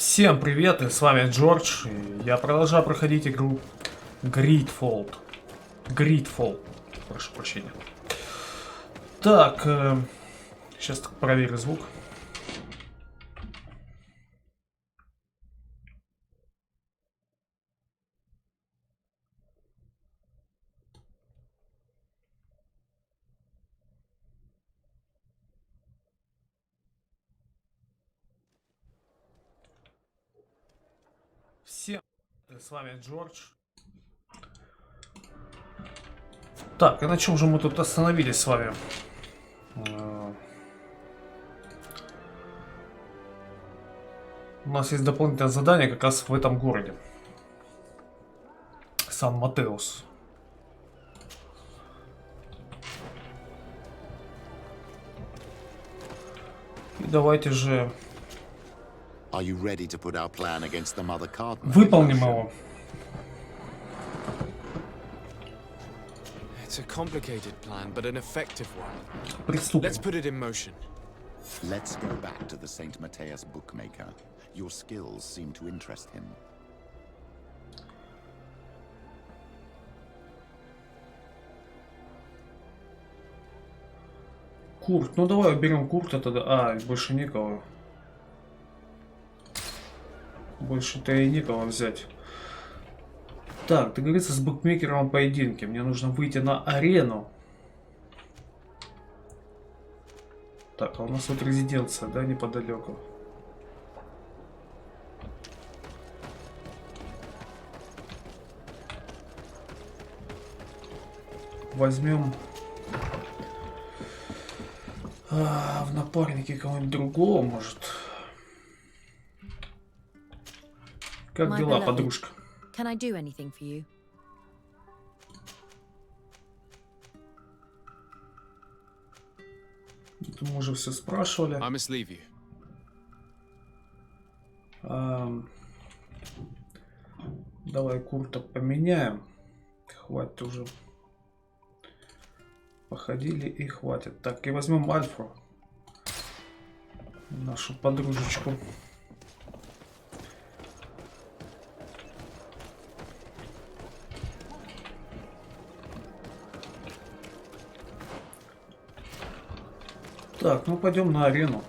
Всем привет, и с вами Джордж, и я продолжаю проходить игру GreedFall. Прошу прощения. Так, сейчас так проверю звук. Всем привет, с вами Джордж. Так, и на чем же мы тут остановились с вами? У нас есть дополнительное задание как раз в этом городе. Сан-Матеус. И давайте же выполним его. It's a complicated plan, but an effective one. Приступим. Let's put it in motion. Let's go back to the St. Matthias bookmaker. Your skills seem to interest him. Курт. Ну давай уберем Курта тогда. А, больше никого. Больше-то и некого взять. Так, договориться с букмекером о поединке. Мне нужно выйти на арену. Так, а у нас вот резиденция, да, неподалеку. Возьмем в напарнике кого-нибудь другого, может. Как дела, подружка? Can I do anything for you? Тут мы уже все спрашивали. I must leave you. Давай Курта поменяем. Хватит уже. Походили и хватит. Так, и возьмем Альфу. Нашу подружечку. Так, ну пойдем на арену.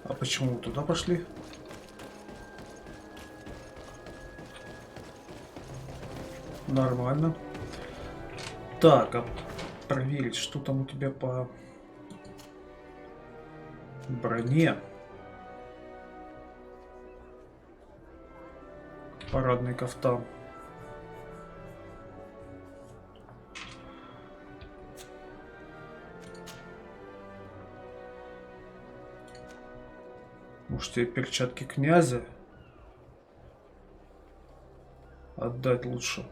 А почему мы туда пошли? Нормально. Так, а проверить, что там у тебя по броне. Парадный кафтан. Может, тебе перчатки князя отдать лучше?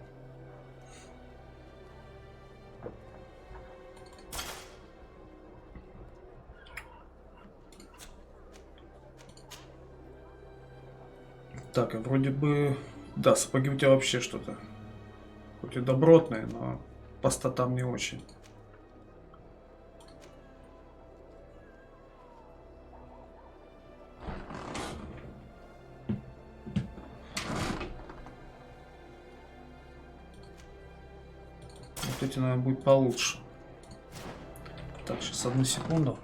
Так, вроде бы... Да, сапоги у тебя вообще что-то. Хоть и добротные, но по статам не очень. Вот эти, наверное, будет получше. Так, сейчас одну секунду.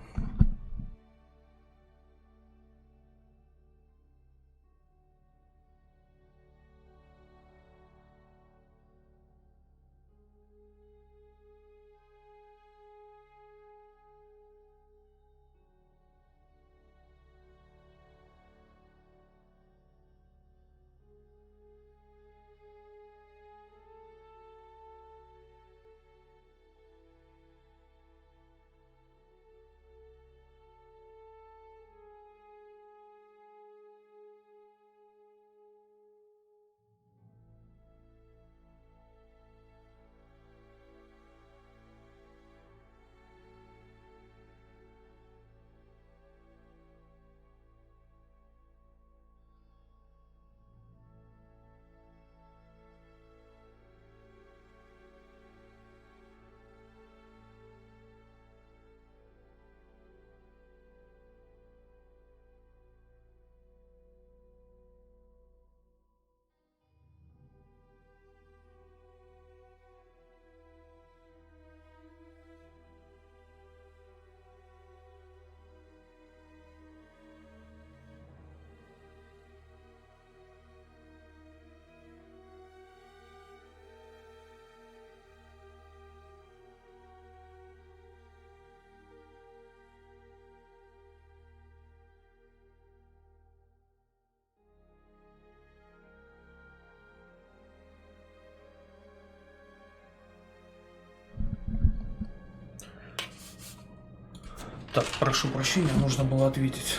Так, прошу прощения, нужно было ответить.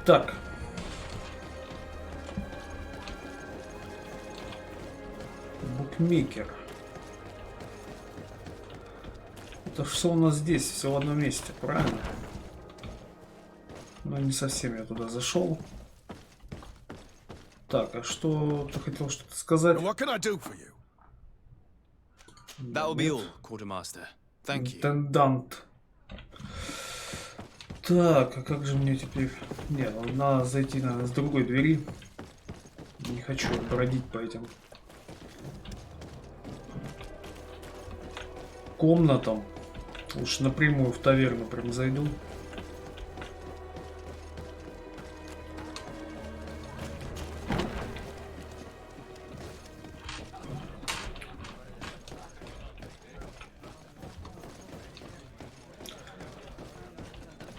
Так. Букмекер. Это все у нас здесь, все в одном месте, правильно? Но не совсем я туда зашел. Так, а что ты хотел что-то сказать? What can I do for you? That will be all, Quartermaster. Thank you. Интендант. Так, а как же мне теперь... Не, надо зайти, наверное, с другой двери. Не хочу бродить по этим комнатам. Уж напрямую в таверну прям зайду.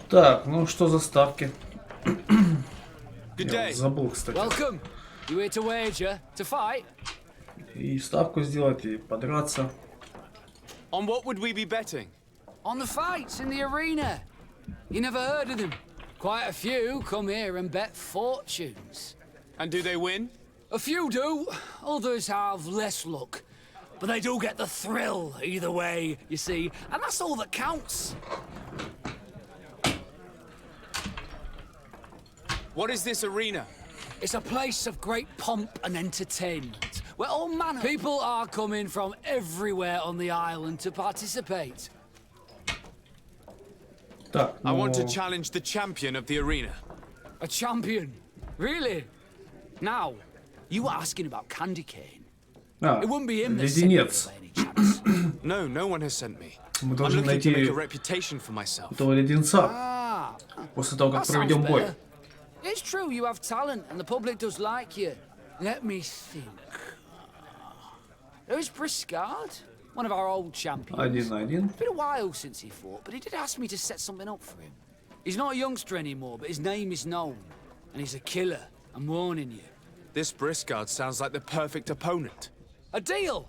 Так, ну что за ставки? Я вот забыл, кстати. Welcome. You here to wager, to fight? И ставку сделать, и подраться. On what would we be betting? On the fights in the arena. You never heard of them? Quite a few come here and bet fortunes. And do they win? A few do, others have less luck. But they do get the thrill either way, you see, and that's all that counts. What is this arena? It's a place of great pomp and entertainment, where all manner of people are coming from everywhere on the island to participate. Так, I want to ну, challenge the champion of the arena. A champion? Really? Now, you were asking about Candy Cane. It wouldn't be him that sent you леденец. by any chance. No, no one has sent me. Мы I'm должны looking to make найти a reputation for myself. этого леденца Ah, после того, как that sounds проведем бой. better. It's true you have talent and the public does like you. Let me think. There's Briscard, one of our old champions. 1-1. It's been a while since he fought, but he did ask me to set something up for him. He's not a youngster anymore, but his name is known. And he's a killer, I'm warning you. This Briscard sounds like the perfect opponent. A deal!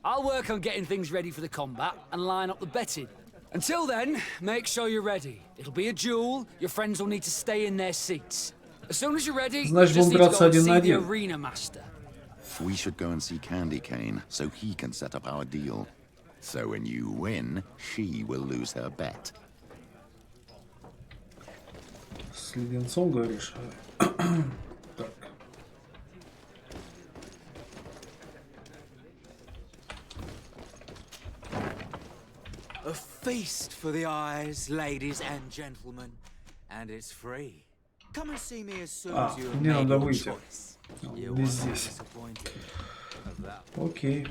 I'll work on getting things ready for the combat and line up the betting. Until then, make sure you're ready. It'll be a duel, your friends will need to stay in their seats. As soon as you're ready, you Значит, just будем need to драться go and 1 see на the 1. arena master. We should go and see Candy Cane so he can set up our deal. So when you win, she will lose her bet. С леденцом, говоришь? Так. A feast for the eyes, ladies and gentlemen, and it's free. Come and see me as soon as you have мне made надо your выйти. choice. You Не won't be здесь. disappointed of that. Окей.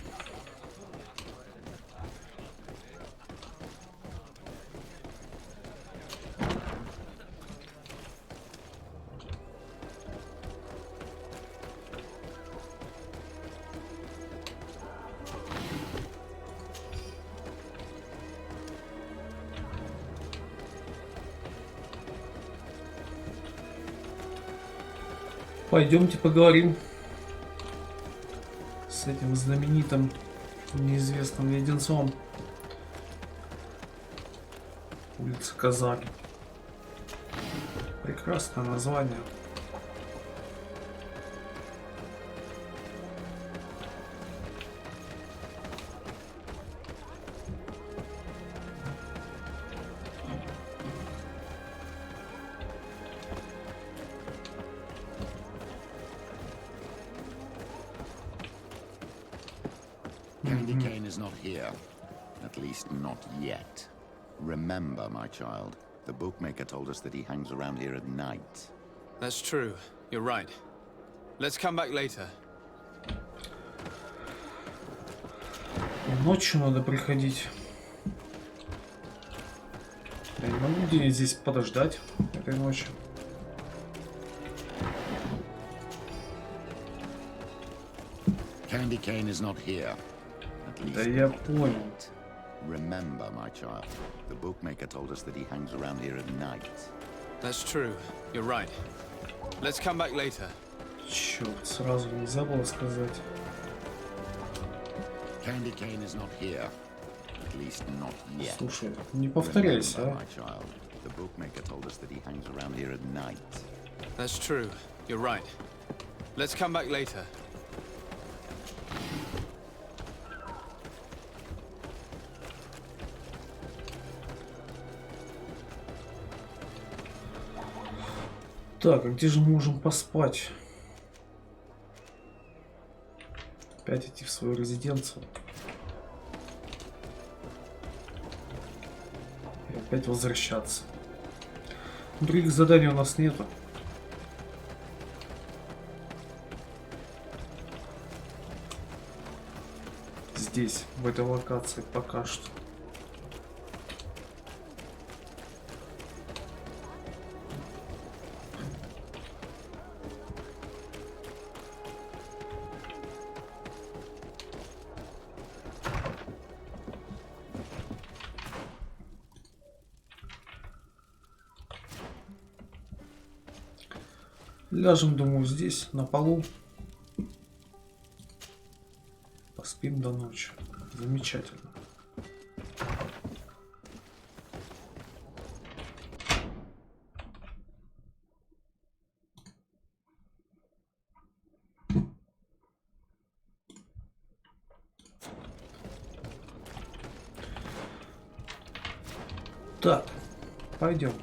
Пойдемте поговорим с этим знаменитым неизвестным леденцом. Улица Казаки. Прекрасное название. Candy Cane is not here. At least not yet. Remember, my child, the bookmaker told us that he hangs around here at night. That's true. You're right. Let's come back later. Ночью надо приходить. Я не могу где-нибудь здесь подождать этой ночи. Candy Cane is not here. At least Да я not понял. yet. Remember, my child, the bookmaker told us that he hangs around here at night. That's true. You're right. Let's come back later. Черт, сразу нельзя было сказать. Candy Cane is not here. At least not yet. Слушай, не повторяйся, Remember, а? my child, The bookmaker told us that he hangs around here at night. That's true. You're right. Let's come back later. Так, а где же мы можем поспать? Опять идти в свою резиденцию. И опять возвращаться. Других заданий у нас нету. Здесь, в этой локации, пока что. Ляжем, думаю, здесь, на полу. Поспим до ночи. Замечательно. Так, пойдем.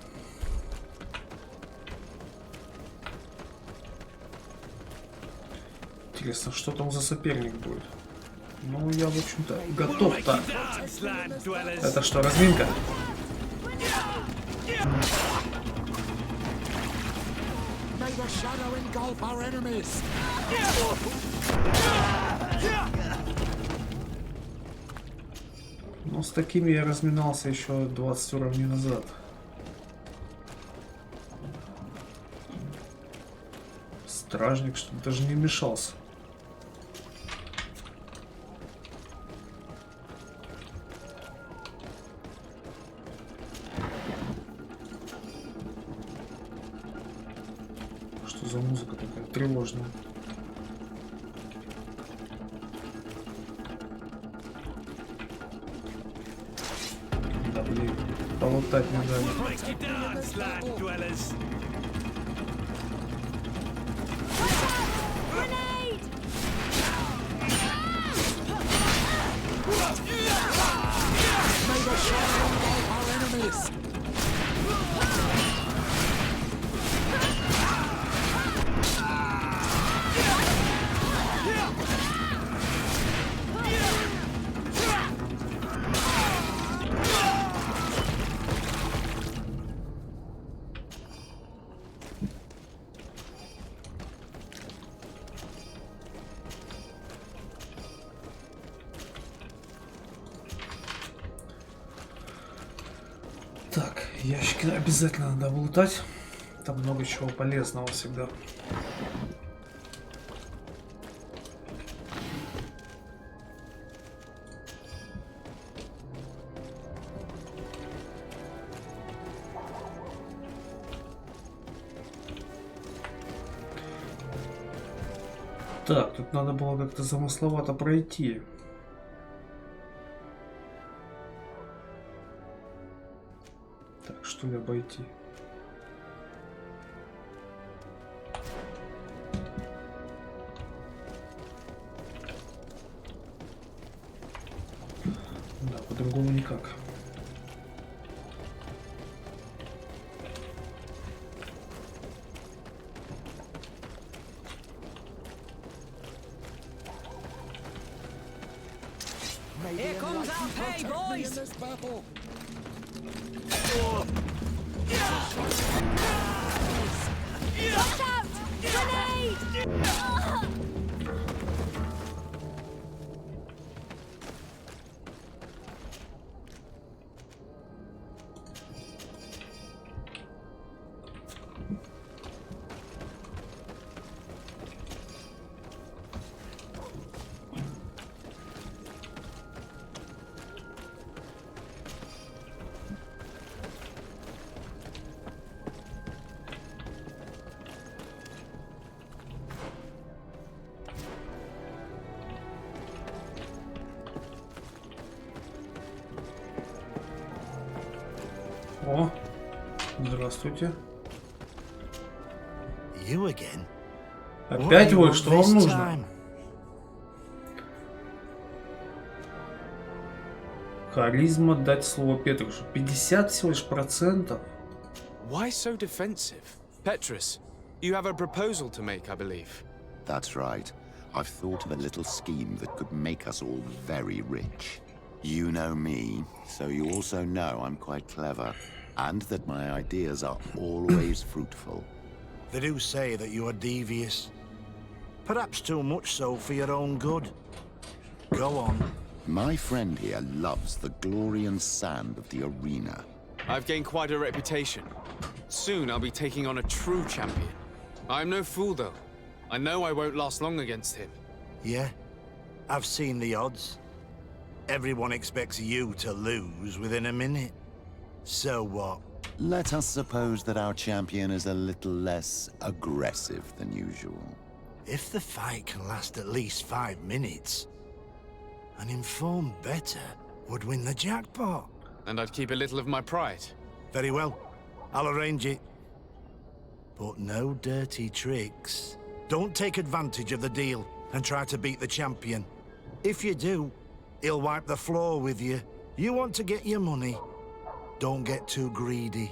Интересно, что там за соперник будет? Ну, я, в общем-то, готов-то. Это что, разминка? Ну, с такими я разминался еще 20 уровней назад. Стражник, что даже не мешался. Что за музыка такая тревожная? Да блин, полутать не дали. Так, ящики обязательно надо лутать. Там много чего полезного всегда. Так, тут надо было как-то замысловато пройти. Так, что ли обойти? Да, по-другому никак. Here comes our pay, boys! Watch out! Grenade! О, Здравствуйте. You again? Опять вы? Что вам нужно? Харизма, дать слово Петрушу. 50 всего лишь процентов. Why so defensive? Petrus, you have a proposal to make, I believe. That's right. I've thought of a little scheme that could make us all very rich. You know me, so you also know I'm quite clever, and that my ideas are always fruitful. They do say that you are devious. Perhaps too much so for your own good. Go on. My friend here loves the glory and sand of the arena. I've gained quite a reputation. Soon I'll be taking on a true champion. I'm no fool, though. I know I won't last long against him. Yeah, I've seen the odds. Everyone expects you to lose within a minute. So what? Let us suppose that our champion is a little less aggressive than usual. If the fight can last at least 5 minutes, an informed bettor would win the jackpot. And I'd keep a little of my pride. Very well. I'll arrange it. But no dirty tricks. Don't take advantage of the deal and try to beat the champion. If you do, he'll wipe the floor with you. You want to get your money. Don't get too greedy.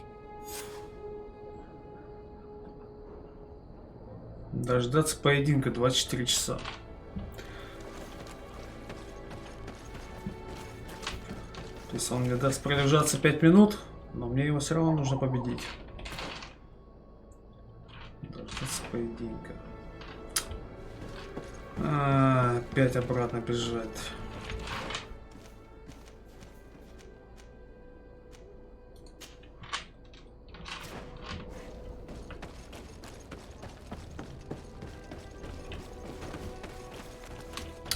Дождаться поединка 24 часа. То есть он мне даст продержаться 5 минут, но мне его все равно нужно победить. Дождаться поединка. Опять обратно бежать.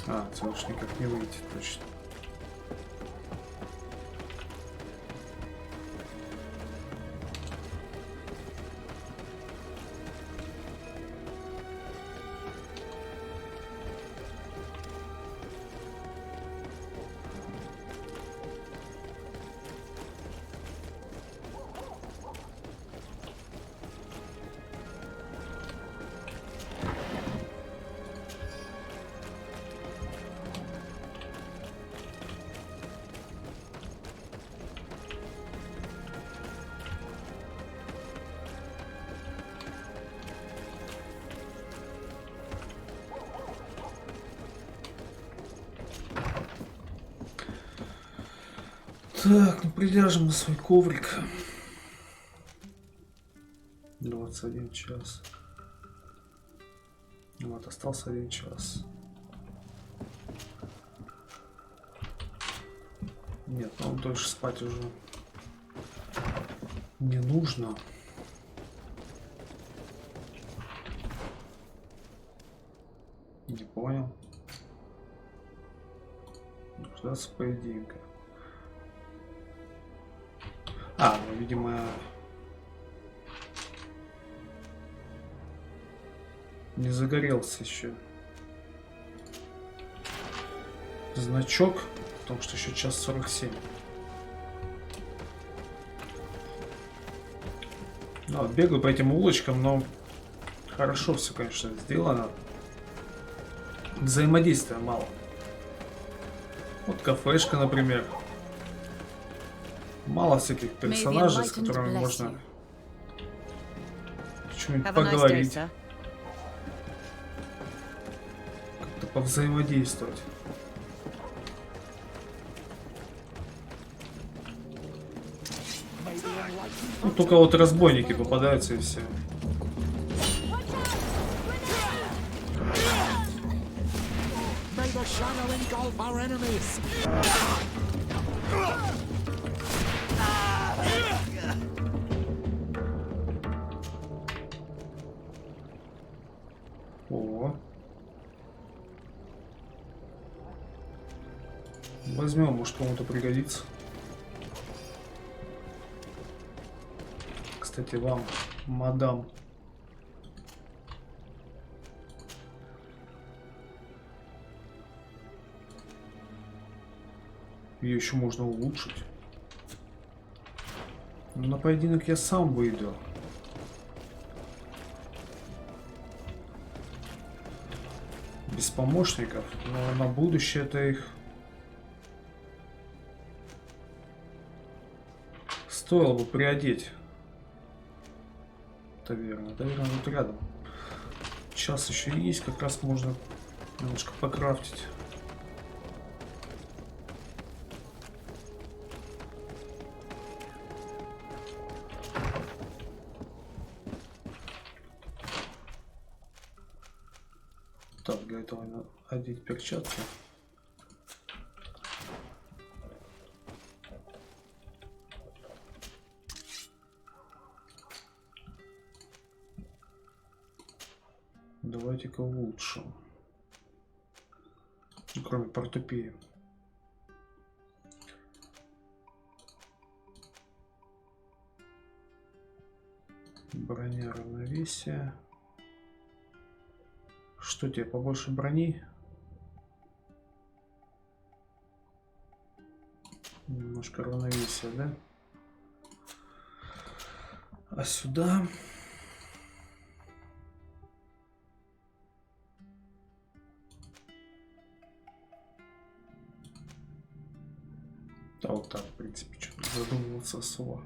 Отсюда уж никак не выйти, точно. Так, ну придержим на свой коврик. 21 час. Вот, остался 1 час. Нет, нам дольше спать уже не нужно. Не понял. Дождаться поединка. Ну, видимо, не загорелся еще значок, потому что еще 1:47. Вот, бегаю по этим улочкам, но хорошо все, конечно, сделано. Взаимодействия мало. Вот кафешка, например. Мало всяких персонажей, с которыми можно что-нибудь поговорить. Как-то повзаимодействовать. Ну, только вот разбойники попадаются и все. О. Возьмем, может, кому-то пригодится. Кстати, вам, мадам. Ее еще можно улучшить. Ну, на поединок я сам выйду. Без помощников, но на будущее это их стоило бы приодеть. Таверна тут рядом. Час еще есть, как раз можно немножко покрафтить. Так, для этого надо одеть перчатки. Давайте-ка лучше. Кроме портупеи. Броня, равновесие. Что тебе, побольше брони? Немножко равновесия, да? А сюда... Да, вот так, в принципе, что-то задумываться особо.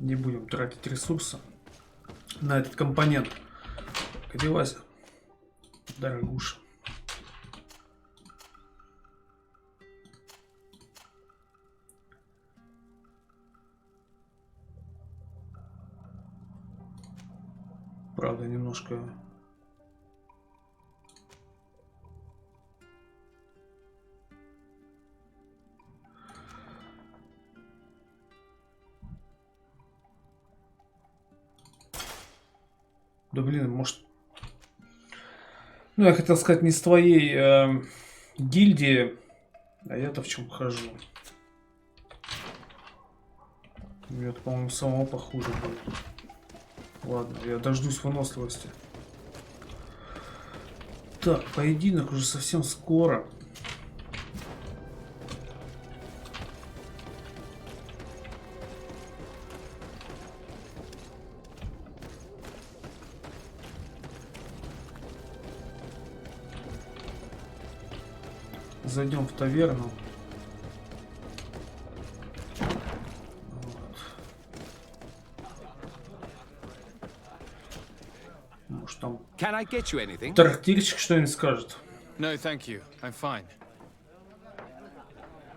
Не будем тратить ресурсы на этот компонент. Где Вася? Дорогуша. Правда, немножко... Да блин, может... Ну, я хотел сказать, не с твоей гильдии, а я-то в чем хожу. Мне-то, по-моему, самого похуже будет. Ладно, я дождусь выносливости. Так, поединок уже совсем скоро. Зайдем в таверну. Вот. Может, там Can I get you anything? трактирчик что-нибудь скажет. No, thank you. I'm fine.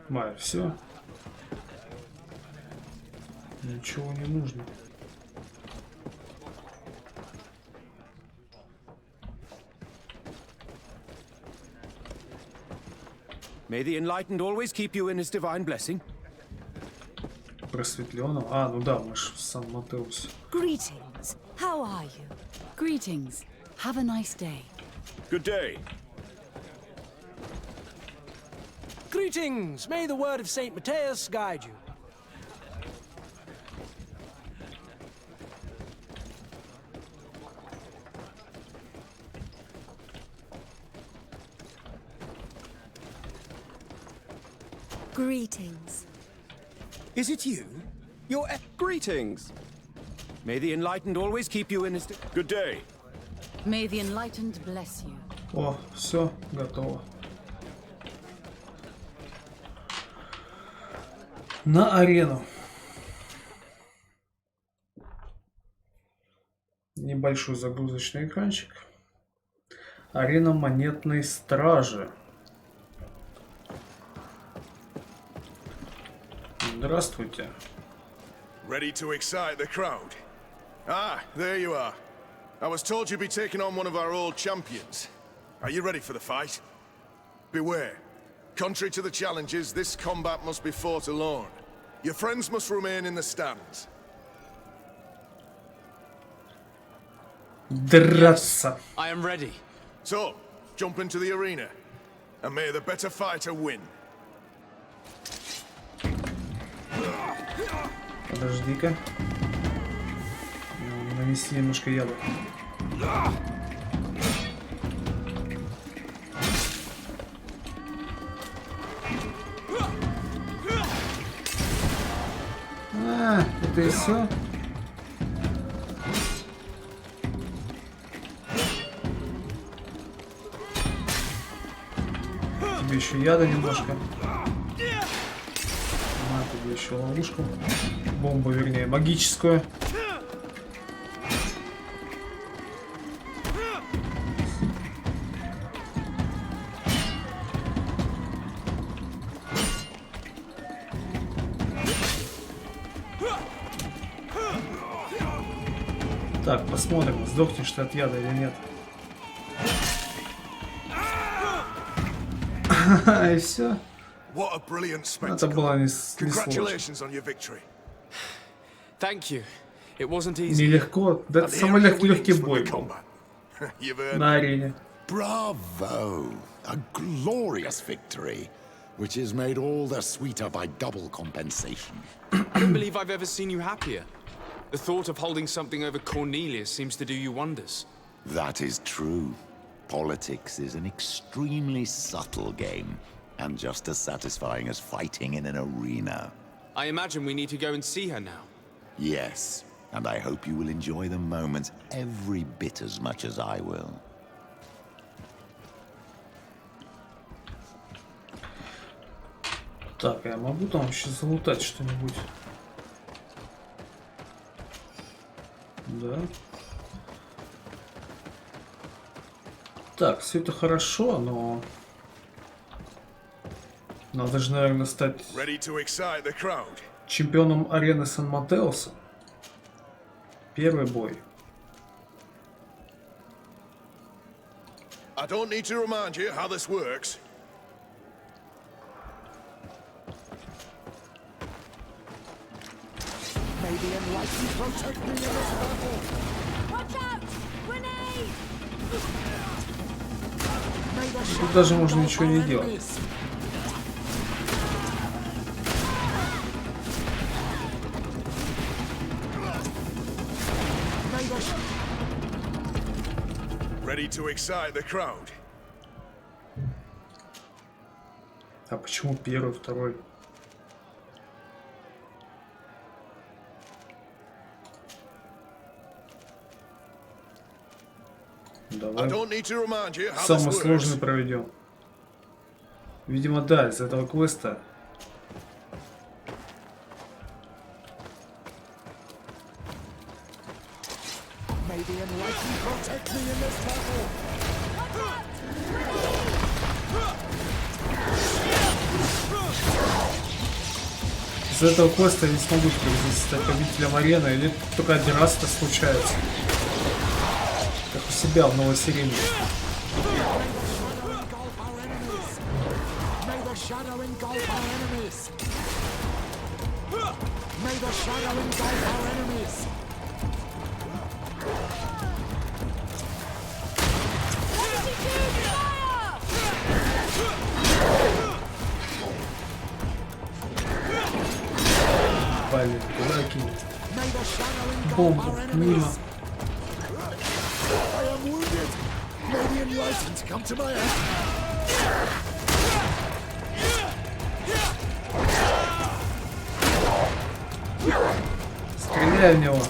Майя, все. Ничего не нужно. May the enlightened always keep you in his divine blessing. Просветленного. А, ну да, мы ж в Сан-Матеусе. Greetings. How are you? Greetings. Have a nice day. Good day. Greetings! May the word of St. Matthias guide you. Greetings. Is it you? Your greetings. May the enlightened always keep you in his. Good day. May the enlightened bless you. О, все, готово. На арену. Небольшой загрузочный экранчик. Арена монетной стражи. Здравствуйте. Ready to excite the crowd? Ah, there you are. I was told you'd be taking on one of our old champions. Are you ready for the fight? Beware. Contrary to the challenges, this combat must be fought alone. Your friends must remain in the stands. драться. I am ready. So, jump into the arena, and may the better fighter win. Подожди-ка. Нанеси немножко яда. А, это и все. Тебе еще яда немножко. На, тебе еще ловушку. Бомбу, вернее, магическую. Так, посмотрим, сдохнешь ты от яда или нет. И все. Это было не сложно. Нелегко. Да это самый легкий бой был на арене. Bravo! A glorious victory, which is made all the sweeter by double compensation. I don't believe I've ever seen you happier. The thought of holding something over Cornelius seems to do you wonders. That is true. Politics is an extremely subtle game, and just as satisfying as fighting in an arena. I imagine we need to go and see her now. Yes, and I hope you will enjoy the moment every bit as much as I will. Так, я могу там еще залутать что-нибудь? Да. Так, все это хорошо, но надо же, наверное, стать чемпионом арены Сан-Матеуса. Первый бой. I don't need to remind you how this works. May the enlightened protect me in this battle. Watch out! Grenade! Тут даже можно ничего не делать. Ready to excite the crowd. А почему первый, второй? Давай. Самый сложный проведем. Видимо, да, из этого квеста. Из этого квеста я не смогу теперь здесь стать победителем арены, или только один раз это случается. Как у себя в Новосирении. Блин, куда кинет? Бомбу, мимо. Стреляй в него.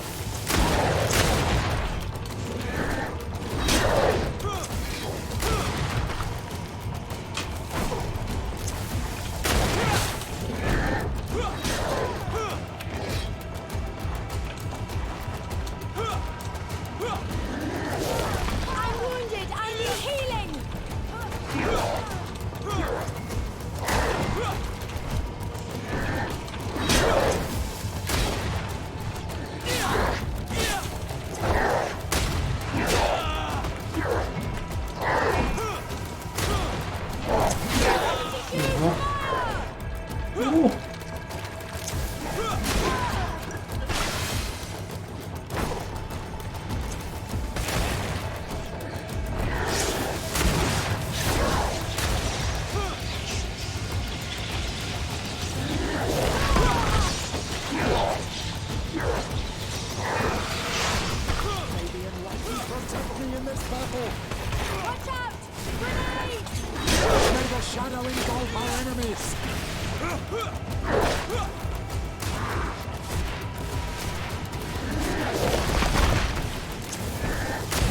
shadow engulf our enemies.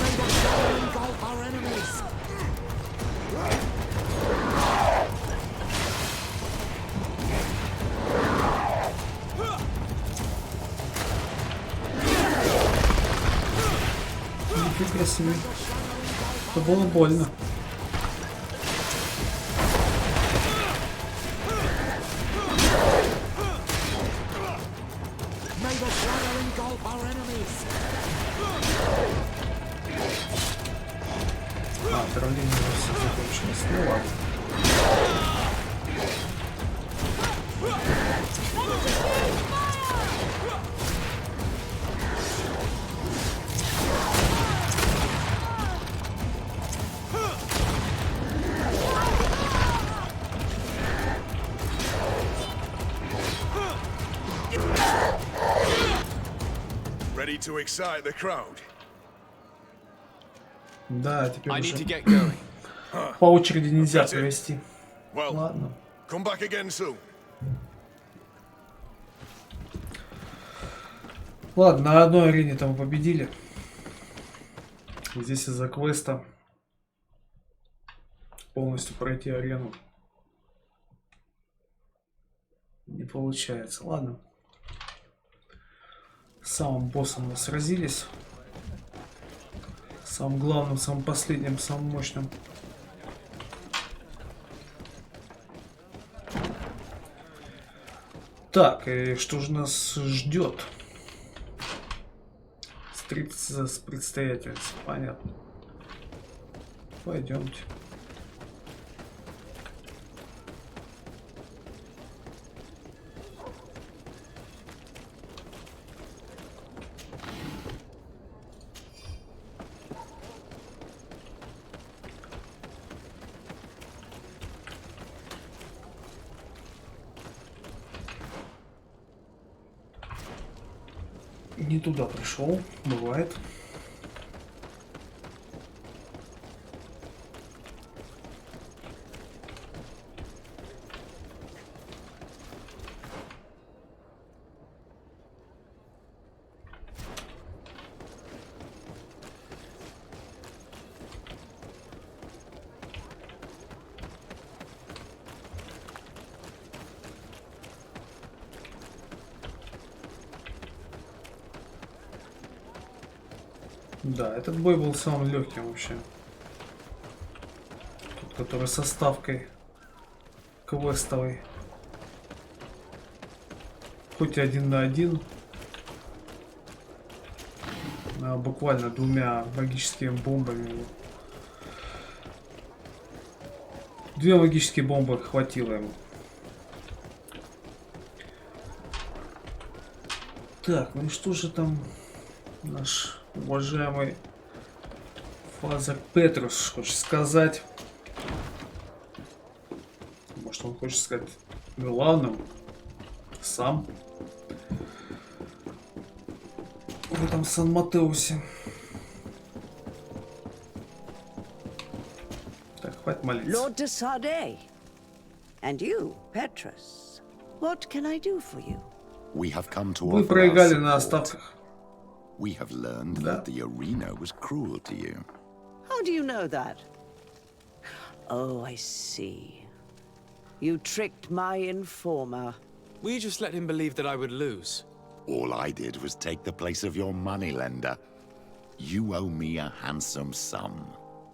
May the shadow engulf our enemies. Нифига себе. Это было больно. Отравление все закончилось. Ну ладно. Ready to excite the crowd? Да, теперь I уже need to get going. по очереди нельзя провести. Well, ладно. Come back again soon. Ладно, на одной арене там победили. Здесь из-за квеста полностью пройти арену не получается. Ладно. С самым боссом мы сразились. Самым главным, самым последним, самым мощным. Так, и что же нас ждет? Встретиться с предстоятельницей. Понятно. Пойдемте. Не туда пришел, бывает. Да, этот бой был самым легким вообще. Тот, который со ставкой квестовой. Хоть 1 на 1. А буквально 2 магическими бомбами. 2 магические бомбы хватило ему. Так, ну что же там наш уважаемый Фазер Петрус хочет сказать? Может, он хочет сказать главным сам в этом Сан-Матеусе. Так, хватит молиться. Lord de Sade. And you, Petrus. What can I do for you? We have come to Вы offer проиграли our на support. оставках. We have learned that the arena was cruel to you. How do you know that? Oh, I see. You tricked my informer. Will you just let him believe that I would lose? All I did was take the place of your moneylender. You owe me a handsome sum.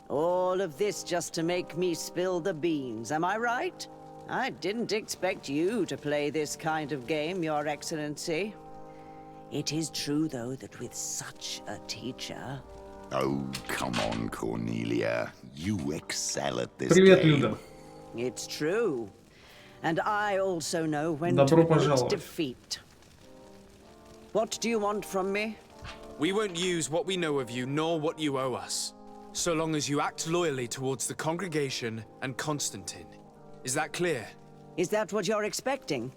All of this just to make me spill the beans, am I right? I didn't expect you to play this kind of game, Your Excellency. It is true, though, that with such a teacher... Oh, come on, Cornelia. You excel at this Привет, game. Люда. It's true. And I also know when Добро to пожаловать. admit defeat. What do you want from me? We won't use what we know of you, nor what you owe us, so long as you act loyally towards the congregation and Constantine. Is that clear? Is that what you're expecting?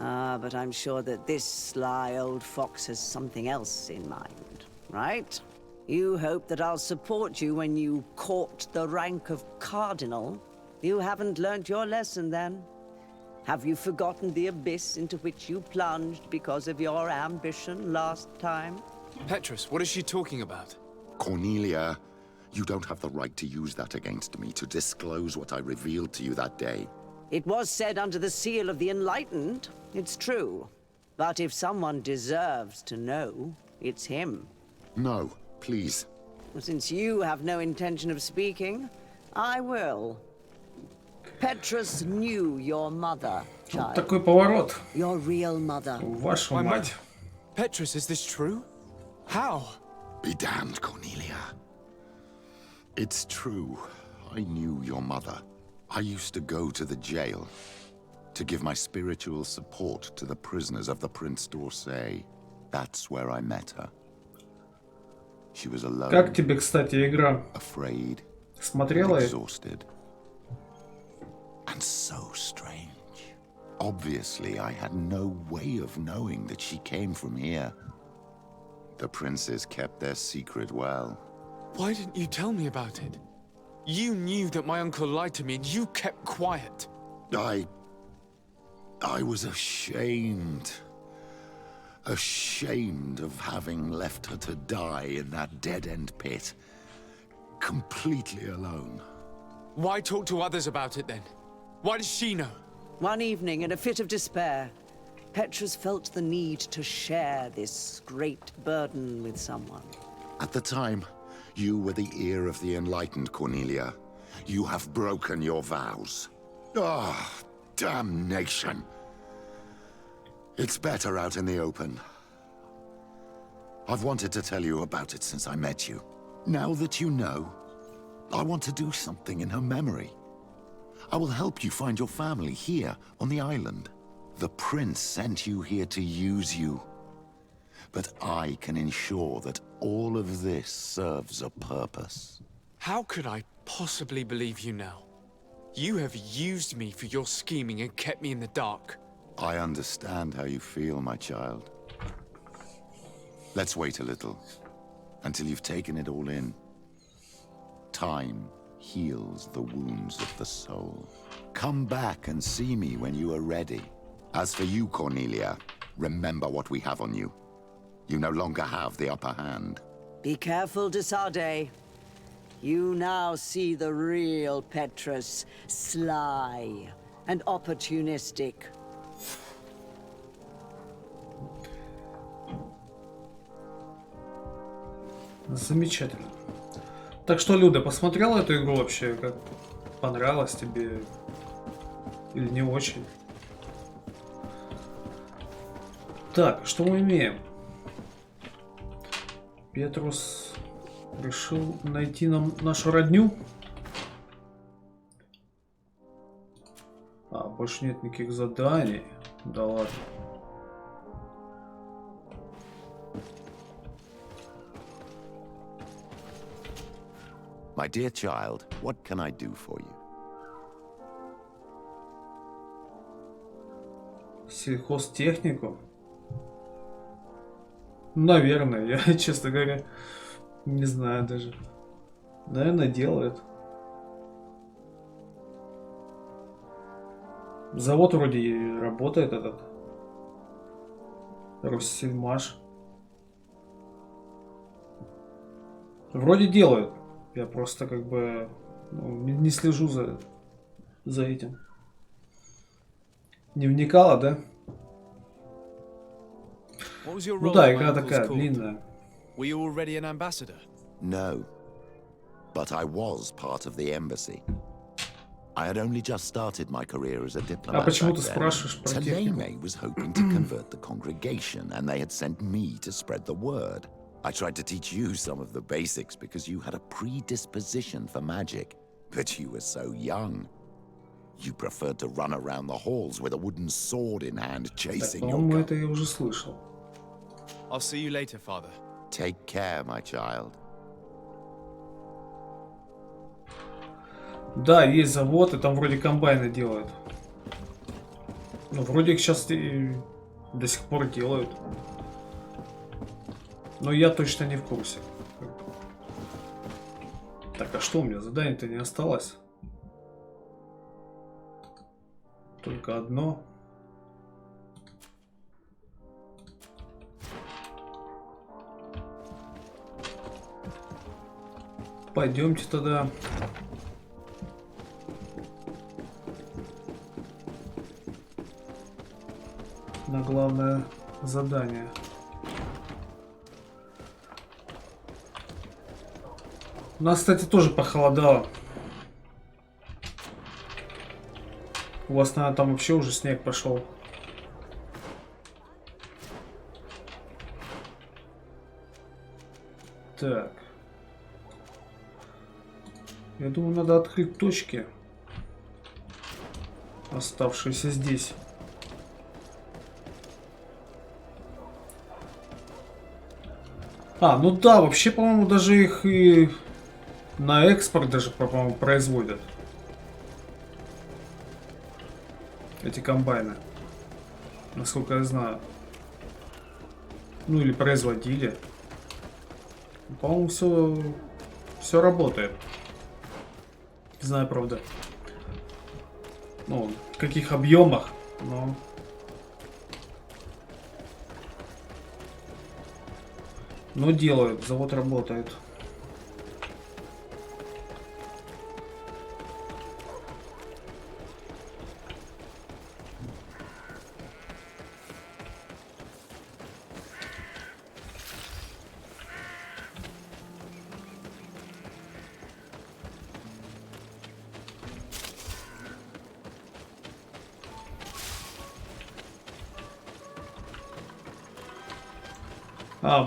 Ah, but I'm sure that this sly old fox has something else in mind, right? You hope that I'll support you when you court the rank of cardinal? You haven't learnt your lesson then? Have you forgotten the abyss into which you plunged because of your ambition last time? Petrus, what is she talking about? Cornelia, you don't have the right to use that against me, to disclose what I revealed to you that day. It was said under the seal of the Enlightened. It's true. But if someone deserves to know, it's him. No, please. Since you have no intention of speaking, I will. Petrus knew your mother, child. Такой поворот. Your real mother. Вашу мать. Petrus, is this true? How? Be damned, Cornelia. It's true. I knew your mother. I used to go to the jail to give my spiritual support to the prisoners of the Prince d'Orsay. That's where I met her. She was alone. Как тебе, кстати, игра? Afraid. Смотрела? Exhausted. And so strange. Obviously, I had no way of knowing that she came from here. The princes kept their secret well. Why didn't you tell me about it? You knew that my uncle lied to me and you kept quiet. I was ashamed. Ashamed of having left her to die in that dead-end pit. Completely alone. Why talk to others about it then? Why does she know? One evening, in a fit of despair, Petrus felt the need to share this great burden with someone. At the time, you were the ear of the enlightened, Cornelia. You have broken your vows. Ah, damnation. It's better out in the open. I've wanted to tell you about it since I met you. Now that you know, I want to do something in her memory. I will help you find your family here on the island. The prince sent you here to use you. But I can ensure that all of this serves a purpose. How could I possibly believe you now? You have used me for your scheming and kept me in the dark. I understand how you feel, my child. Let's wait a little, until you've taken it all in. Time heals the wounds of the soul. Come back and see me when you are ready. As for you, Cornelia, remember what we have on you. You no longer have the upper hand. Be careful, de Sade. You now see the real Petrus, sly and opportunistic. Замечательно. Так что, Люда, посмотрела эту игру вообще? Как понравилось тебе? Или не очень? Так, что мы имеем? Петрус решил найти нам нашу родню. А, больше нет никаких заданий. Да ладно. My dear child, what can I do for you? Сельхозтехнику? Наверное, я, честно говоря, не знаю даже. Наверное, делает. Завод вроде и работает этот. Россельмаш. Вроде делают. Я просто как бы не слежу за этим. Не вникала, да? Ну да, игра такая длинная. Were you already an ambassador? No, but I was part of the embassy. I had only just started my career as a diplomat. А почему ты спрашиваешь про технику? Taleme was hoping to convert the congregation, and they had sent me to spread the word. I tried to teach you some of the basics because you had a predisposition for magic, but you were so young. You preferred to run around the halls with a wooden sword in hand, chasing your По-моему, это я уже слышал. I'll see you later, father. Take care, my child. Да, есть завод, и там вроде комбайны делают. Ну, вроде их сейчас и до сих пор делают. Но я точно не в курсе. Так, а что у меня? Задание-то не осталось. Только одно. Пойдемте тогда. На главное задание. У нас, кстати, тоже похолодало. У вас, наверное, там вообще уже снег пошел. Так. Я думаю, надо открыть точки, оставшиеся здесь. Ну да, вообще, по-моему, даже их и на экспорт даже, по-моему, производят. Эти комбайны. Насколько я знаю. Ну или производили. По-моему, все работает. Не знаю, правда. Ну, в каких объемах, но делают, завод работает.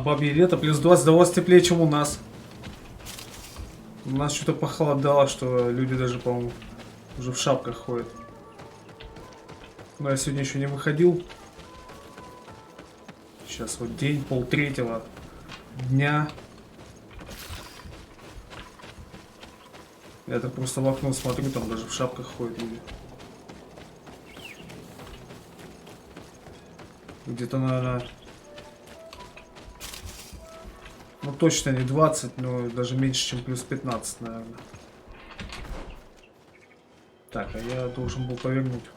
Бабье лето, плюс 20, да у вас теплее, чем у нас. У нас что-то похолодало, что люди даже, по-моему, уже в шапках ходят. Но я сегодня еще не выходил. Сейчас вот день, 2:30 дня. Я так просто в окно смотрю, там даже в шапках ходят люди. Где-то, наверное... Ну точно не 20, но даже меньше, чем плюс 15, наверное. Так, а я должен был повернуть.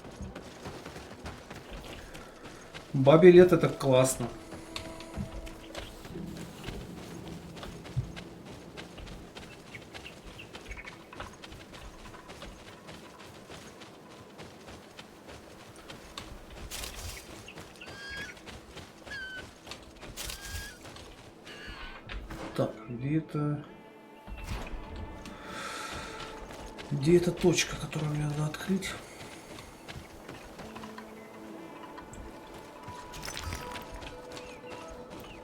Бабье лето, это классно. Так, где эта точка, которую мне надо открыть?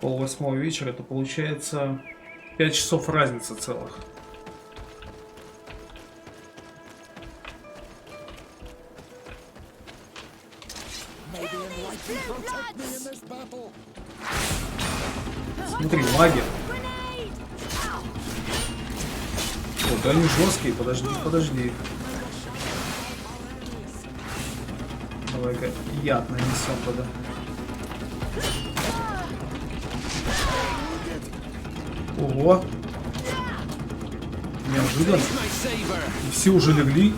Пол-8 вечера, это получается 5 часов разница целых. Смотри, магия. О, да они жесткие, подожди. Давай-ка яд нанесем туда. Ого. Неожиданно. И все уже легли.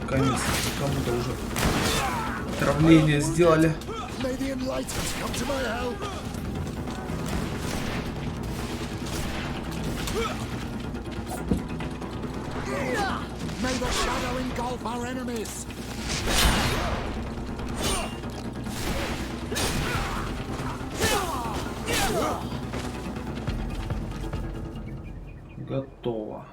Наконец-то кому-то уже отравление сделали. Готово.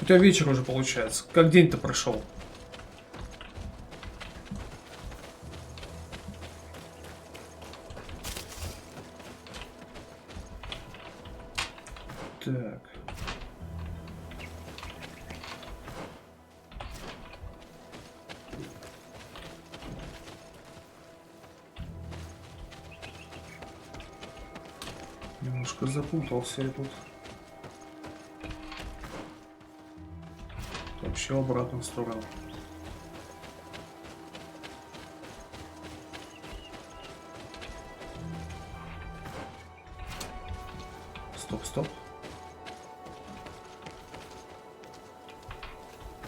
У тебя вечер уже получается. Как день-то прошел? Так. Немножко запутался я тут. Вообще в обратную сторону. Стоп, стоп.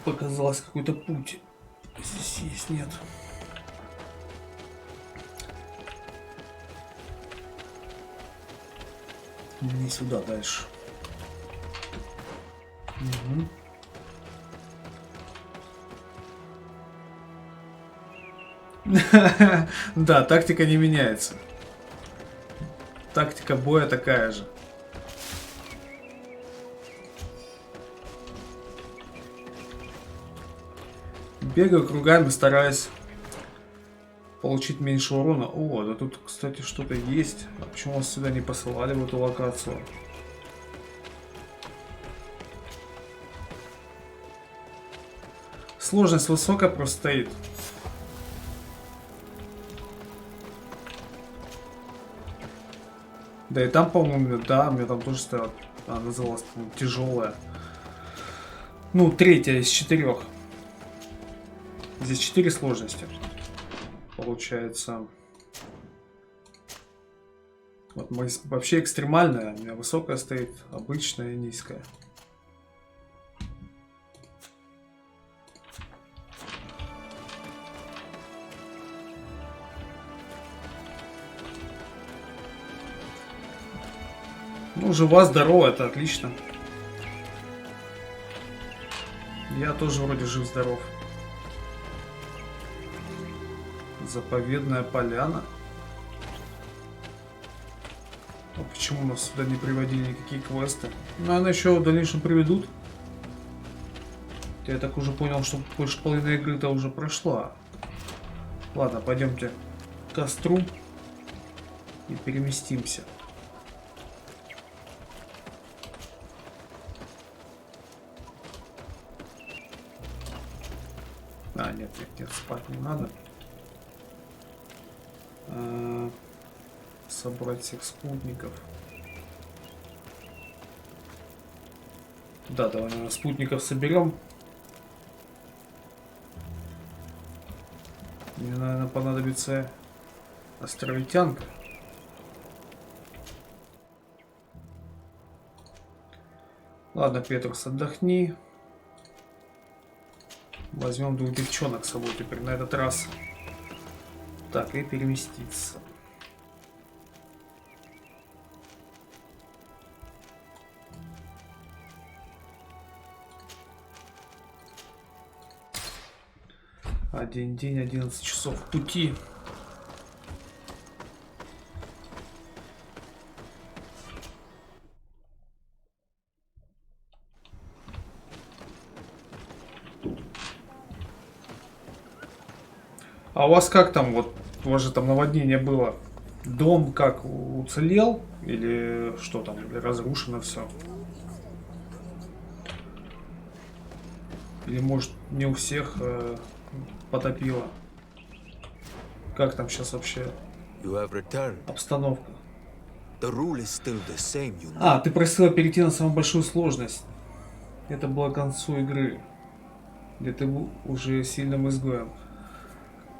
Показалось какой-то путь. Здесь есть, нет. Не сюда, дальше. Угу. Да, тактика не меняется. Тактика боя такая же. Бегаю кругами, стараюсь получить меньше урона. О, да тут, кстати, что-то есть. А почему вас сюда не посылали, в эту локацию? Сложность высокая просто стоит. Да и там, по-моему, да, мне там тоже стоят. Она называлась, по-моему, тяжелая. Ну, 3-я из 4. Здесь 4 сложности. Получается. Вот вообще экстремальная. У меня высокая стоит, обычная и низкая. Ну, жива, здорова, это отлично. Я тоже вроде жив-здоров. Заповедная поляна. А почему нас сюда не приводили никакие квесты? Наверное, еще в дальнейшем приведут. Я так уже понял, что больше половины игры-то уже прошла. Ладно, пойдемте к костру и переместимся. А, нет, спать не надо. Собрать всех спутников. Да, давай, наверное, спутников соберем. Мне, наверное, понадобится островитянка. Ладно, Петрус, отдохни. Возьмем 2 девчонок с собой теперь на этот раз. Так, и переместиться. Один день, 11 часов пути. А у вас как там, вот, у вас же там наводнение было? Дом как, уцелел? Или что там, или разрушено все? Или может не у всех потопило? Как там сейчас вообще обстановка? А, ты просила перейти на самую большую сложность. Это было к концу игры, где ты был уже сильным изгоем.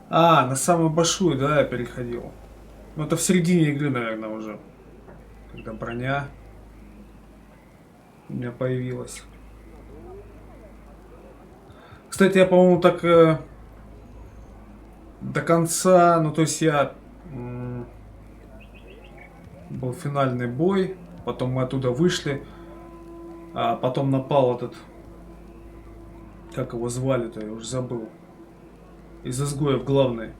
А, на самую большую, да, я переходил. Ну, это в середине игры, наверное, уже. Когда броня у меня появилась. Кстати, я, по-моему, так до конца, ну, то есть я был финальный бой, потом мы оттуда вышли, а потом напал этот, как его звали-то, я уже забыл. Из изгоев главный.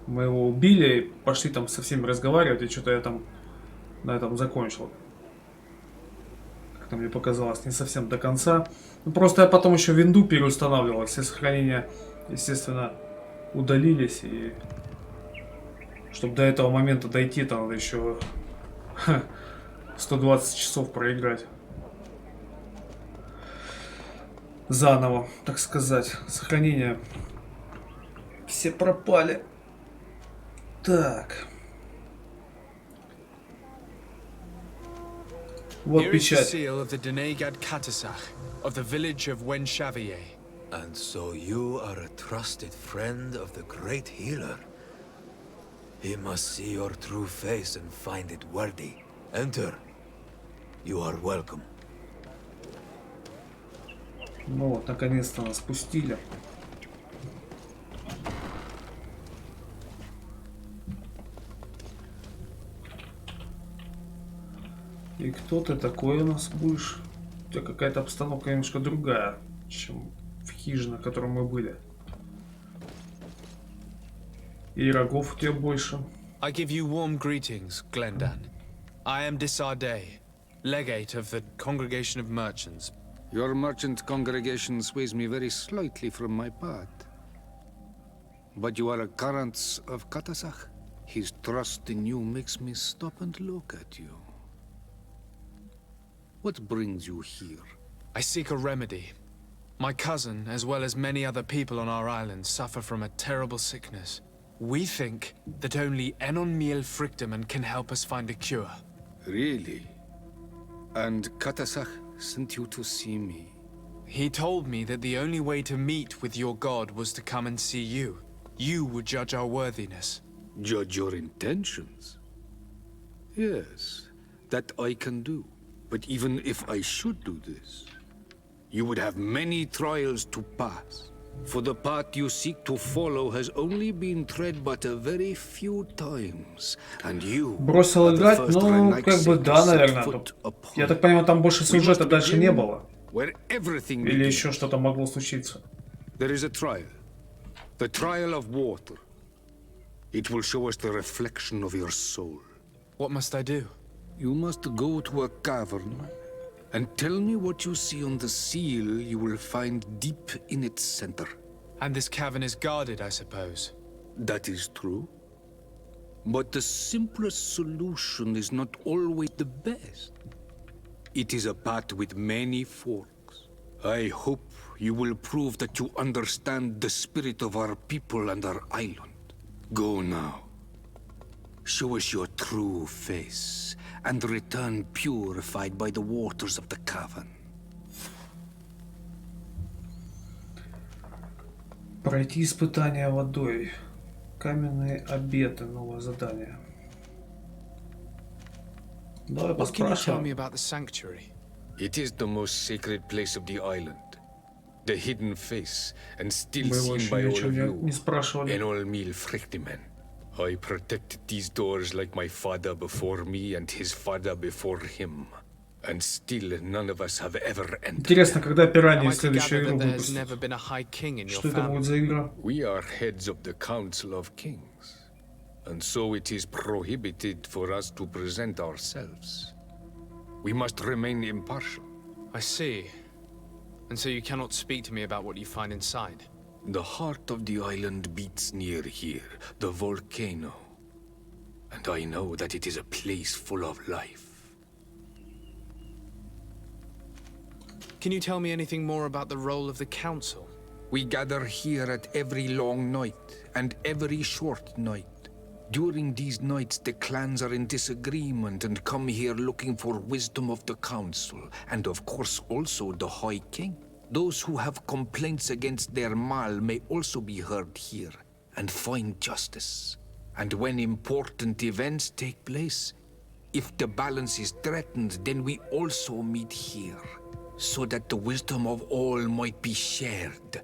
Мы его убили, пошли там со всеми разговаривать, и что-то я там на этом закончил. Как-то мне показалось, не совсем до конца. Ну, просто я потом еще винду переустанавливал, все сохранения, естественно, удалились, и чтобы до этого момента дойти, там надо еще 120 часов проиграть. заново, так сказать. Сохранение. Все пропали. Так. Вот печать. And so you are a trusted friend of the great healer. He must see your true face and find it worthy. Enter. You are welcome. Ну вот, наконец-то нас спустили. И кто ты такой у нас будешь? У тебя какая-то обстановка немножко другая, чем в хижине, в которой мы были. И рогов у тебя больше. I give you warm greetings, Glendan. I am Disarday, legate of the Congregation of Merchants. Your merchant congregation sways me very slightly from my path. But you are a current of Katasach. His trust in you makes me stop and look at you. What brings you here? I seek a remedy. My cousin, as well as many other people on our island, suffer from a terrible sickness. We think that only Enon Miel Frictamen can help us find a cure. Really? And Katasach sent you to see me? He told me that the only way to meet with your god was to come and see you. You would judge our worthiness. Judge your intentions? Yes, that I can do. But even if I should do this, you would have many trials to pass. For the path you seek to follow has only been tread but a very few times. And you... Бросил играть, ну, как бы да, наверное. Я так понимаю, там больше сюжета дальше не было. Или еще что-то могло случиться. There is a trial. The trial of water. It will show us the reflection of your soul. What must I do? You must go to a cavern and tell me what you see on the seal you will find deep in its center. And this cavern is guarded, I suppose. That is true. But the simplest solution is not always the best. It is a path with many forks. I hope you will prove that you understand the spirit of our people and our island. Go now. Show us your true face, and return purified by the waters of the cavern. Пройти испытание водой. Каменные обеты. Новое задание. Давай What can you tell поспрашиваем. me about the sanctuary? It is the most sacred place of the island. The hidden face, and still Мы его seen еще by all ничего of не you, спрашивали. and all meal frictimen. I protected these doors like my father before me and his father before him. And still none of us have ever entered. Интересно, когда пираньи Am I to следующую gather игру that there has выпустят? never been a high king in your Что это будет за family? игра? We are heads of the Council of Kings. And so it is prohibited for us to present ourselves. We must remain impartial. I see. And so you cannot speak to me about what you find inside? The heart of the island beats near here, the volcano. And I know that it is a place full of life. Can you tell me anything more about the role of the council? We gather here at every long night and every short night. During these nights, the clans are in disagreement and come here looking for wisdom of the council, and of course also the High King. Those who have complaints against their mal may also be heard here and find justice. And when important events take place, if the balance is threatened, then we also meet here, so that the wisdom of all might be shared,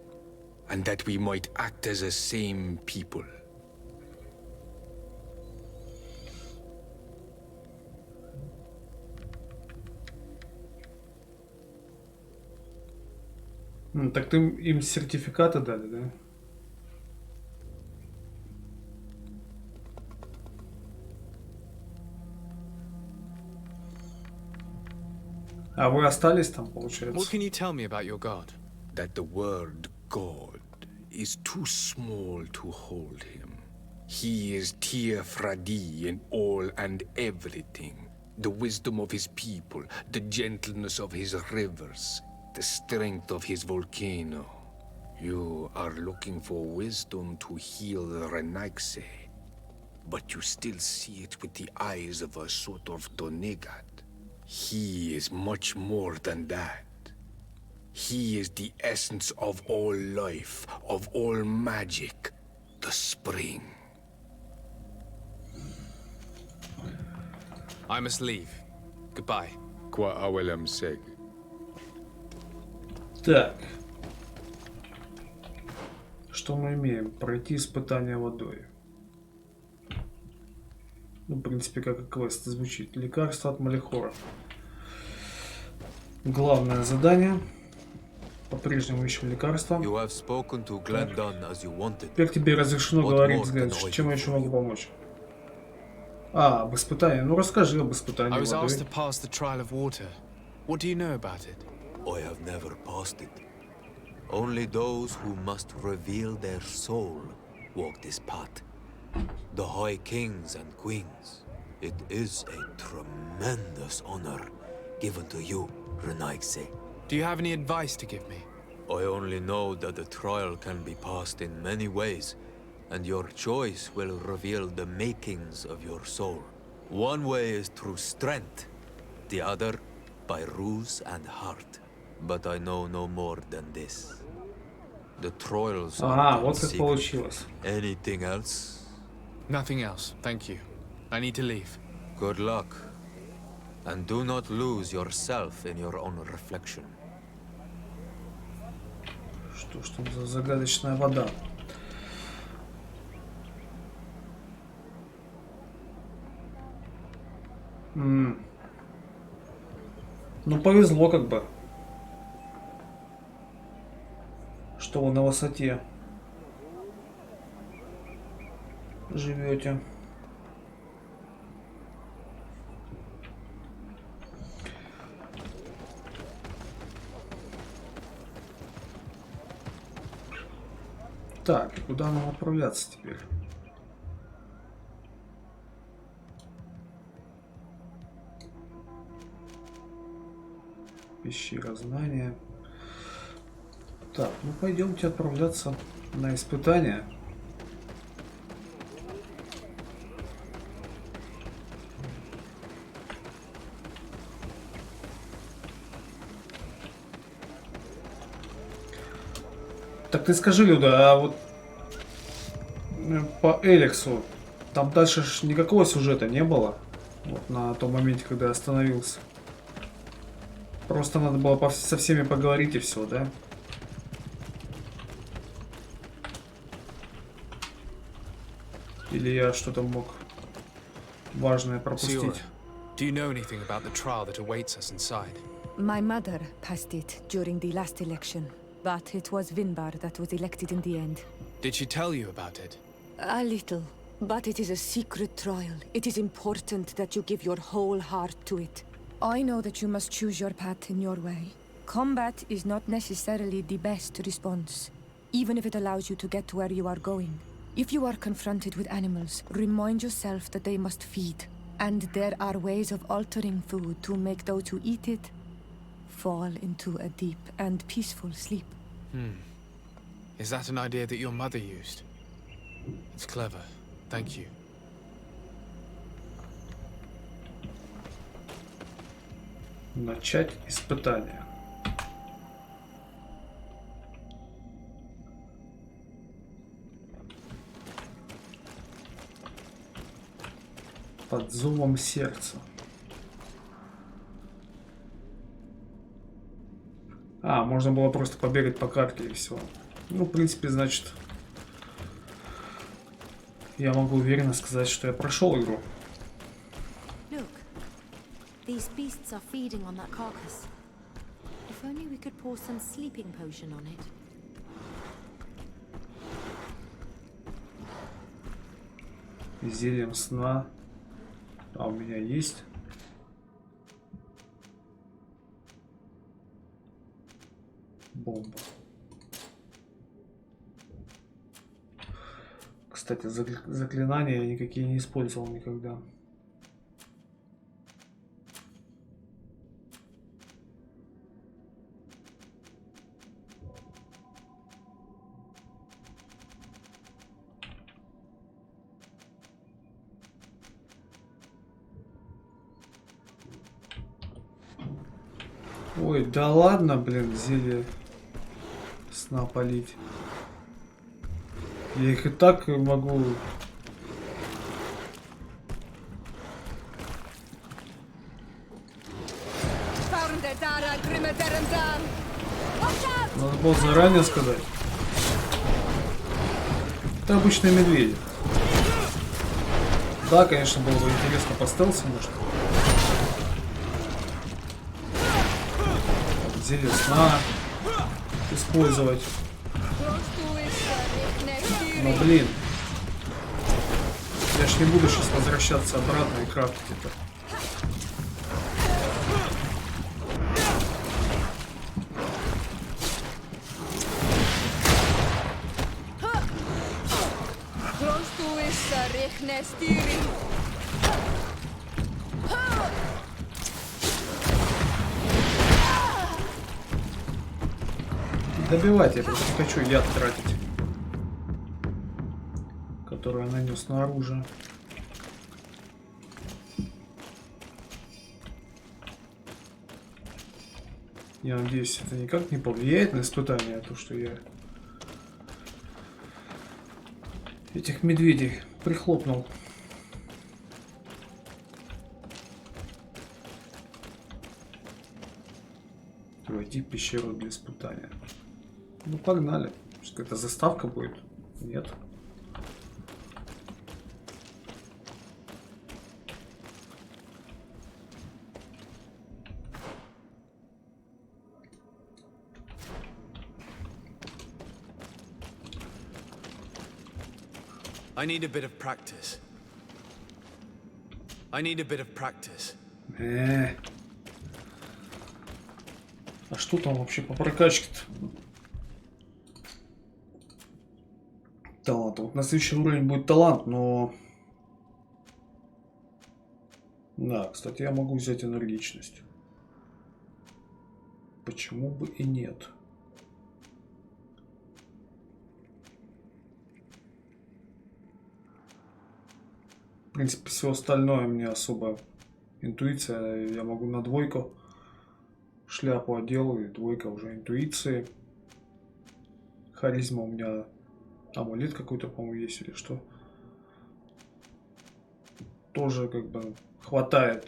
and that we might act as a same people. Так ты им сертификаты дали, да? А вы остались там, получается? What can you tell me about your god? That the word God is too small to hold him. He is Tir Fradi in all and everything. The wisdom of his people, the gentleness of his rivers, the strength of his volcano. You are looking for wisdom to heal the Renaigse, but you still see it with the eyes of a sort of Donegat. He is much more than that. He is the essence of all life, of all magic, the spring. I must leave. Goodbye. Qua awelem seg. Так. Что мы имеем? Пройти испытание водой. Ну, в принципе, как и квест звучит. Лекарство от Малихора. Главное задание. По-прежнему ищем лекарства. Теперь тебе разрешено говорить, взгляд. Чем я еще могу помочь? А, об испытании. Ну, расскажи об испытании водой. I have never passed it. Only those who must reveal their soul walk this path. The high kings and queens. It is a tremendous honor given to you, Renaigse. Do you have any advice to give me? I only know that the trial can be passed in many ways, and your choice will reveal the makings of your soul. One way is through strength, the other by ruse and heart. But I know no more than this. The trials are вот как получилось. Anything else? Nothing else, thank you. I need to leave. Good luck. And do not lose yourself in your own reflection. Что ж там за загадочная вода? Ну, повезло как бы. Что вы на высоте живете. Так, куда нам отправляться теперь? Пещера знания. Так, ну пойдемте отправляться на испытание. Так ты скажи, Люда, а вот по Эликсу там дальше ж никакого сюжета не было? Вот на том моменте, когда я остановился. Просто надо было со всеми поговорить и все, да? Или я что-то мог важное пропустить? Do you know anything about the trial that awaits us inside? My mother passed it during the last election, but it was Vinbar that was elected in the end. Did she tell you about it? A little, but it is a secret trial. It is important that you give your whole heart to it. I know that you must choose your path in your way. Combat is not necessarily the best response, even if it allows you to get to where you are going. If you are confronted with animals, remind yourself that they must feed, and there are ways of altering food to make those who eat it fall into a deep and peaceful sleep. Is that an idea that your mother used? It's clever. Thank you. Начать испытание. Под зовом сердца. А, можно было просто побегать по карте и все. Ну, в принципе, значит, я могу уверенно сказать, что я прошел игру. Look, these beasts are feeding on that carcass. If only we could pour some sleeping potion on it. Зельем сна. А у меня есть. Бомба. Кстати, заклинания я никакие не использовал никогда. Ой, да ладно, блин, зелье сна полить. Я их и так могу... Надо было заранее сказать. Это обычные медведи. Да, конечно, было бы интересно по стелсу, может. Зелье сна использовать. Но, блин. Я ж не буду сейчас возвращаться обратно и крафтить это. Добивать я просто не хочу яд тратить, который я нанес на оружие. Я надеюсь, это никак не повлияет на испытание, то что я этих медведей прихлопнул. Войти в пещеру для испытания. Ну погнали. Какая-то заставка будет? Нет. I need a bit of practice. I need a bit of practice. А что там вообще по прокачке-то? Талант. Вот на следующий уровень будет талант, но... Да, кстати, я могу взять энергичность. Почему бы и нет? В принципе, все остальное мне особо интуиция. Я могу на двойку шляпу одел, и двойка уже интуиции. Харизма у меня амулет какой-то, по-моему, есть или что. Тоже как бы хватает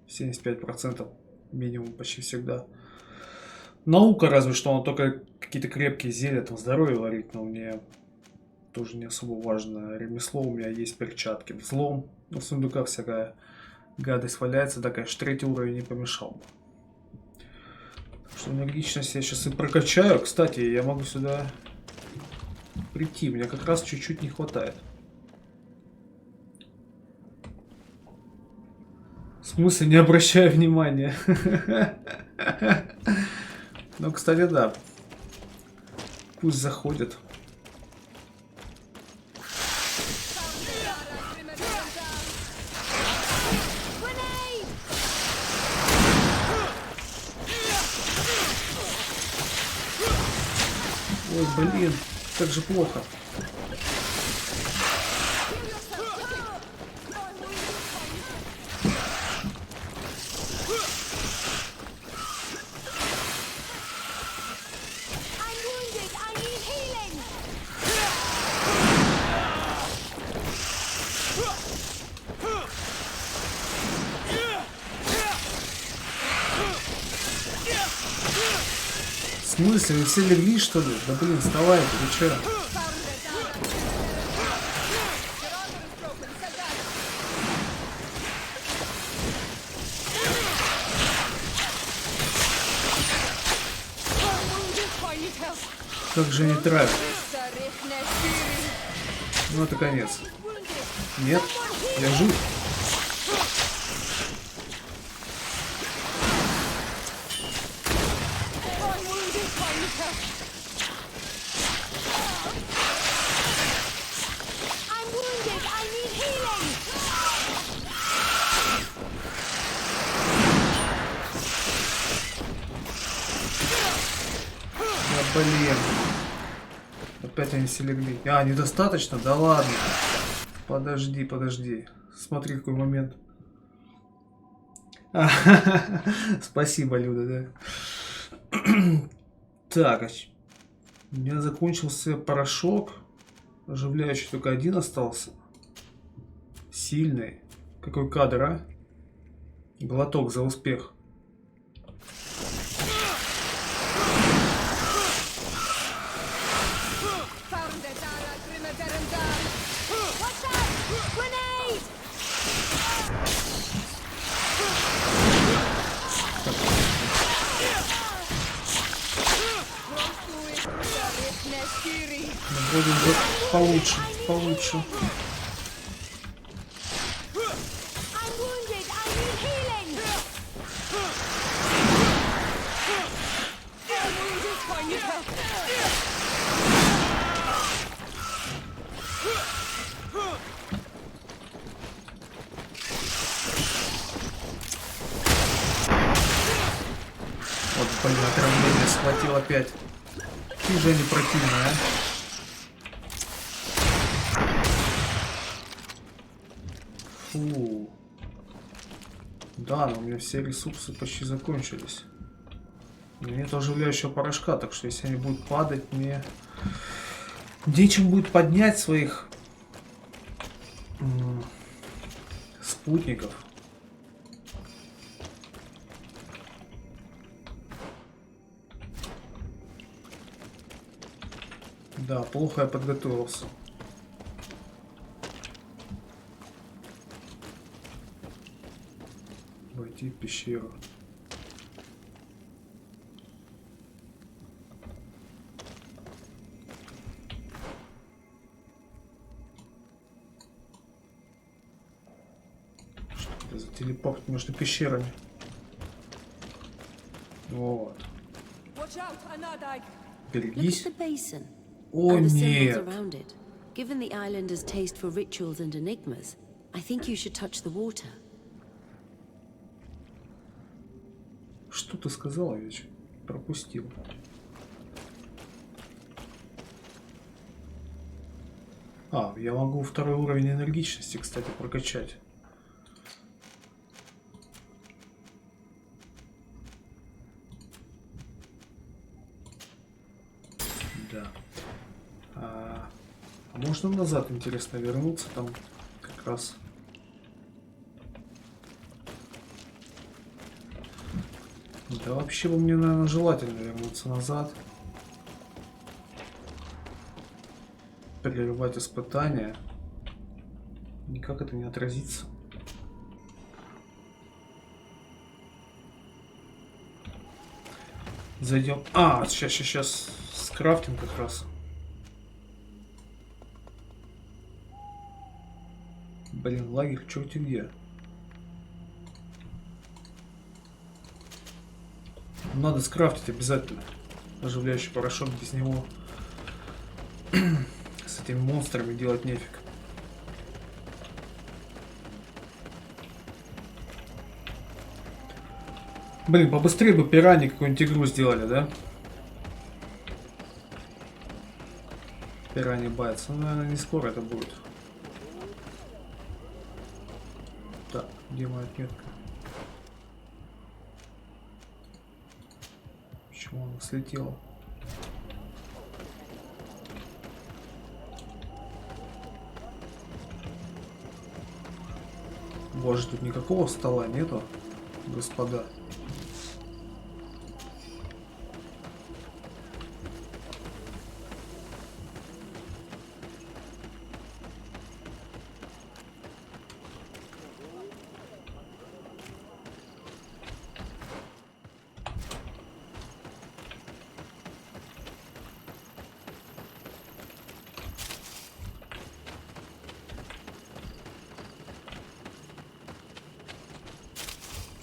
75% минимум почти всегда. Наука разве что, она только какие-то крепкие зелья, там здоровье варить, но мне тоже не особо важно. Ремесло у меня есть, перчатки, взлом. Ну, в сундуках всякая гадость валяется, да, конечно, 3-й уровень не помешал бы. Так что энергичность я сейчас и прокачаю. Кстати, я могу сюда прийти, мне как раз чуть-чуть не хватает. В смысле, не обращаю внимания. Ну, кстати, да. Пусть заходит. Ой, блин, как же плохо. В смысле, вы все легли, что ли? Да блин, вставай, ты че? Как же не травят? Ну это конец. Нет, я жив. Блин. Опять они все легли. А, недостаточно? Да ладно. Подожди, подожди. Смотри, какой момент. Спасибо, Люда, да. Так, у меня закончился порошок. Оживляющий только один остался. Сильный. Какой кадр, а? Глоток за успех. Вроде бы получше, получше. Вот, блин, отравление схватил опять. Какие же они противные, а? Фу. Да, но у меня все ресурсы почти закончились. У меня нет оживляющего порошка, так что если они будут падать, мне нечем будет поднять своих спутников. Да, плохо я подготовился. Войти в пещеру. Что это за телепорт между пещерами? Вот. Берегись. О, нет. Given the islanders' taste for rituals and enigmas, I think you should touch the water. Что ты сказала, я пропустил. А, я могу второй уровень энергичности, кстати, прокачать. Да. А можно назад, интересно, вернуться там как раз. Да вообще бы мне, наверное, желательно вернуться назад. Прерывать испытание. Никак это не отразится. Зайдем. А, сейчас скрафтим как раз. Блин, лагерь, черти где. Надо скрафтить обязательно. Оживляющий порошок, без него с этими монстрами делать нефиг. Блин, побыстрее бы пираньи какую-нибудь игру сделали, да? Пираньи Байтс. Ну, наверное, не скоро это будет. Так, где моя отметка? Почему она слетела? Боже, тут никакого стола нету, господа.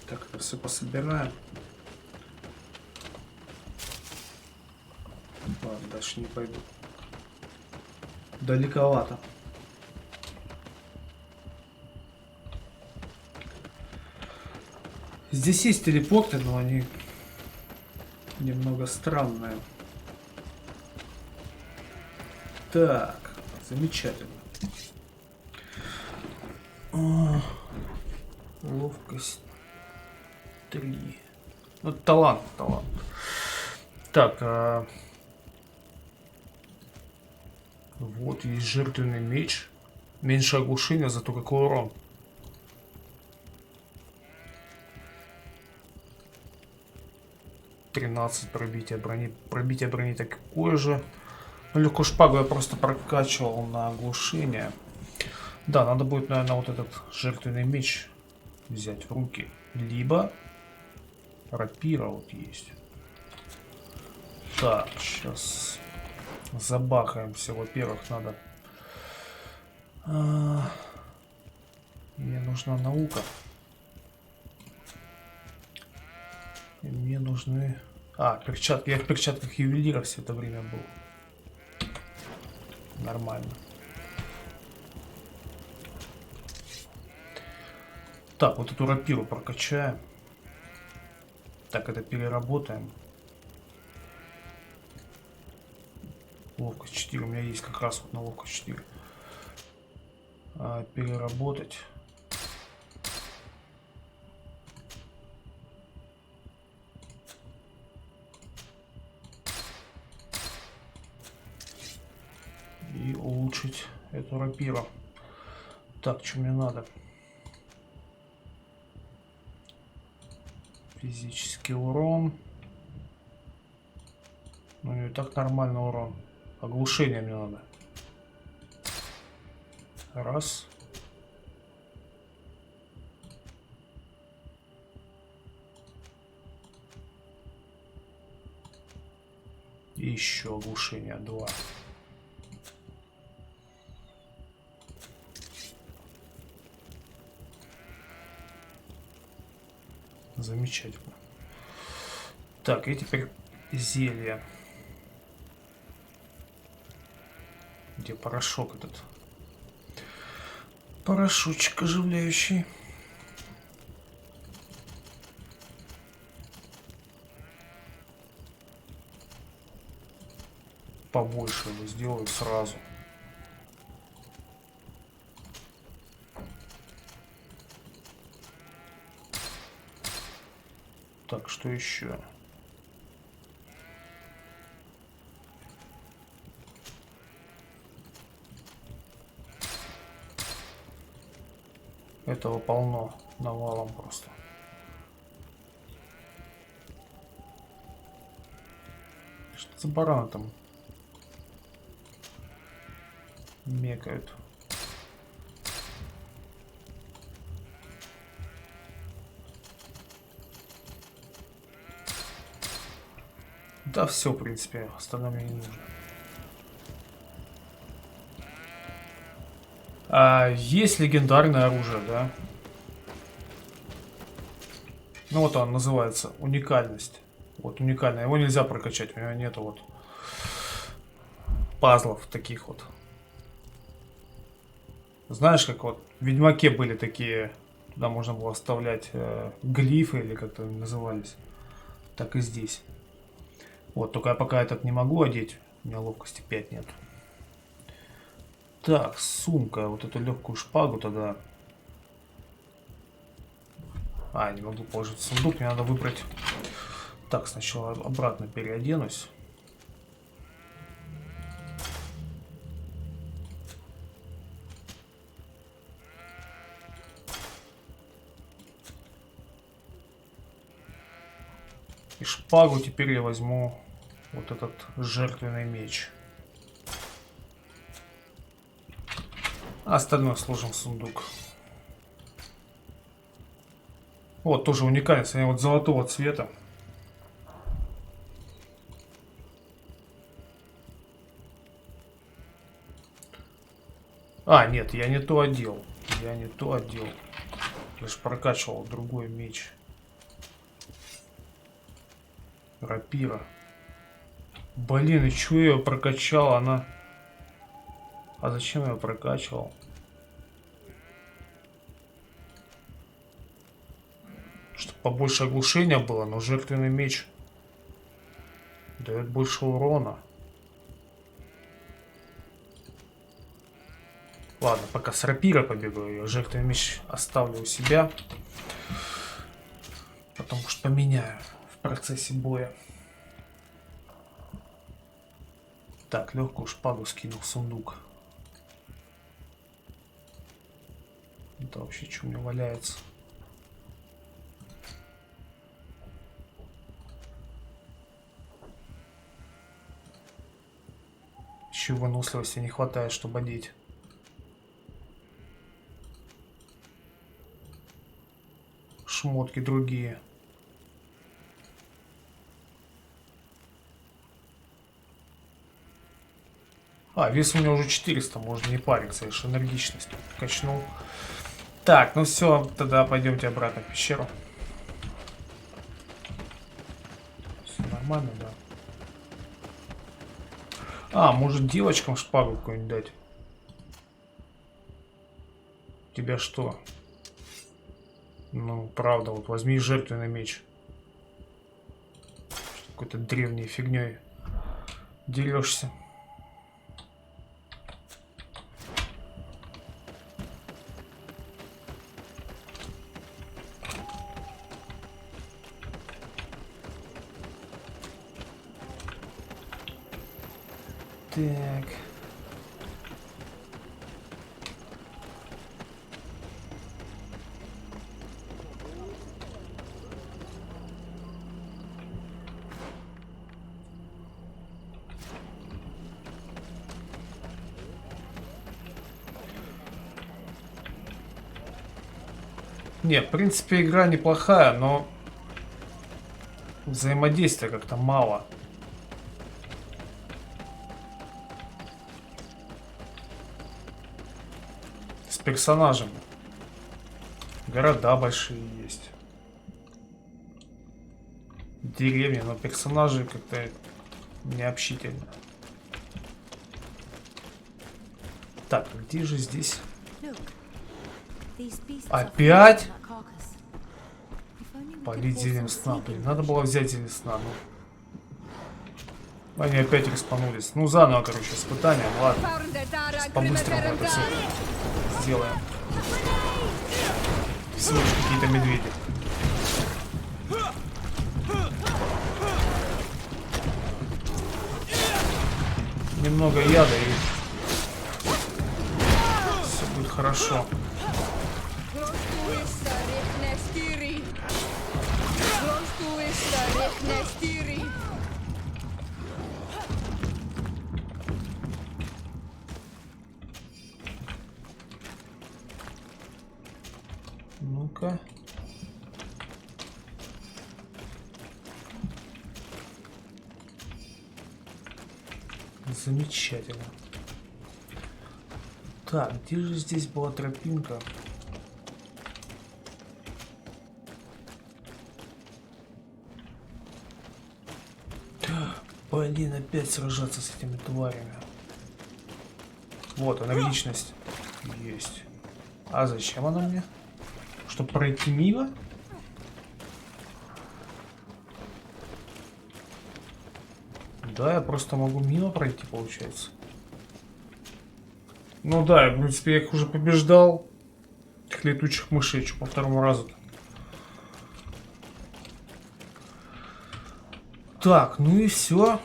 Так, это все пособираем. Ладно, дальше не пойду. Далековато. Здесь есть телепорты, но они немного странные. Так, замечательно. Ловкость. 3. Ну, талант. Так, вот есть жертвенный меч. Меньше оглушения, зато какой урон. Пробитие брони. Пробитие брони такое же. Ну, легкую шпагу я просто прокачивал на оглушение. Да, надо будет, наверное, вот этот жертвенный меч взять в руки. Либо рапира вот есть. Так, сейчас забахаемся. Во-первых, надо... Мне нужна наука. И мне нужны... перчатки. Я в перчатках ювелира все это время был. Нормально. Так, вот эту рапиру прокачаем. Так, это переработаем. Ловкость 4. У меня есть как раз вот на ловкость 4. Переработать. И улучшить эту рапиру. Так, что мне надо? Физический урон. Ну и так нормальный урон. Оглушение мне надо. Раз. И еще оглушение 2. Замечательно. Так, и теперь зелье. Где порошок этот? Порошочек оживляющий. Побольше его сделаю сразу. Так, что еще? Этого полно, навалом просто. Что за бараны там мекают? Да все, в принципе, остальное мне не нужно. Есть легендарное оружие, да? Ну вот он называется уникальность. Вот уникальное. Его нельзя прокачать, у него нету вот пазлов таких вот. Знаешь, как вот в Ведьмаке были такие, туда можно было вставлять глифы или как-то назывались. Так и здесь. Вот, только я пока этот не могу одеть. У меня ловкости 5 нет. Так, сумка. Вот эту легкую шпагу тогда. Не могу положить в сундук. Мне надо выбрать. Так, сначала обратно переоденусь. И шпагу теперь я возьму вот этот жертвенный меч. Остальное сложим в сундук. Вот, тоже уникальность. Они вот золотого цвета. Нет, я не то одел. Я не то одел. Я же прокачивал другой меч. Рапира. Блин, и чё я ее прокачал? Она... зачем я ее прокачивал? Чтобы побольше оглушения было, но жертвенный меч дает больше урона. Ладно, пока с рапира побегу, ее жертвенный меч оставлю у себя. Потом, может, поменяю в процессе боя. Так, легкую шпагу скинул в сундук. Это вообще что у меня валяется? Еще выносливости не хватает, чтобы одеть. Шмотки другие. А, вес у меня уже 400, можно не париться, я же энергичность качнул. Так, ну все, тогда пойдемте обратно в пещеру. Все нормально, да? А, может девочкам шпагу какую-нибудь дать? У тебя что? Ну, правда, вот возьми жертвенный меч. Какой-то древней фигней дерешься. Так. Не, в принципе, игра неплохая, но взаимодействия как-то мало. С персонажами. Города большие есть. Деревни, но персонажи как-то необщительны. Так, где же здесь? Опять? Полить зелем сна. Блин, надо было взять зелень сна. Ну. Они опять респанулись. Ну, заново, короче, испытание. Ладно. Сейчас по-быстрому это все сделаем. Всего лишь какие-то медведи. Немного яда и все будет хорошо. Ну-ка. Замечательно. Так, где же здесь была тропинка? Блин, опять сражаться с этими тварями. Вот она, личность. Есть. А зачем она мне? Чтобы пройти мимо? Да, я просто могу мимо пройти, получается. Ну да, в принципе, я их уже побеждал. Этих летучих мышей, что по второму разу-то. Так, ну и все.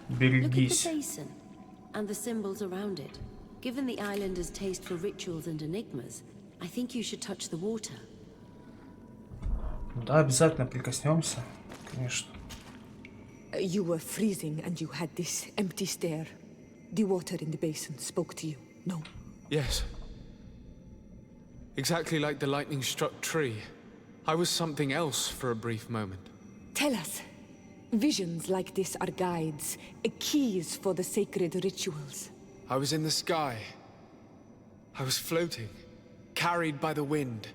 Берегись. And the symbols around it. Given the islanders' taste for rituals and enigmas, I think you should touch the water. Да, обязательно прикоснемся, конечно. You were freezing and you had this empty stare. The water in the basin spoke to you, no? Yes. Exactly like the lightning-struck tree. I was something else for a brief moment. Tell us. Visions like this are guides, keys for the sacred rituals. I was in the sky. I was floating, carried by the wind.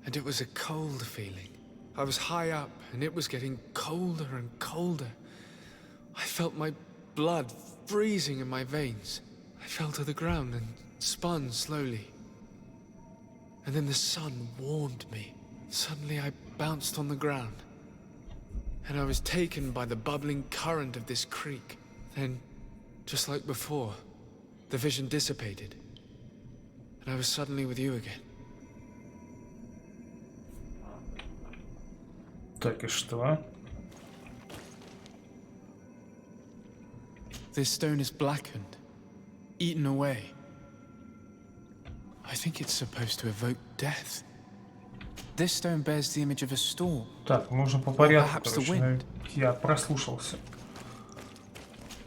And it was a cold feeling. I was high up, and it was getting colder and colder. I felt my blood freezing in my veins. I fell to the ground and spun slowly. And then the sun warmed me. Suddenly I bounced on the ground. And I was taken by the bubbling current of this creek. Then, just like before, the vision dissipated. And I was suddenly with you again. Так, и что? This stone is blackened, eaten away. I think it's supposed to evoke death. This stone bears the image of a storm. Так, нужно по порядку, короче. Я прослушался.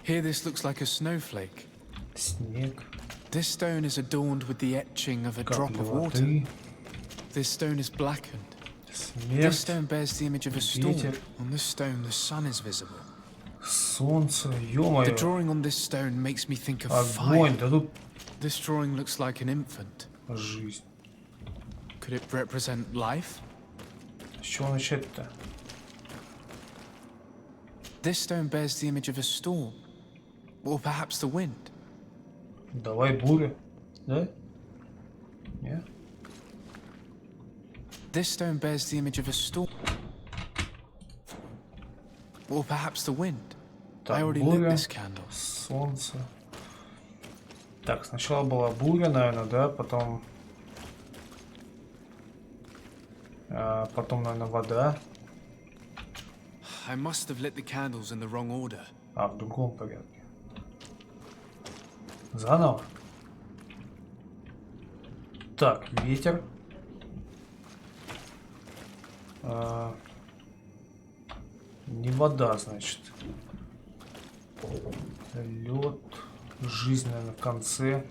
Here this looks like a snowflake. Снег. This stone is adorned with the etching of a drop of water. This stone is blackened. This stone bears the image of a storm. On this stone the sun is visible. Солнце, ё-моё. The drawing on this stone makes me think of Огонь, fire. да тут... This drawing looks like an infant. Жизнь. Could it represent life? С чего начать-то? This stone bears the image of a storm. Or perhaps the wind. Давай буря. Да? Нет? This stone bears the image of a storm. Or perhaps the wind. I already lit this candle. Солнце. Так, сначала была буря, наверное, да? Потом... потом, наверное, вода. I must have lit the candles in the wrong order. А, в другом порядке. Заново. Так, ветер. Не вода, значит. Лед. Жизнь, наверное, в конце.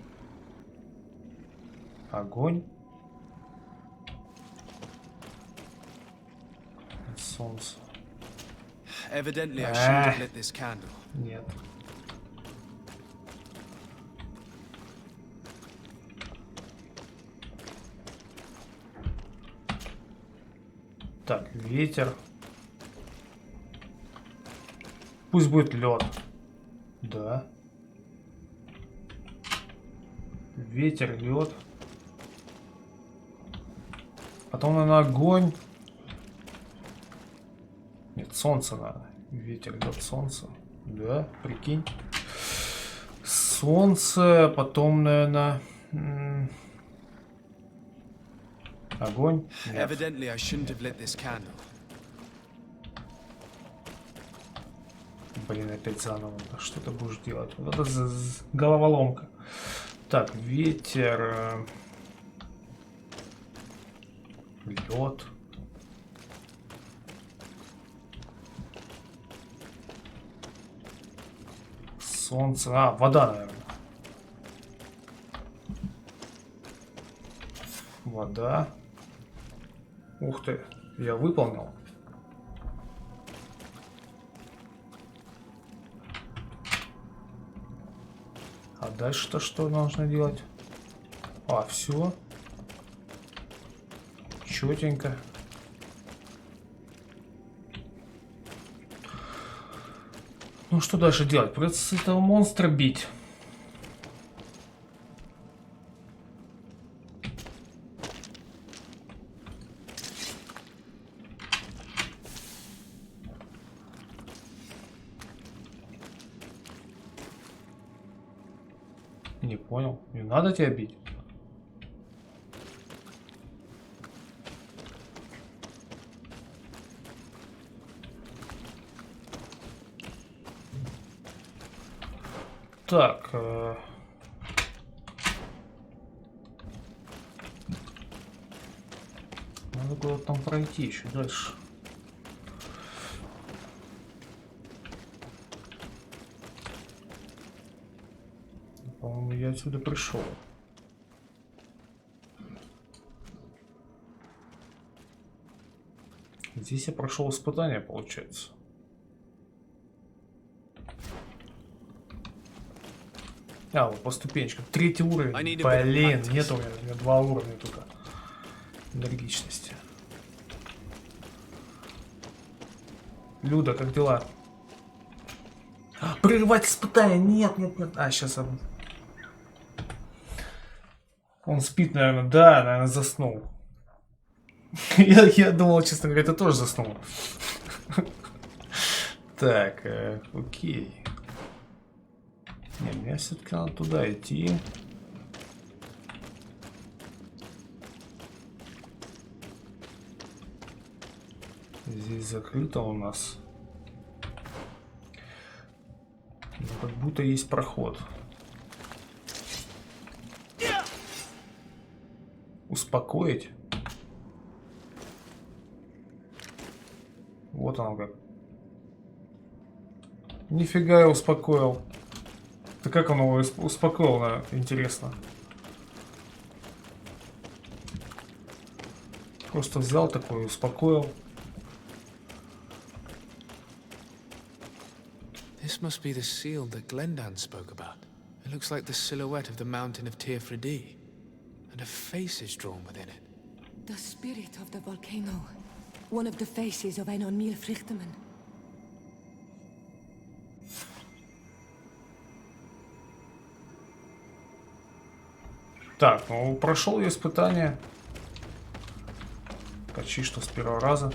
Огонь. Солнце. Evidently, I shouldn't have lit this candle. Нет. Так, ветер. Пусть будет лед. Да. Ветер, лед. Потом, наверное, огонь. Нет, солнце надо. Ветер, лед, солнце. Да, прикинь. Солнце, потом, наверное... огонь. Нет. Evidently, I shouldn't have lit this candle. Блин, опять заново. Что ты будешь делать? Вот это головоломка. Так, ветер. Лед. Солнце. А, вода, наверное. Вода. Ух ты, я выполнил. А дальше-то что нужно делать? А, все. Четенько. Ну что дальше делать? Придется этого монстра бить. Не понял. Не надо тебя бить. Так. Надо было там пройти еще дальше. По-моему, я отсюда пришел. Здесь я прошел испытание, получается. А, вот по ступенечкам. 3-й уровень. Блин, нет у меня 2 уровня только. Энергичности. Люда, как дела? Прерывать испытание. Нет, нет, нет. А, сейчас он спит, наверное. Да, наверное, заснул. Я думал, честно говоря, ты тоже заснул. Так, окей. Не, мне все-таки надо туда идти. Здесь закрыто у нас. Ну, как будто есть проход. Успокоить. Вот он как. Нифига я успокоил. Да как он его успокоил, интересно. Просто взял такой и успокоил. This must be the seal that Glendan spoke about. It looks like the silhouette of the mountain of Tirfredi, and a face is drawn within it. The spirit of the volcano. One of the faces of Einon Frichterman. Так, ну прошел я испытание. Почти что с первого раза.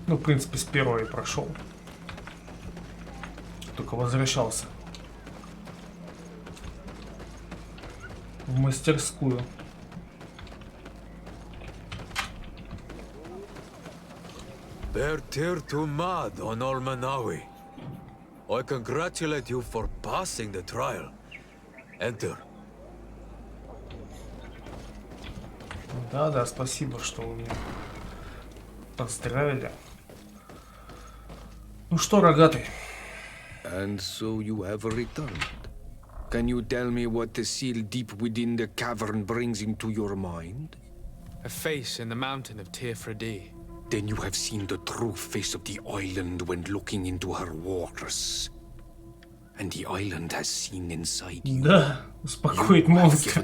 Ну, в принципе, с первого и прошел. Только возвращался в мастерскую. I congratulate you for passing the trial. Enter. Да, спасибо, что вы меня поздравили. Ну что, рогатый? And so you have returned. Can you tell me what the seal deep within the cavern brings into your mind? A face in the mountain of Tirfredi. Then you have seen the true face of the island when looking into her waters. And the island has seen inside you. Да, успокоить монстра.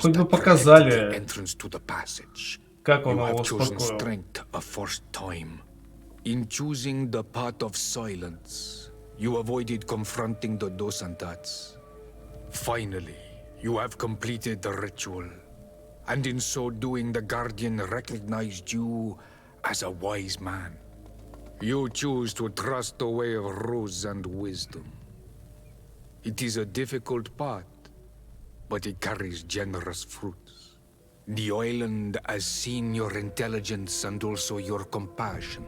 Хоть бы показали, как он его успокоил. In choosing the path of silence, you avoided confronting the Dosantats. Finally, you have completed the ritual. And in so doing, the Guardian recognized you as a wise man. You choose to trust the way of ruse and wisdom. It is a difficult path, but it carries generous fruits. The island has seen your intelligence and also your compassion.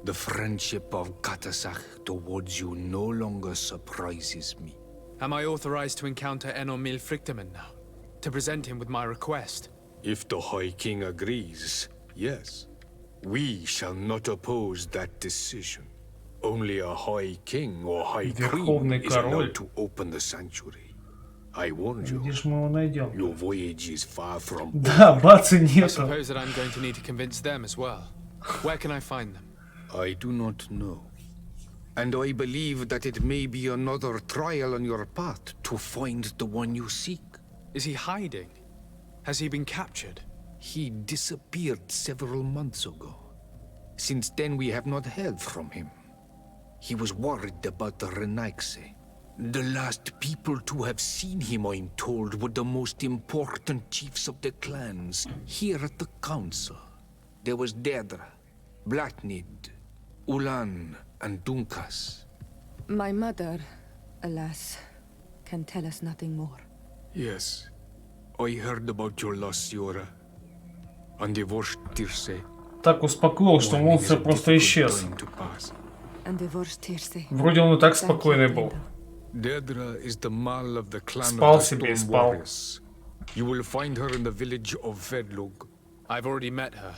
The friendship of Katasach towards you no longer surprises me. Am I authorized to encounter Einon Frichterman now? To present him with my request? If the High King agrees, yes. We shall not oppose that decision. Only a High King or High Queen is allowed to open the sanctuary. I warned you. Your voyage is far from over. Да, бацы I нету. suppose that I'm going to need to convince them as well. Where can I find them? I do not know. And I believe that it may be another trial on your path to find the one you seek. Is he hiding? Has he been captured? He disappeared several months ago. Since then, we have not heard from him. He was worried about the Renaigse. The last people to have seen him, I'm told, were the most important chiefs of the clans here at the council. There was Deirdre, Blatnid, Ulan, and Dunkas. My mother, alas, can tell us nothing more. Yes, I heard about your loss, Siora. And the worst Tirse. Так успокоил, что монстр просто исчез. Вроде он и так спокойный был. Спал себе и спал. You will find her in the village of Vedlug. I've already met her.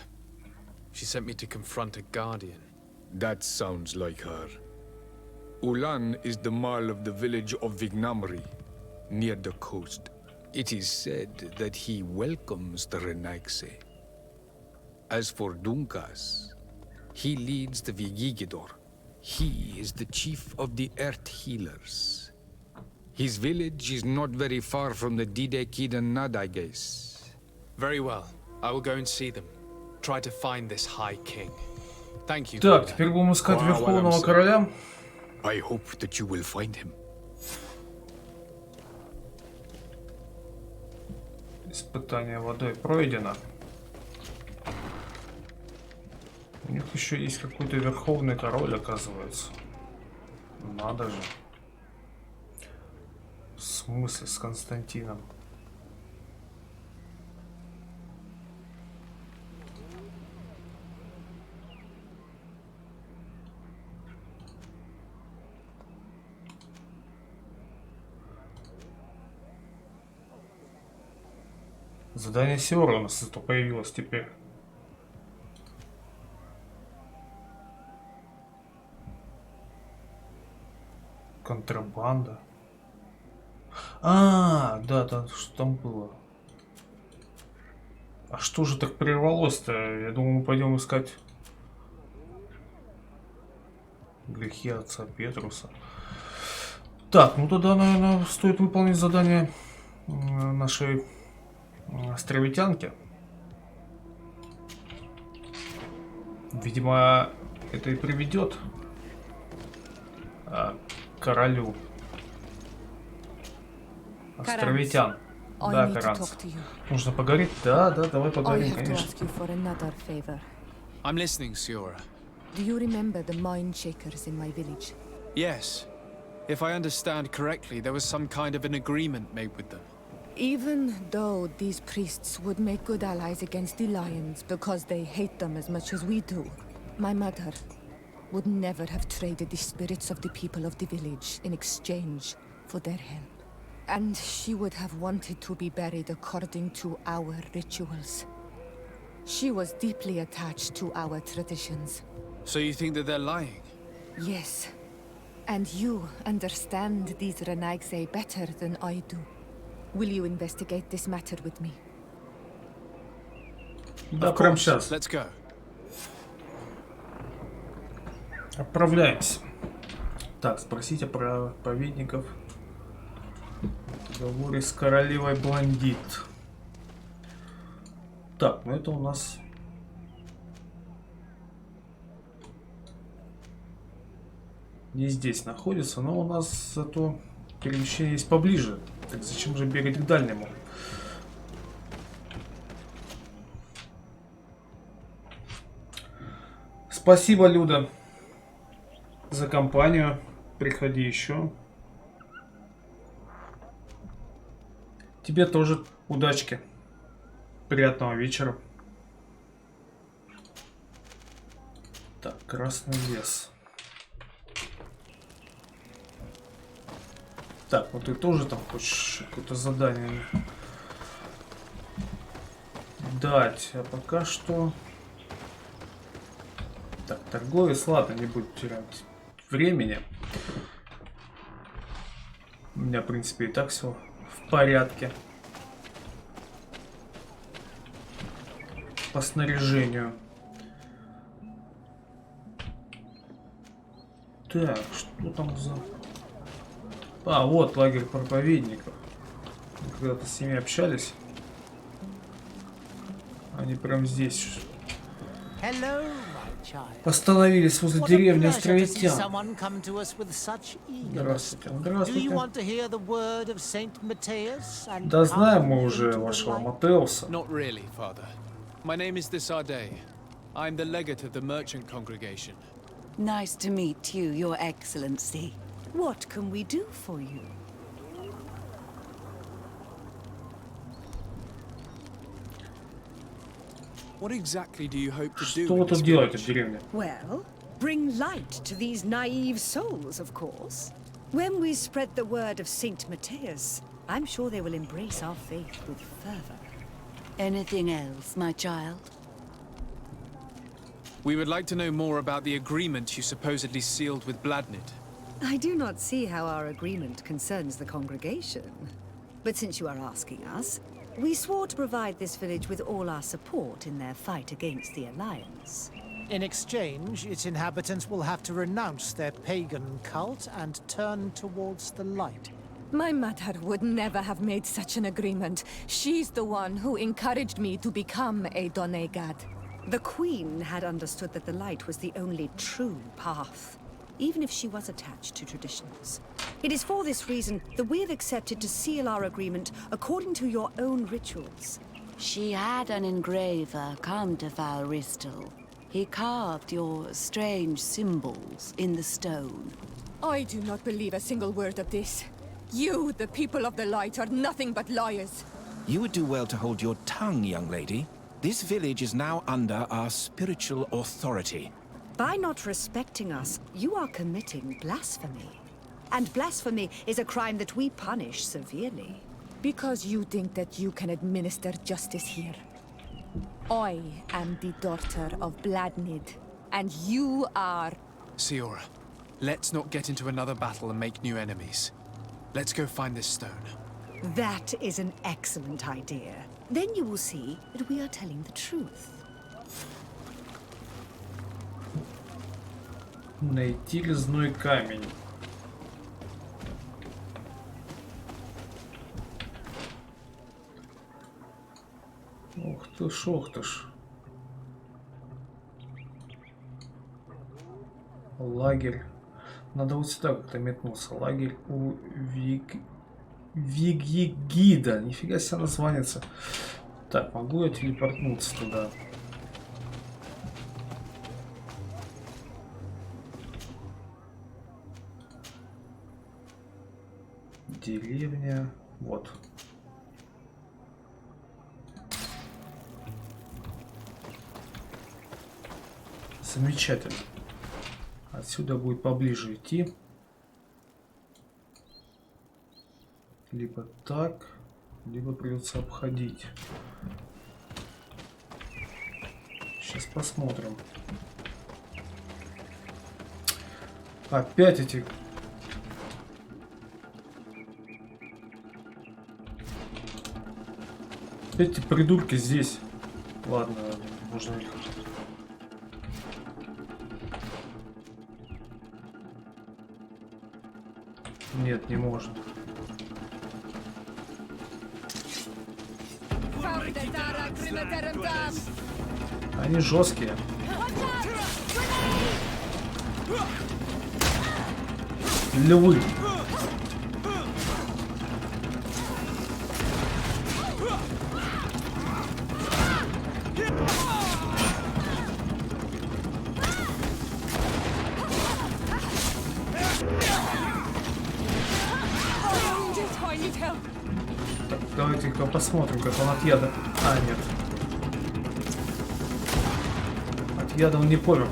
She sent me to confront a guardian. That sounds like her. Ulan is the Marl of the village of Vignamri, near the coast. It is said that he welcomes the Renaigse. As for Dunkas, he leads the Vigigidor. He is the chief of the Earth Healers. His village is not very far from the Didekid and Nadages. Very well. I will go and see them. Try to find this High King. Thank you. Так, теперь будем искать Верховного Короля. I hope that you will find him. Испытание водой пройдено. У них еще есть какой-то Верховный Король, оказывается. Надо же. В смысле, с Константином? Задание Сиоры у нас это появилось теперь. Контрабанда. А, да, там что там было? А что же так прервалось-то? Я думаю, мы пойдем искать грехи отца Петруса. Так, ну тогда, наверное, стоит выполнить задание нашей островитянки. Видимо, это и приведет к королю островитян. Да, Каранс. Нужно поговорить? Да, давай поговорим, конечно. I'm listening, Siora. Do you remember the mine shakers in my village? Yes. If I understand correctly, there was some kind of an agreement made with them. Even though these priests would make good allies against the lions because they hate them as much as we do, my mother would never have traded the spirits of the people of the village in exchange for their help. And she would have wanted to be buried according to our rituals. She was deeply attached to our traditions. So you think that they're lying? Yes. And you understand these Renaigse better than I do. Will you investigate this matter with me? Да, прямо сейчас. Let's go. Отправляемся. Так, спросите про праведников. В договоре с королевой Блондит. Так, ну это у нас... Не здесь находится, но у нас зато перемещение есть поближе. Так зачем же бегать к дальнему? Спасибо, Люда, за компанию. Приходи еще. Тебе тоже удачки. Приятного вечера. Так, Красный лес. Так, вот ты тоже там хочешь какое-то задание дать. А пока что... Так, торговец, ладно, не будет терять времени. У меня, в принципе, и так все в порядке. По снаряжению. Так, что там за... А, вот лагерь проповедников. Мы когда-то с ними общались. Они прям здесь остановились возле деревни Островитян. Здравствуйте. Здравствуйте. Да знаем мы уже вашего Матеуса. Not really, Father. My name is Desade. I'm the legate of the merchant congregation. Nice to meet you, Your Excellency. What can we do for you? What exactly do you hope to do? Что вы тут делаете в деревне? Well, bring light to these naive souls, of course. When we spread the word of Saint Matthias, I'm sure they will embrace our faith with fervor. Anything else, my child? We would like to know more about the agreement you supposedly sealed with Bladnid. I do not see how our agreement concerns the congregation. But since you are asking us, we swore to provide this village with all our support in their fight against the Alliance. In exchange, its inhabitants will have to renounce their pagan cult and turn towards the light. My mother would never have made such an agreement. She's the one who encouraged me to become a Donegad. The Queen had understood that the light was the only true path, even if she was attached to traditions. It is for this reason that we have accepted to seal our agreement according to your own rituals. She had an engraver come to Valristal. He carved your strange symbols in the stone. I do not believe a single word of this. You, the people of the light, are nothing but liars. You would do well to hold your tongue, young lady. This village is now under our spiritual authority. By not respecting us, you are committing blasphemy. And blasphemy is a crime that we punish severely. Because you think that you can administer justice here. I am the daughter of Bladnid, and you are... Siora, let's not get into another battle and make new enemies. Let's go find this stone. That is an excellent idea. Then you will see that we are telling the truth. Найти резной камень. Ух ты ж, ух ты ж. Лагерь. Надо вот сюда как-то метнуться. Лагерь у Вигигида. Нифига себе названится. Так, могу я телепортнуться туда? Деревня. Вот. Замечательно. Отсюда будет поближе идти. Либо так, либо придется обходить. Сейчас посмотрим. Опять эти... Эти придурки здесь. Ладно, можно их... Нет, не может. Они жесткие. Львы. Давайте-ка посмотрим, как он от яда... А, нет. От яда он не помер.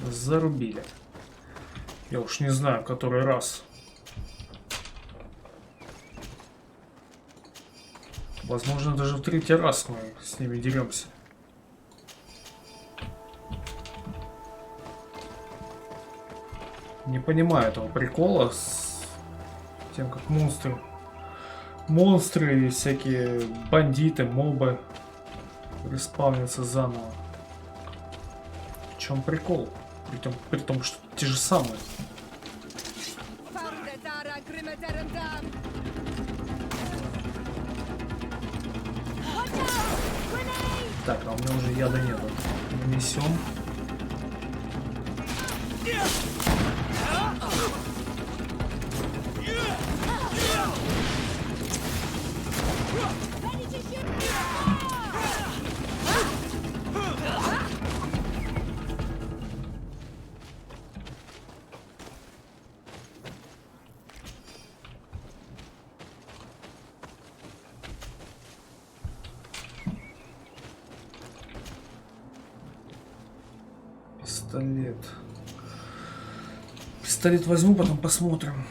Зарубили. Я уж не знаю, который раз. Возможно, даже в третий раз мы с ними деремся. Не понимаю этого прикола с тем, как монстры и всякие бандиты, мобы респавнятся заново. В чем прикол? При том, что те же самые. Так, а у меня уже яда нету. Нанесем. Пистолет. Пистолет возьму, потом посмотрим.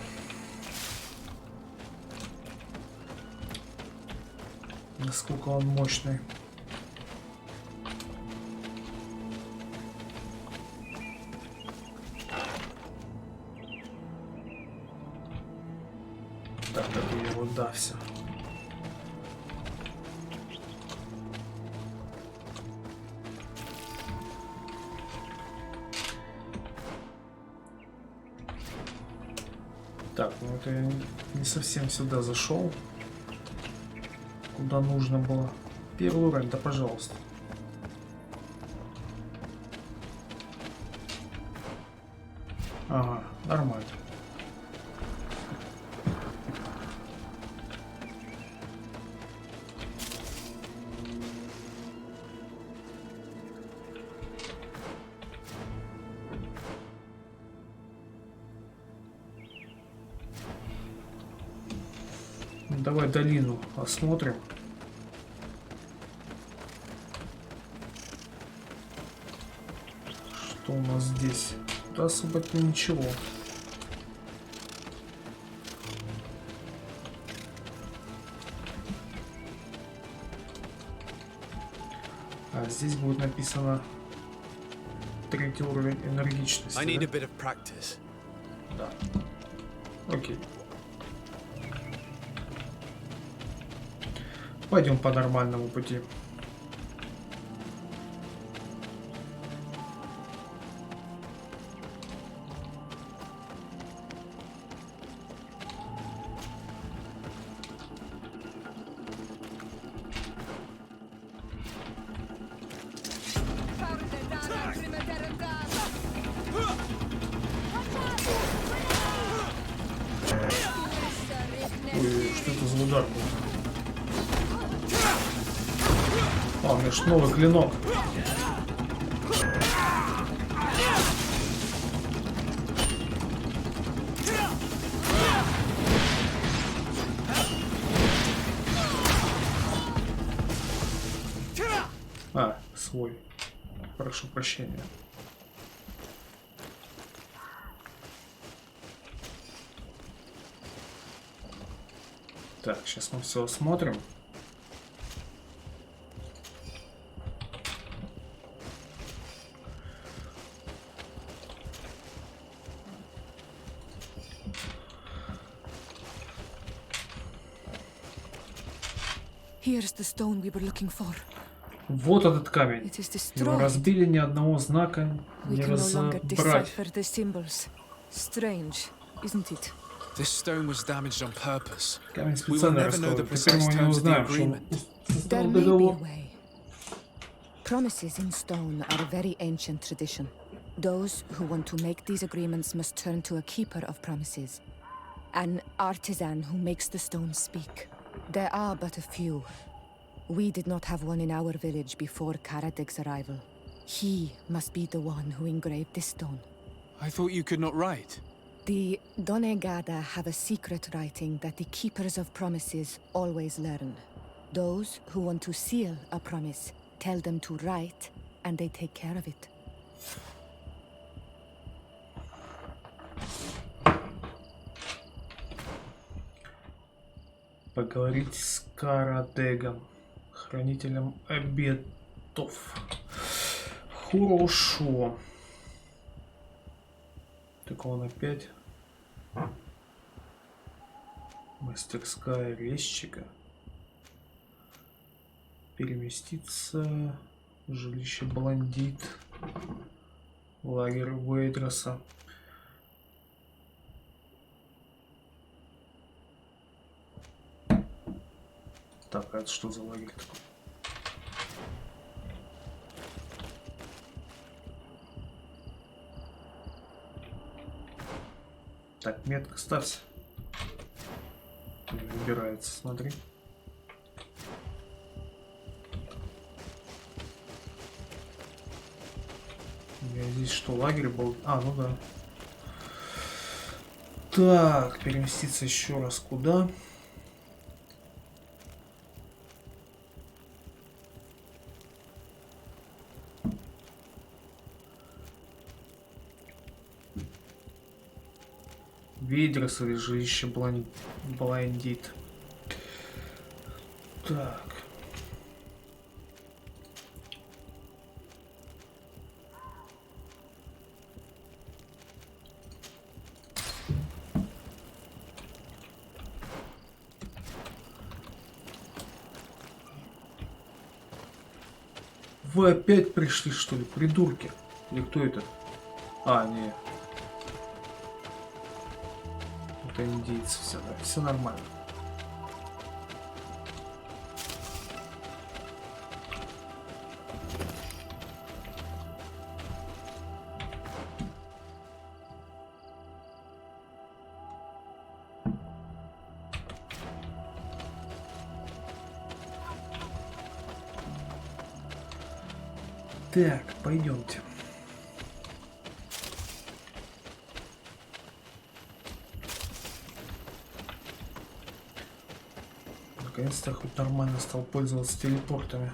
Насколько он мощный. Так, это его, да, все. Так, ну это я не совсем сюда зашел, куда нужно было. Первый уровень, да пожалуйста. Ага, нормально. Давай долину осмотрим. Что у нас здесь? Да особо-то ничего. А здесь будет написано 3-й уровень энергичности. I need a Да? bit of practice. Да. Окей. Пойдем по нормальному пути. Ой, что это за удар был? А, у меня ж новый клинок. А, свой. Прошу прощения. Так, сейчас мы все осмотрим. Here's the stone we were looking for. Вот этот камень. It is Его destroyed. разбили, ни одного знака We не can no longer разобрать. decipher the symbols. Strange, isn't it? This stone was damaged on purpose. Камень We will специально never know the расколот. Теперь precise мы не terms of the узнаем, что он agreement. There составил may be a договор. way. Promises in stone are a very ancient tradition. Those who want to make these agreements must turn to a keeper of promises, an artisan who makes the stone speak. There are but a few. We did not have one in our village before Karadeg's arrival. He must be the one who engraved this stone. I thought you could not write. The Donegada have a secret writing that the keepers of promises always learn. Those who want to seal a promise tell them to write, and they take care of it. Поговорить с Карадегом, хранителем обетов. Хорошо. Так он опять. Мастерская резчика. Переместиться. Жилище бандит. Лагерь Вейдроса. Так, а это что за лагерь такой? Так, метка ставься. Не выбирается, смотри. У меня здесь что, лагерь был? А, ну да. Так, переместиться еще раз куда? Вейдрос или жилище бандит. Так. Вы опять пришли, что ли, придурки? Или кто это? А, не. Это индейцы, все, да, все нормально. Так, пойдемте. Наконец-то хоть нормально стал пользоваться телепортами.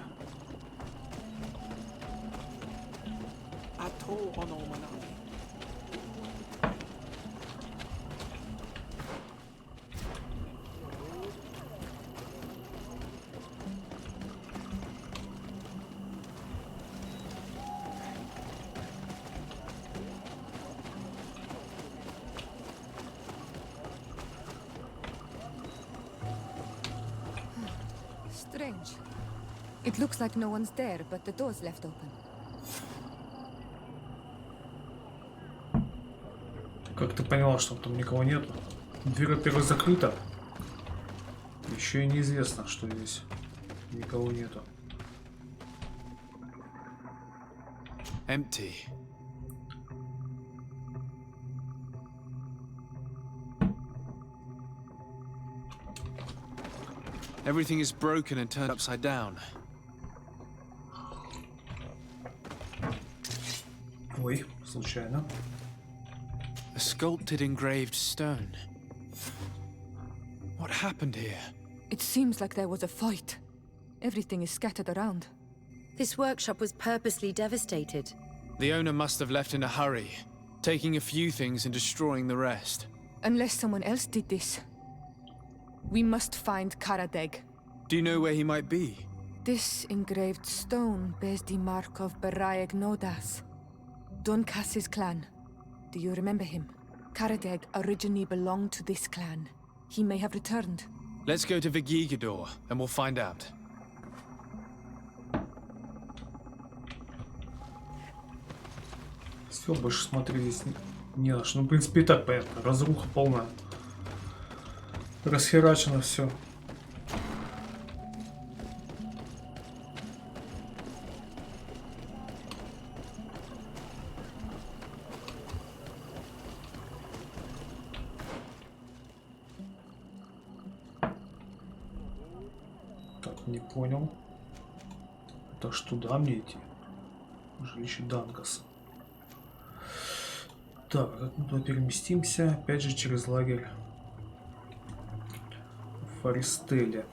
At all. Strange. It looks like no one's there, but the door's left open. Как ты поняла, что там никого нету? Дверь, во-первых, закрыта. Еще и неизвестно, что здесь никого нету. Empty. Everything is broken and turned upside down. Ой, случайно. A sculpted engraved stone. What happened here? It seems like there was a fight. Everything is scattered around. This workshop was purposely devastated. The owner must have left in a hurry, taking a few things and destroying the rest. Unless someone else did this. We must find Karadeg. Do you know where he might be? This engraved stone bears the mark of Baraeg Nodas, Donkas's clan. Do you remember him? Karadeg originally belonged to this clan. He may have returned. Let's go to Vigigador, and we'll find out. Все, больше смотреть здесь не на что. Ну, в принципе, и так понятно. Разруха полная. Расхерачено все. Так, не понял. Это ж туда мне идти? Жилище Дангаса. Так, как мы туда переместимся? Опять же через лагерь в Форестеле.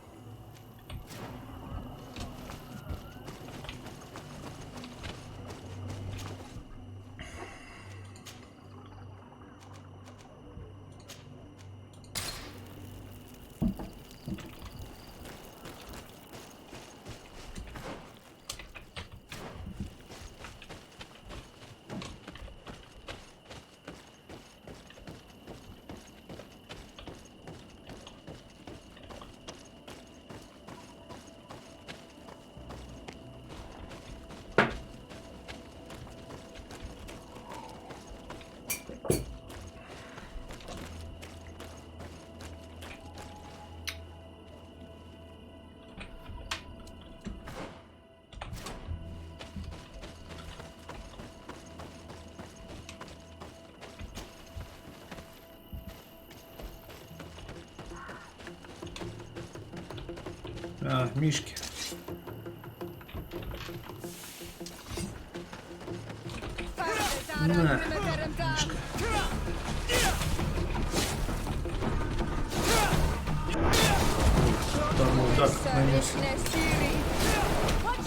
А, мишки. На, мишка. Там удар нанес.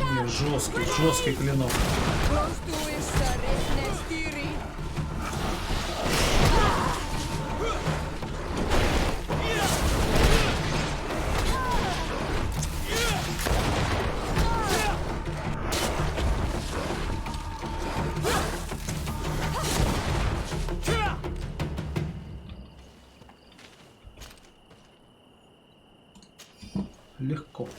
Не, жесткий клинок. Легко.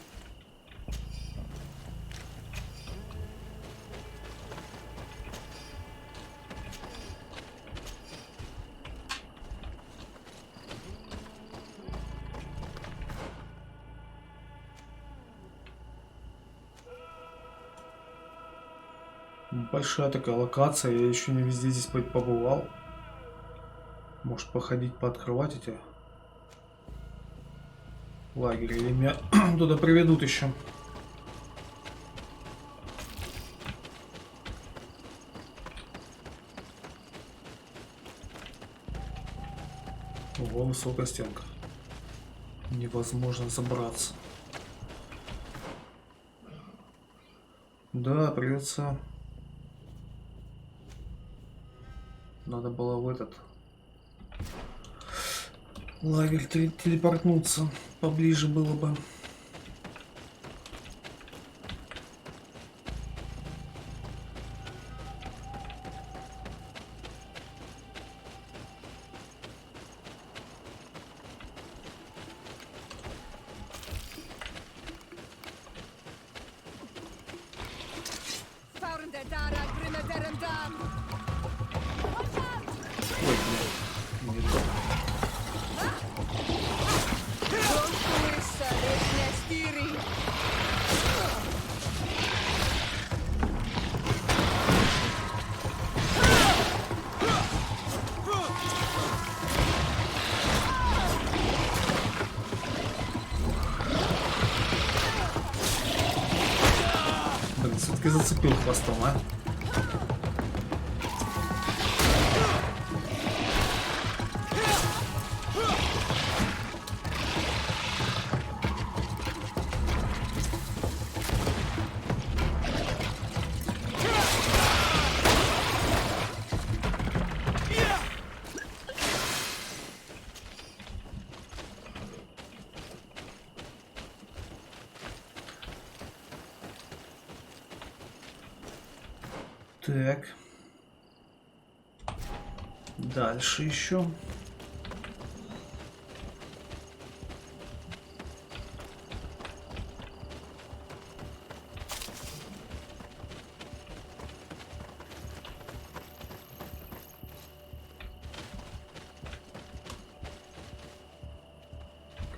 Большая такая локация, я еще не везде здесь побывал. Может походить, пооткрывать эти лагеря, или меня туда приведут еще. Ого, высокая стенка. Невозможно забраться. Да, придется Надо было в этот лагерь телепортнуться. Поближе было бы. Блин, все-таки зацепил хвостом, а? Так. Дальше еще.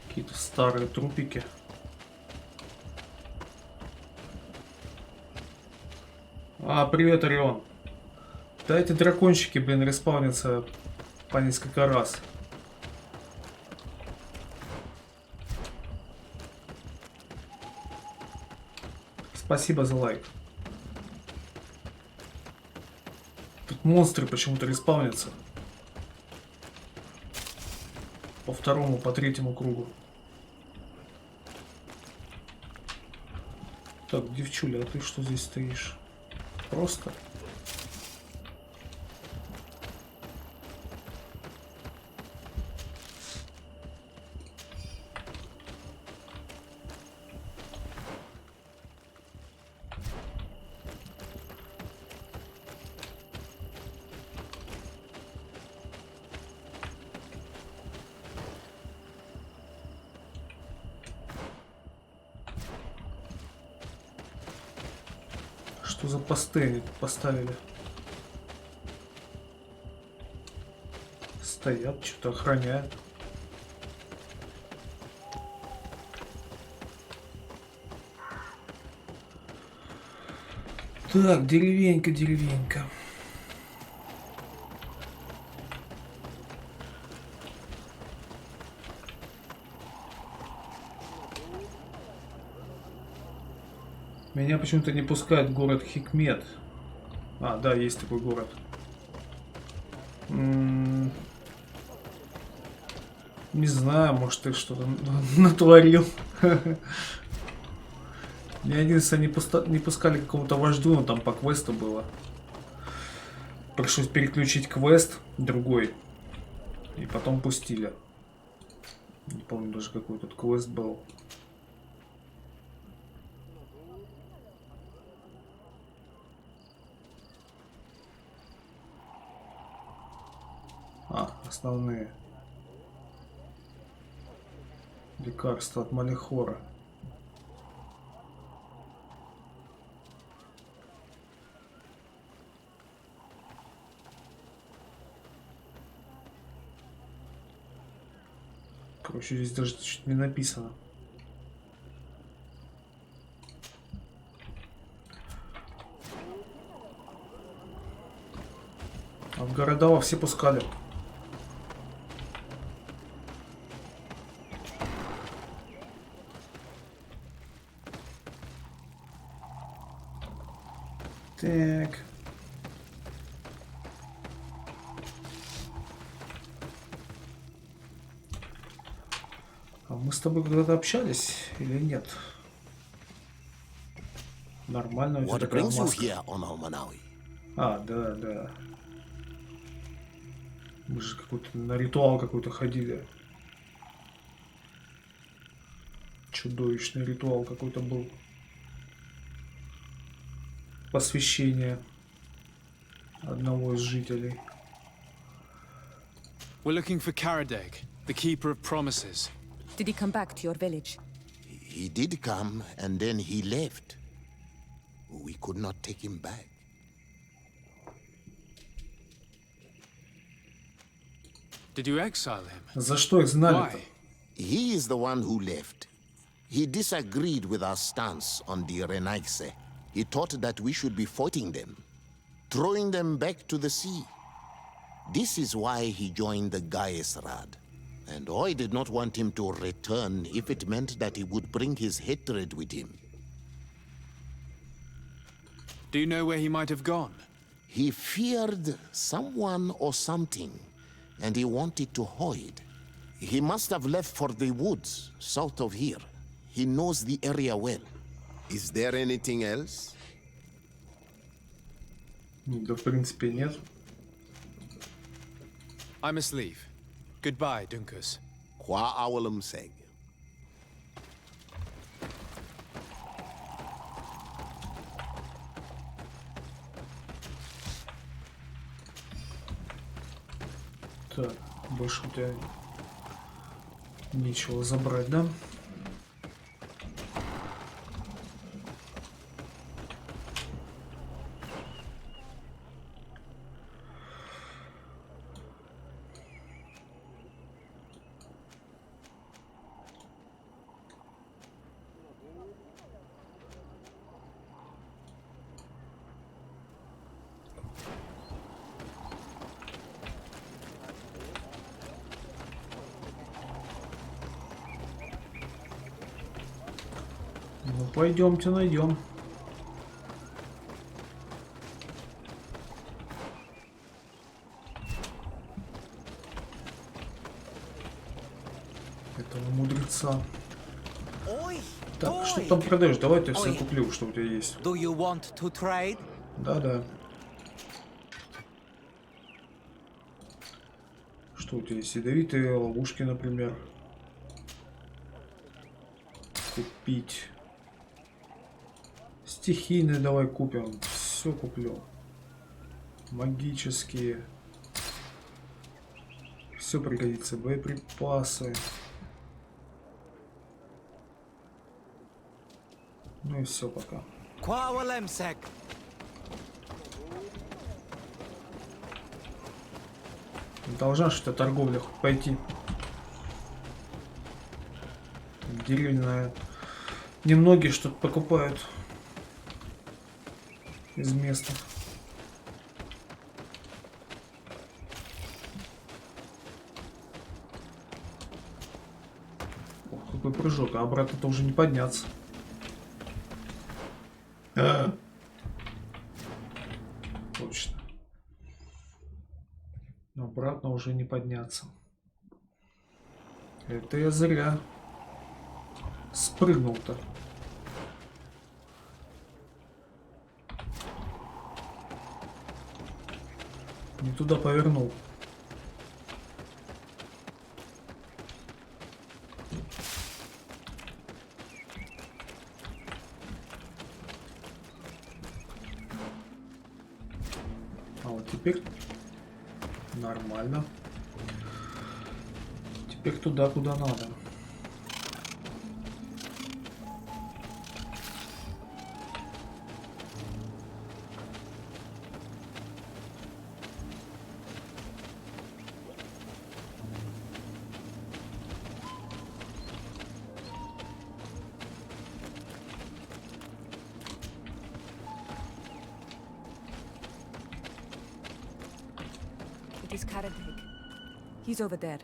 Какие-то старые трупики. А, привет, Орион. Да эти дракончики, блин, респаунятся по несколько раз. Спасибо за лайк. Тут монстры почему-то респаунятся. По второму, по третьему кругу. Так, девчуля, а ты что здесь стоишь? Просто. Что за посты они поставили? Стоят, что-то охраняют. Так, деревенька, деревенька. Меня почему-то не пускают в город Хикмет. А, да, есть такой город. Не знаю, может ты что-то натворил. Меня единственное не пускали к какому-то вождю, но там по квесту было. Пришлось переключить квест другой. И потом пустили. Не помню даже какой тут квест был. А, основные. Лекарства от малихора. Короче, здесь даже чуть не написано. А в города во все пускали. Так. А мы с тобой когда-то общались или нет? Нормально у тебя такая маска. А, да, да. Мы же какой-то на ритуал какой-то ходили. Чудовищный ритуал какой-то был. Посвящение одного из жителей. We're looking for Karadeg, the keeper of promises. Did he come back to your village? He did come, and then he left. We could not take him back. Did you exile him? За что их знали-то? He is the one who left. He disagreed with our stance on the Renaigse. He thought that we should be fighting them, throwing them back to the sea. This is why he joined the Gaesrad. And I did not want him to return if it meant that he would bring his hatred with him. Do you know where he might have gone? He feared someone or something, and he wanted to hide. He must have left for the woods, south of here. He knows the area well. Is there anything else? Да, в принципе, нет. I must leave. Goodbye, Dunkus. Qua awalum seg. Так, больше у тебя нечего забрать, да? Ну, пойдемте найдем. Этого мудреца. Так, что ты там продаешь? Давай ты все куплю, что у тебя есть. Do you want to trade? Да-да. Что у тебя есть? Ядовитые ловушки, например. Купить. Стихийные давай купим. Все куплю. Магические. Все пригодится. Боеприпасы. Ну и все пока. Должна что-то торговля хоть пойти. Деревня. Немногие что-то покупают из местных. Ох, какой прыжок, а обратно-то уже не подняться. Точно. Обратно уже не подняться. Это я зря спрыгнул-то. Не туда повернул. А вот теперь нормально. Теперь туда, куда надо. It is Karadeg. He's over there.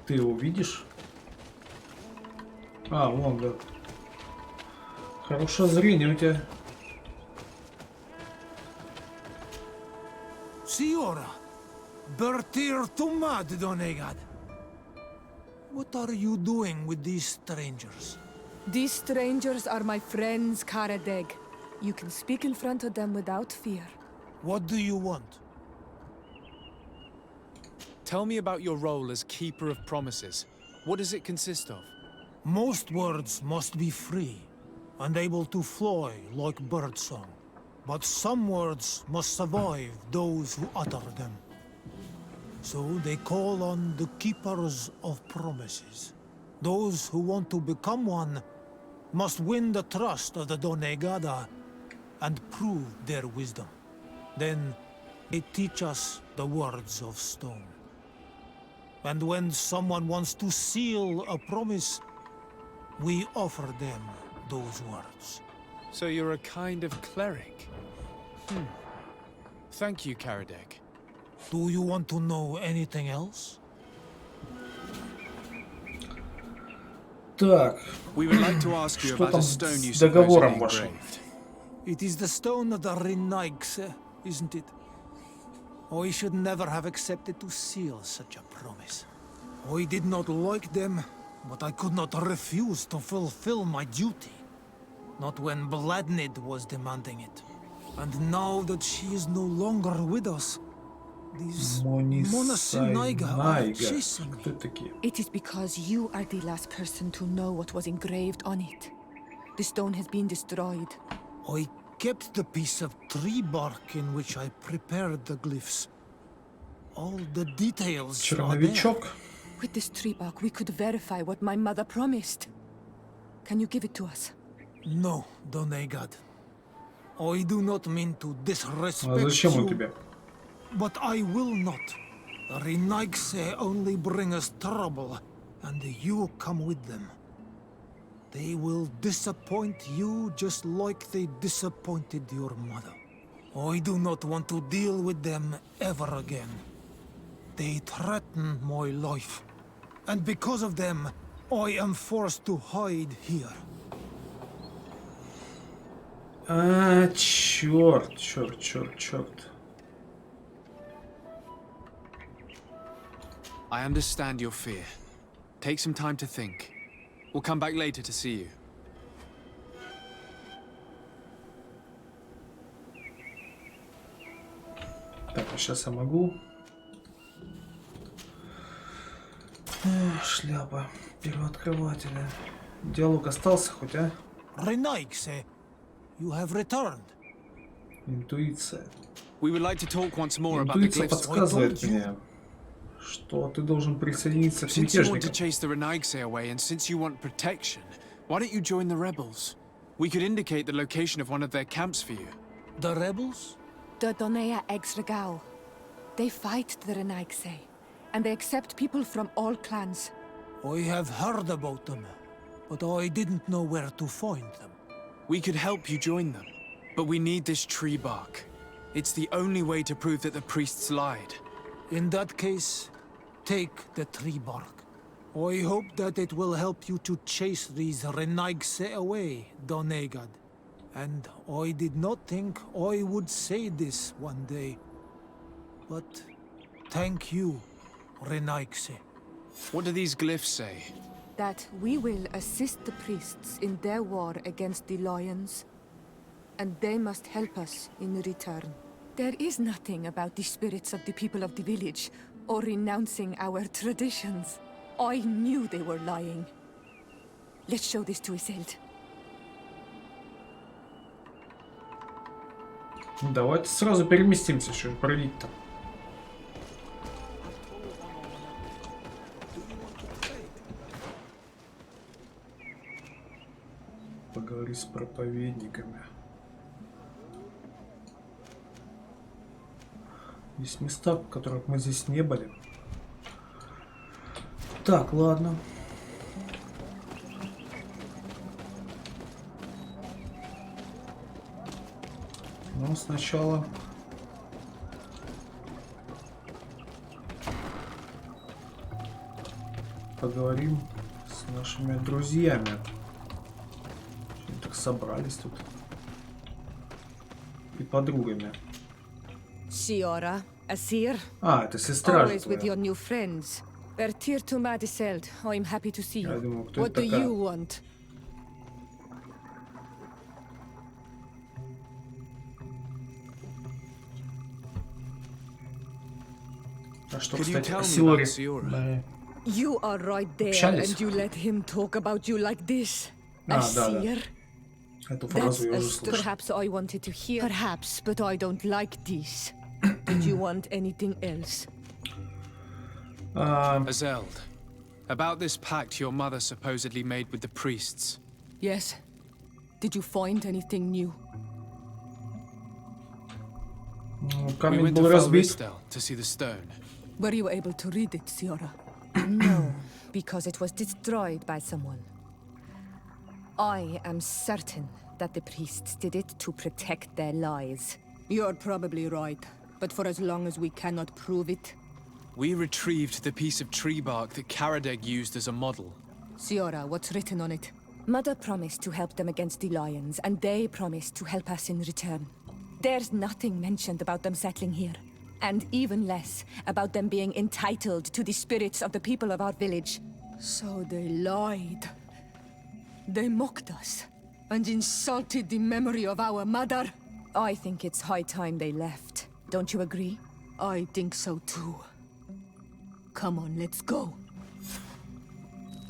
Ты его видишь? А, вон, да. Хорошее зрение у тебя. Siora, Bertir Tumad Donegad. What are you doing with these strangers? These strangers are my friends, Karadeg. You can speak in front of them without fear. What do you want? Tell me about your role as Keeper of Promises. What does it consist of? Most words must be free, and able to fly like birdsong. But some words must survive those who utter them. So they call on the Keepers of Promises. Those who want to become one must win the trust of the Donegada and prove their wisdom. Then they teach us the words of stone. And when someone wants to seal a promise, we offer them those words. So you're a kind of cleric? Thank you, Karadeg. Do you want to know anything else? Так. We would like to ask you Что about там a stone you с supposedly договором вашим? engraved. It is the stone of the Renaigse, isn't it? I should never have accepted to seal such a promise. I did not like them, but I could not refuse to fulfill my duty. Not when Bladnid was demanding it. And now that she is no longer with us, these Monasinaiga are chasing me. It is because you are the last person to know what was engraved on it. The stone has been destroyed. I kept the piece of tree bark in which I prepared the glyphs. All the details are there. With this tree bark, we could verify what my mother promised. Can you give it to us? No, Donegad. I do not mean to disrespect зачем он you, тебе? but I will not. The Renaigse only bring us trouble, and you come with them. They will disappoint you just like they disappointed your mother. I do not want to deal with them ever again. They threaten my life, and because of them, I am forced to hide here. Черт. I understand your fear. Take some time to think. We'll come back later to see you. Так, а сейчас я могу. Шляпа. Первооткрывателя. Диалог остался хоть, а? Renaigse, you have returned. Интуиция. We would like to talk once more about the Интуиция glyphs. подсказывает мне, что ты должен присоединиться к Since you want to мятежникам. chase the Renaigse away, and since you want protection, why don't you join the rebels? We could indicate the location of one of their camps for you. The rebels? The Donea Exregao. They fight the Renaigse, and they accept people from all clans. I have heard about them, but I didn't know where to find them. We could help you join them, but we need this tree bark. It's the only way to prove that the priests lied. In that case, take the tree bark. I hope that it will help you to chase these Renaigse away, Donegad. And I did not think I would say this one day. But thank you, Renaigse. What do these glyphs say? That we will assist the priests in their war against the lions, and they must help us in return. There is nothing about the spirits of the people of the village, or renouncing our traditions. I knew they were lying. Let's show this to Iselt. Давайте сразу переместимся, что пролить-то. Поговори с проповедниками. Есть места, в которых мы здесь не были. Так, ладно. Но сначала поговорим с нашими друзьями. Они так собрались тут. И подругами. Siora, Asir. А, это сестра. Always with your new friends. Bertir to Madiseld. I'm happy to see you. Я думал, кто What это do такая? you want? А что, Could you кстати, tell о me Сиоре? about Siora? Мы You are right there, общались. and you let him talk about you like this. A А, да, да. seer? Эту That's фразу я a уже слышал. perhaps I wanted to hear. Perhaps, but I don't like this. Did you want anything else? Azeld, about this pact your mother supposedly made with the priests. Yes. Did you find anything new? We Камень went был to разбит. Falristel to see the stone. Were you able to read it, Siora? No, because it was destroyed by someone. I am certain that the priests did it to protect their lies. You're probably right, but for as long as we cannot prove it... We retrieved the piece of tree bark that Karadeg used as a model. Siora, what's written on it? Mother promised to help them against the lions, and they promised to help us in return. There's nothing mentioned about them settling here, and even less about them being entitled to the spirits of the people of our village. So they lied. They mocked us, and insulted the memory of our mother. I think it's high time they left. Don't you agree? I think so too. Come on, let's go.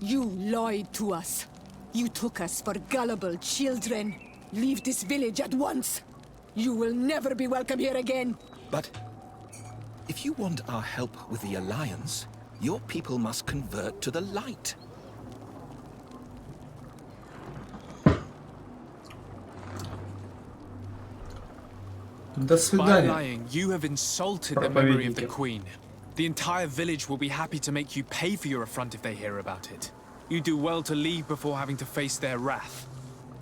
You lied to us. You took us for gullible children. Leave this village at once. You will never be welcome here again. But if you want our help with the Alliance, your people must convert to the light. До By свидания. lying, you have insulted the memory of the Queen. The entire village will be happy to make you pay for your affront if they hear about it. You do well to leave before having to face their wrath.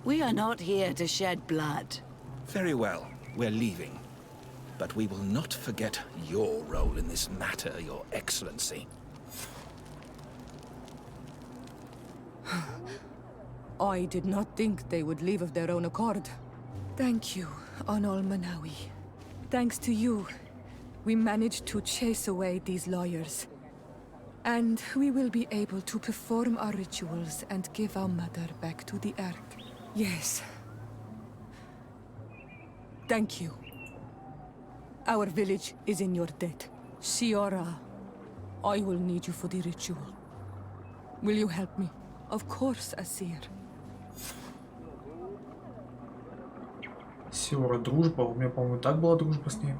We are not here to shed blood. Very well, we're leaving. But we will not forget your role in this matter, Your Excellency. I did not think they would leave of their own accord. Thank you, Onol Manawi. Thanks to you, we managed to chase away these lawyers. And we will be able to perform our rituals and give our mother back to the earth. Yes. Thank you. Our village is in your debt. Siora, I will need you for the ritual. Will you help me? Of course, Asir. Сиора, дружба. У меня, по-моему, так была дружба с ней.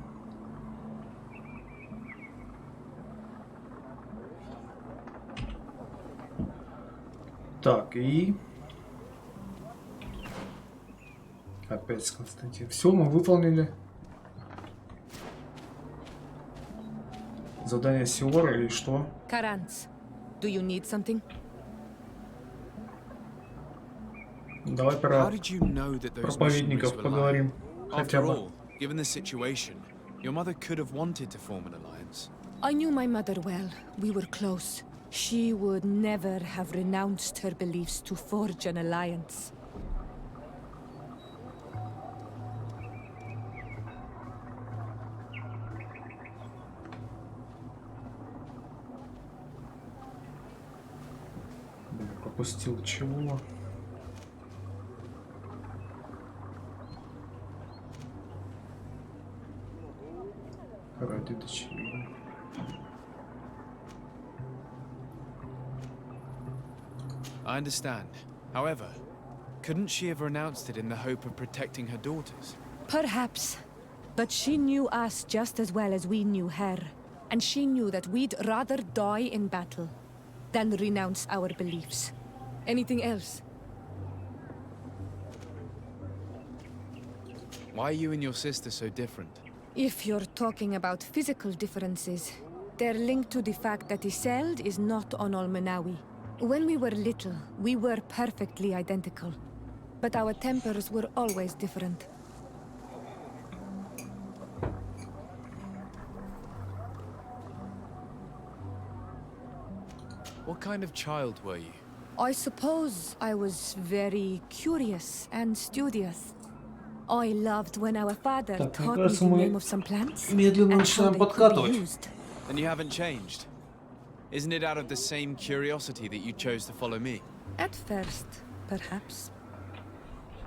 Так, и... Опять с Константином. Все, мы выполнили. Задание Сиоры и что? Karanz, do you need something? Давай про проповедников поговорим. Хотя After бы. all, given the situation, your mother could have wanted to form an alliance. I knew my mother well. We were close. She would never have renounced her beliefs to forge an alliance. Блин, пропустил чего? Ради дочери. I understand. However, couldn't she have renounced it in the hope of protecting her daughters? Perhaps. But she knew us just as well as we knew her. And she knew that we'd rather die in battle than renounce our beliefs. Anything else? Why are you and your sister so different? If you're talking about physical differences, they're linked to the fact that Iseld is not Onol Menawi. When we were little, we were perfectly identical. But our tempers were always different. What kind of child were you? I suppose I was very curious and studious. I loved when our father Так, мне taught me кажется, the мы name of some plants медленно and how начинаем they could be подкатывать. used. And you haven't changed. Isn't it out of the same curiosity that you chose to follow me? At first, perhaps.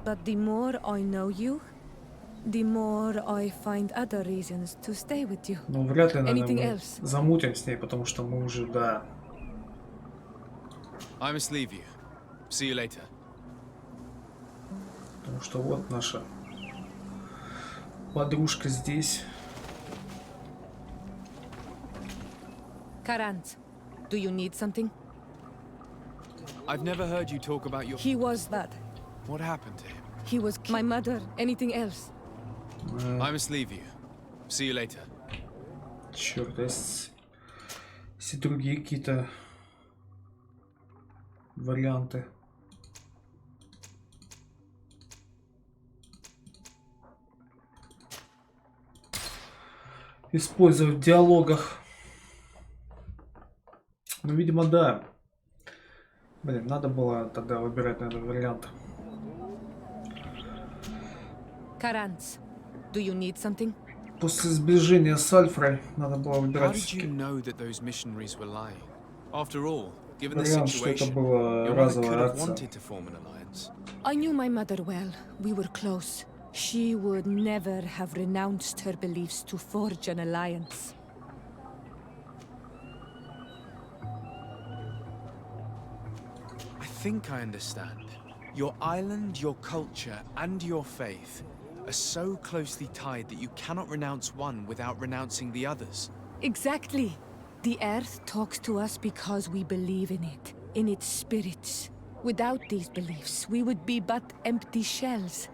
But the more I know you, the more I find other reasons to stay with you. Ну, вряд ли, Anything наверное, мы else? замутим с ней, потому что мы уже, да. I must leave you. See you later. Потому что вот наша подружка здесь. Karanz, do you need something? I've never heard you talk about your... He was bad. What happened to him? He was my mother. Anything else? I must leave you. See you later. Черт, есть другие какие-то варианты. Использовать в диалогах. Ну, видимо, да. Блин, надо было тогда выбирать, наверное, вариант. Karanz, do you need something? После сближения с Альфрой надо было How выбирать did you know that those missionaries were lying? After all, given the вариант, что это situation, была your mother could разовая have акция. wanted to form an alliance. I knew my mother well. We were close. She would never have renounced her beliefs to forge an alliance. I think I understand. Your island, your culture, and your faith are so closely tied that you cannot renounce one without renouncing the others. Exactly. The earth talks to us because we believe in it, in its spirits. Without these beliefs, we would be but empty shells.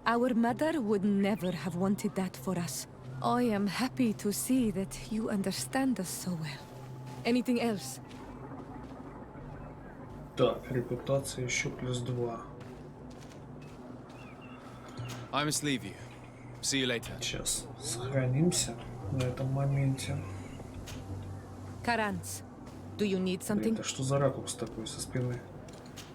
Our mother would never have wanted that for us. I am happy to see that you understand us so well. Anything else? Так, репутация еще +2. I must leave you. See you later. Сейчас сохранимся на этом моменте. Karanz, do you need something? Это что за ракурс такой со спины?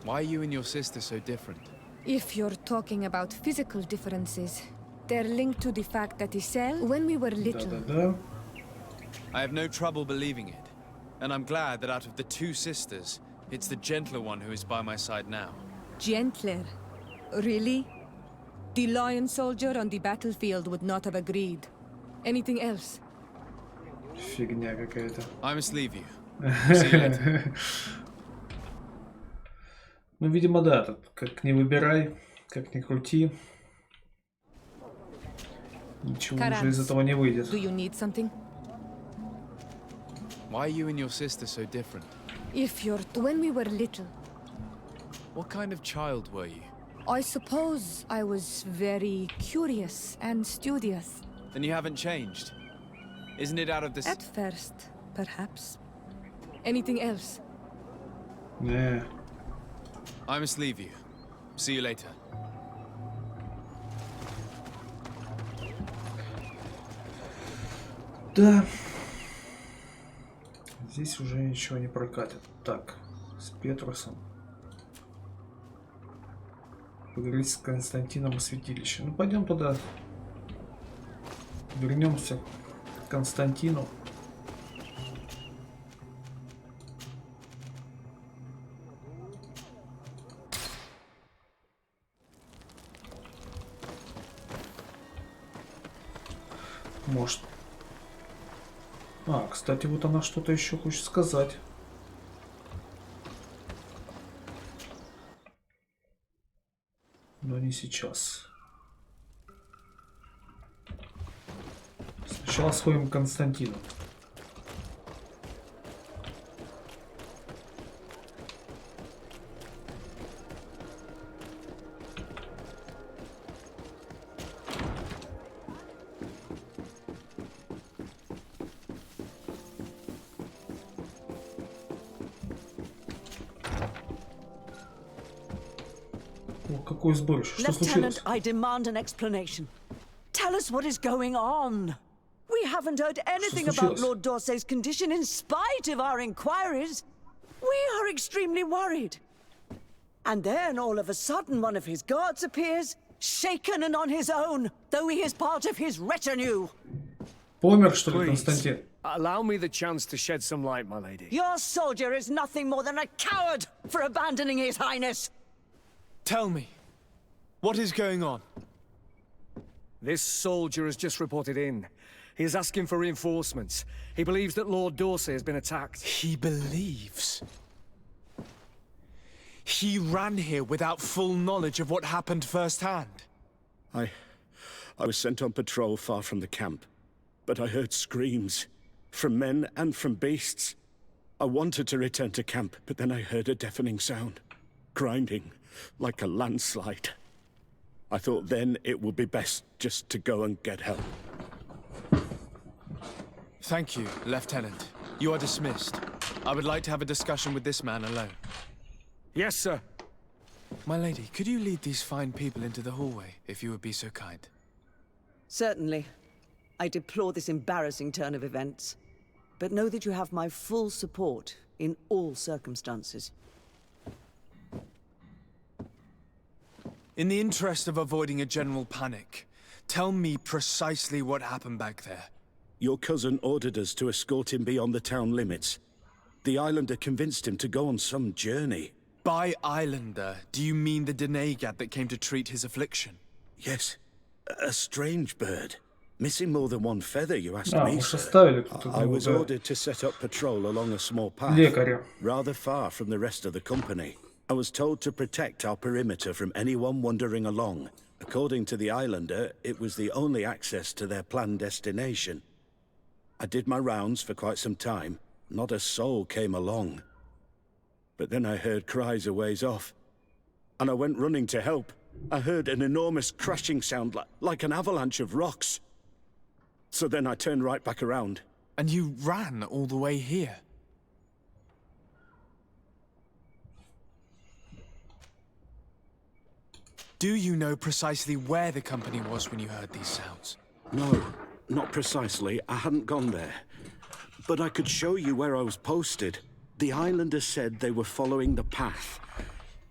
Why are you and your sister so different? If you're talking about physical differences, they're linked to the fact that Isel, when we were little... Да-да-да. I have no trouble believing it. And I'm glad that out of the two sisters, it's the gentler one who is by my side now. Gentler? Really? The lion soldier on the battlefield would not have agreed. Anything else? Фигня какая-то. I must leave you. See you later. Ну, видимо, да, тут как не выбирай, как ни крути. Ничего уже из этого не выйдет. Do you need something? Why are you and your sister so different? If you're... When we were little... What kind of child were you? I suppose I was very curious and studious. Then you haven't changed. Isn't it out of this... At first, perhaps. Anything else? Не. I must leave you. See you later. Да. Здесь уже ничего не прокатит. Так, с Петрусом. Поговорить с Константином о святилище. Ну, пойдем туда. Вернемся к Константину. Может. А, кстати, вот она что-то еще хочет сказать. Но не сейчас. Сначала сходим к Константину. Какое сборище? Что случилось? Lieutenant, I demand an explanation. Tell us what is going on. We haven't heard anything about Lord D'Orsay's condition in spite of our inquiries. We are extremely worried. And then all of a sudden one of his guards appears, shaken and on his own, though he is part of his retinue. Помер, что ли, Константин? Allow me the chance to shed some light, my lady. Your soldier is nothing more than a coward for abandoning his highness. Tell me, what is going on? This soldier has just reported in. He is asking for reinforcements. He believes that Lord Dorsey has been attacked. He believes? He ran here without full knowledge of what happened firsthand. I was sent on patrol far from the camp, but I heard screams, from men and from beasts. I wanted to return to camp, but then I heard a deafening sound, grinding, like a landslide. I thought then it would be best just to go and get help. Thank you, Lieutenant. You are dismissed. I would like to have a discussion with this man alone. Yes, sir. My lady, could you lead these fine people into the hallway, if you would be so kind? Certainly. I deplore this embarrassing turn of events, but know that you have my full support in all circumstances. In the interest of avoiding a general panic, tell me precisely what happened back there. Your cousin ordered us to escort him beyond the town limits. The Islander convinced him to go on some journey. By Islander, do you mean the Denegad that came to treat his affliction? Yes. A strange bird. Missing more than one feather, you asked me, sir. I was ordered to set up patrol along a small path, rather far from the rest of the company. I was told to protect our perimeter from anyone wandering along. According to the Islander, it was the only access to their planned destination. I did my rounds for quite some time. Not a soul came along. But then I heard cries a ways off, and I went running to help. I heard an enormous crashing sound like an avalanche of rocks. So then I turned right back around. And you ran all the way here? Do you know precisely where the company was when you heard these sounds? No, not precisely. I hadn't gone there. But I could show you where I was posted. The Islander said they were following the path,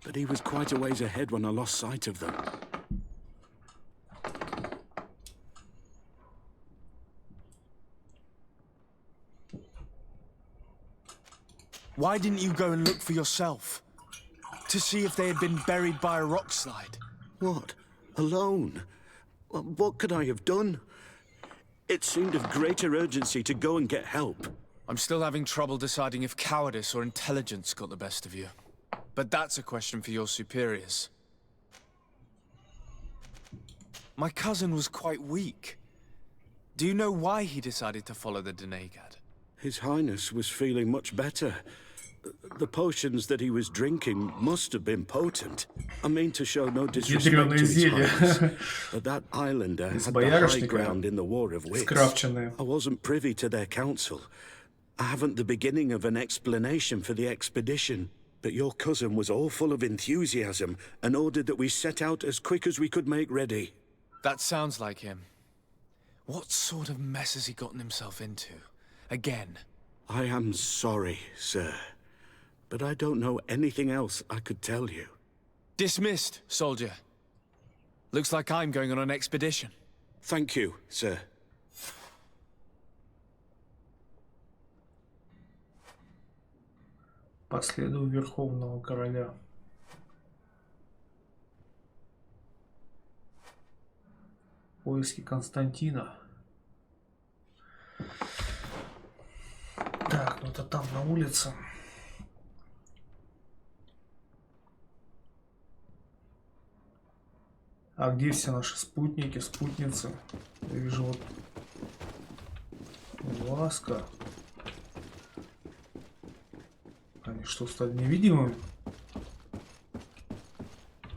but he was quite a ways ahead when I lost sight of them. Why didn't you go and look for yourself? To see if they had been buried by a rock slide? What? Alone? What could I have done? It seemed of greater urgency to go and get help. I'm still having trouble deciding if cowardice or intelligence got the best of you. But that's a question for your superiors. My cousin was quite weak. Do you know why he decided to follow the Denegad? His Highness was feeling much better. The potions that he was drinking must have been potent. I mean to show no disrespect to his Highness, but that Islander had the high ground in the War of Wits. I wasn't privy to their counsel. I haven't the beginning of an explanation for the expedition, but your cousin was all full of enthusiasm and ordered that we set out as quick as we could make ready. That sounds like him. What sort of mess has he gotten himself into? Again? I am sorry, sir, but I don't know anything else I could tell you. Dismissed, soldier. Looks like I'm going on an expedition. Thank you, sir. Последую Верховного Короля. Поиски Константина. Так, ну это там на улице. А где все наши спутники, спутницы? Я вижу вот Ласка. Они что, стали невидимыми?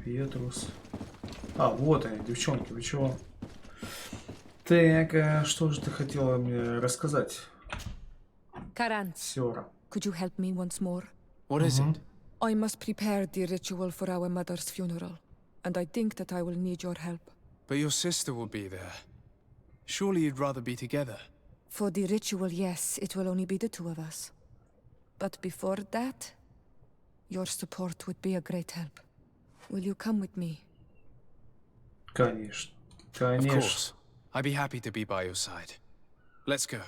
Петрус. А, вот они, девчонки, вы чего? Так, а что же ты хотела мне рассказать? Сиора. Could you help me once more? What is it? I must prepare the ritual for our mother's funeral, and I think that I will need your help. But your sister will be there. Surely you'd rather be together. For the ritual, yes, it will only be the two of us. But before that, your support would be a great help. Will you come with me? Конечно. Of course. I'd be happy to be by your side. Let's go.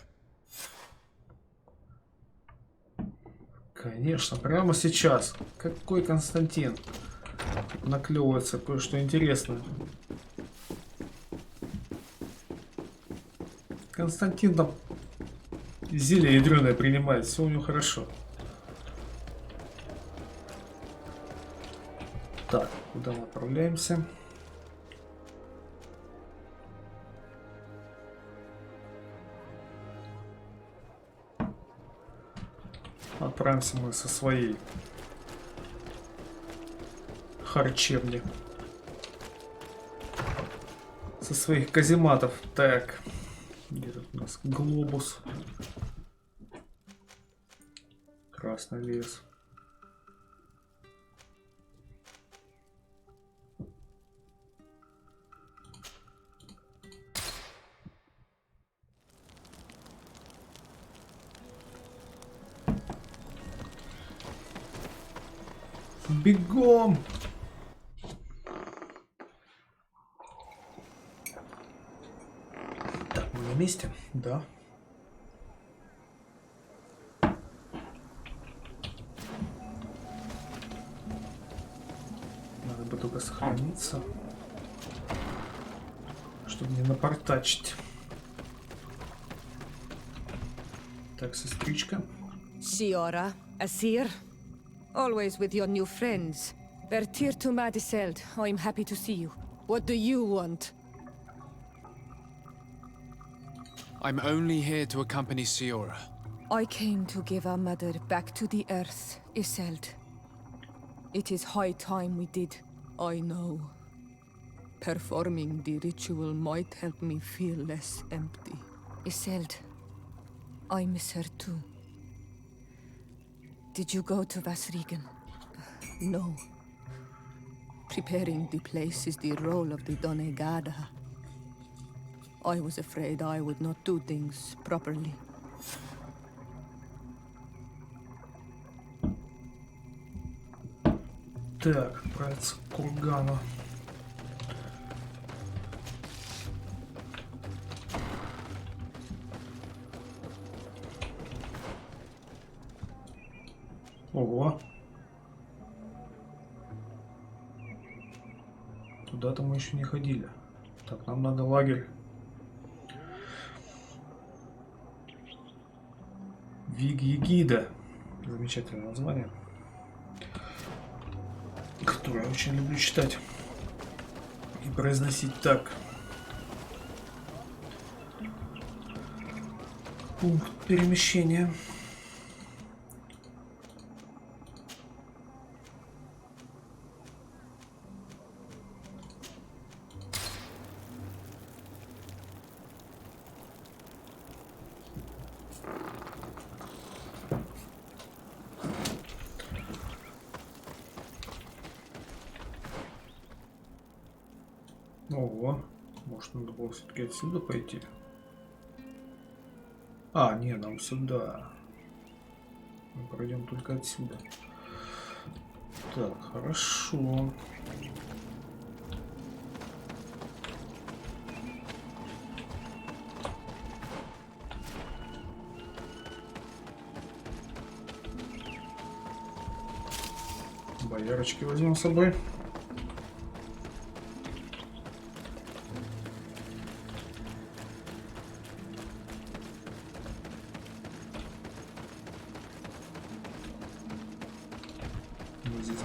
Конечно, прямо сейчас. Какой Константин? Наклевывается кое-что интересное. Константин там зелье ядреное принимает, все у него хорошо. Так, куда мы отправляемся? Отправимся мы со своей харчевни. Со своих казематов. Так. Где тут у нас глобус? Красный лес. Бегом! Так, мы на месте? Да. Надо бы только сохраниться, чтобы не напортачить. Так, сестричка. Сиора, Asir. Always with your new friends. Vertir to Madiseld. I'm happy to see you. What do you want? I'm only here to accompany Siora. I came to give our mother back to the earth, Iseld. It is high time we did, I know. Performing the ritual might help me feel less empty. Iseld, I miss her too. Did you go to Vasrigan? No. Preparing the place is the role of the Donegada. I was afraid I would not do things properly. Так, отправиться к кургану. Ого. Туда-то мы еще не ходили. Так, нам надо лагерь. Виг-Егида. Замечательное название, которое я очень люблю читать и произносить так. Пункт перемещения. Ого, может, надо было все-таки отсюда пойти? А, не, нам сюда. Мы пройдем только отсюда. Так, хорошо. Боярочки возьмем с собой.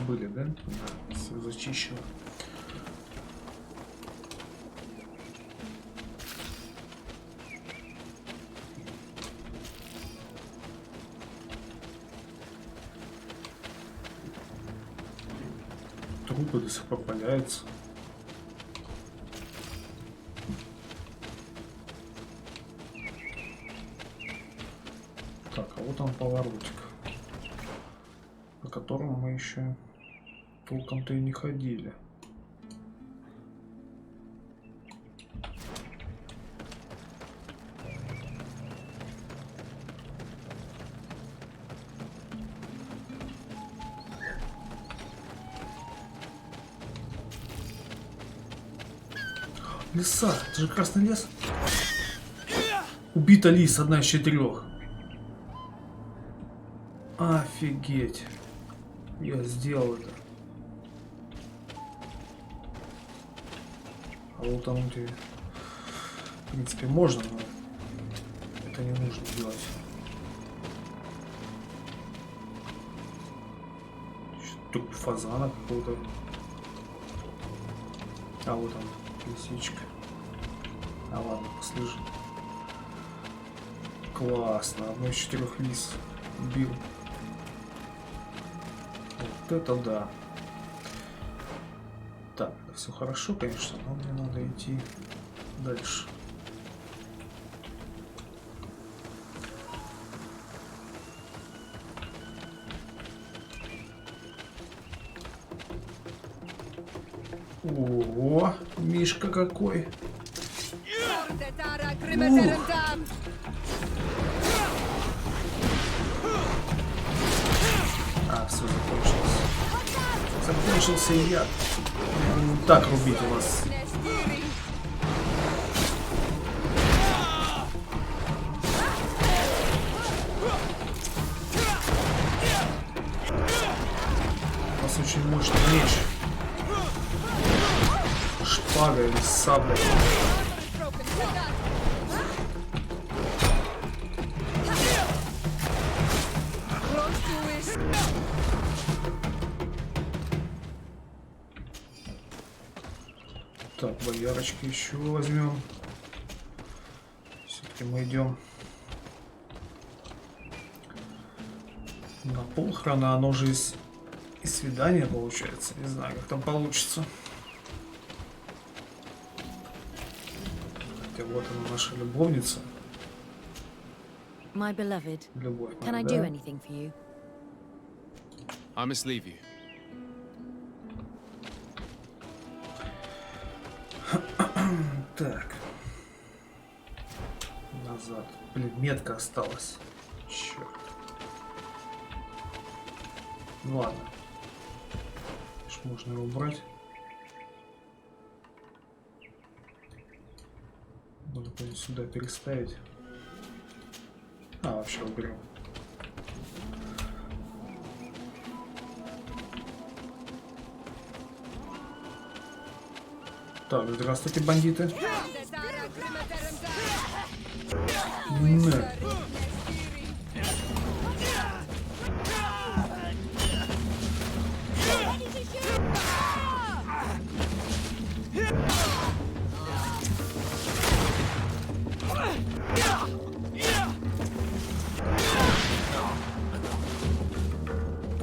Были, да? Да, все зачищено. Трупы до сих пор валяются. Так, а вот он поворотик, по которому мы еще толком-то и не ходили. Лиса, это же красный лес. Убита лис, одна из 4. Офигеть. Я сделал это. А лутануть ее, в принципе, можно, но Это не нужно делать. Тут фазана какого-то. А вот он, лисичка. А ладно, послежи. Классно, одной из 4 лис убил. Вот это да. Так, это все хорошо, конечно, но мне надо идти дальше. О, Мишка какой! А, все, закончилось. Закончился яд. Так рубить у вас. У вас очень мощный меч. Шпага или сабля. Так, боярочки еще возьмем. Все-таки мы идем на полхрона, оно же из свидания получается. Не знаю, как там получится. Хотя вот она, наша любовница. My beloved, Любовь can I моя, do да? anything for you? I must leave you. Так. Назад. Блин, метка осталась. Черт. Ну ладно. Можно его убрать. Надо будет сюда переставить. А, вообще уберем. Так, здравствуйте, бандиты. Не.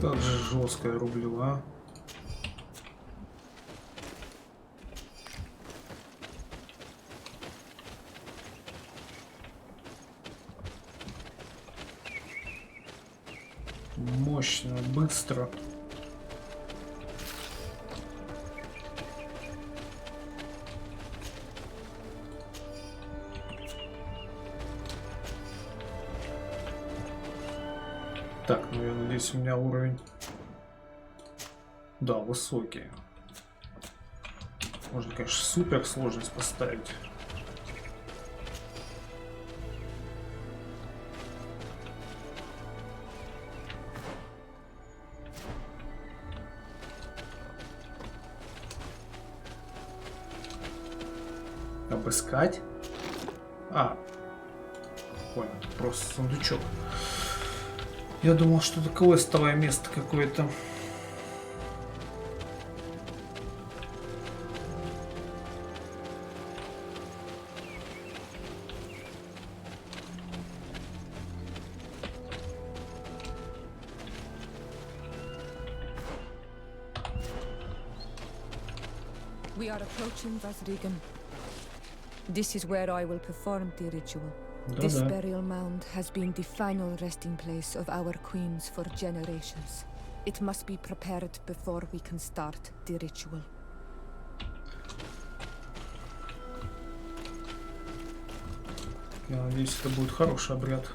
Как же жестко я рублю, а? Мощно, быстро. Так, ну я надеюсь, у меня уровень, да, высокий. Можно, конечно, супер сложность поставить. Обыскать? А, понял, просто сундучок. Я думал, что это квестовое место какое-то. We are approaching Vasrigan. This is where I will perform the ritual. This burial mound has been the final resting place of our queens for generations. It must be prepared before we can start the ritual. Я надеюсь, это будет хороший обряд.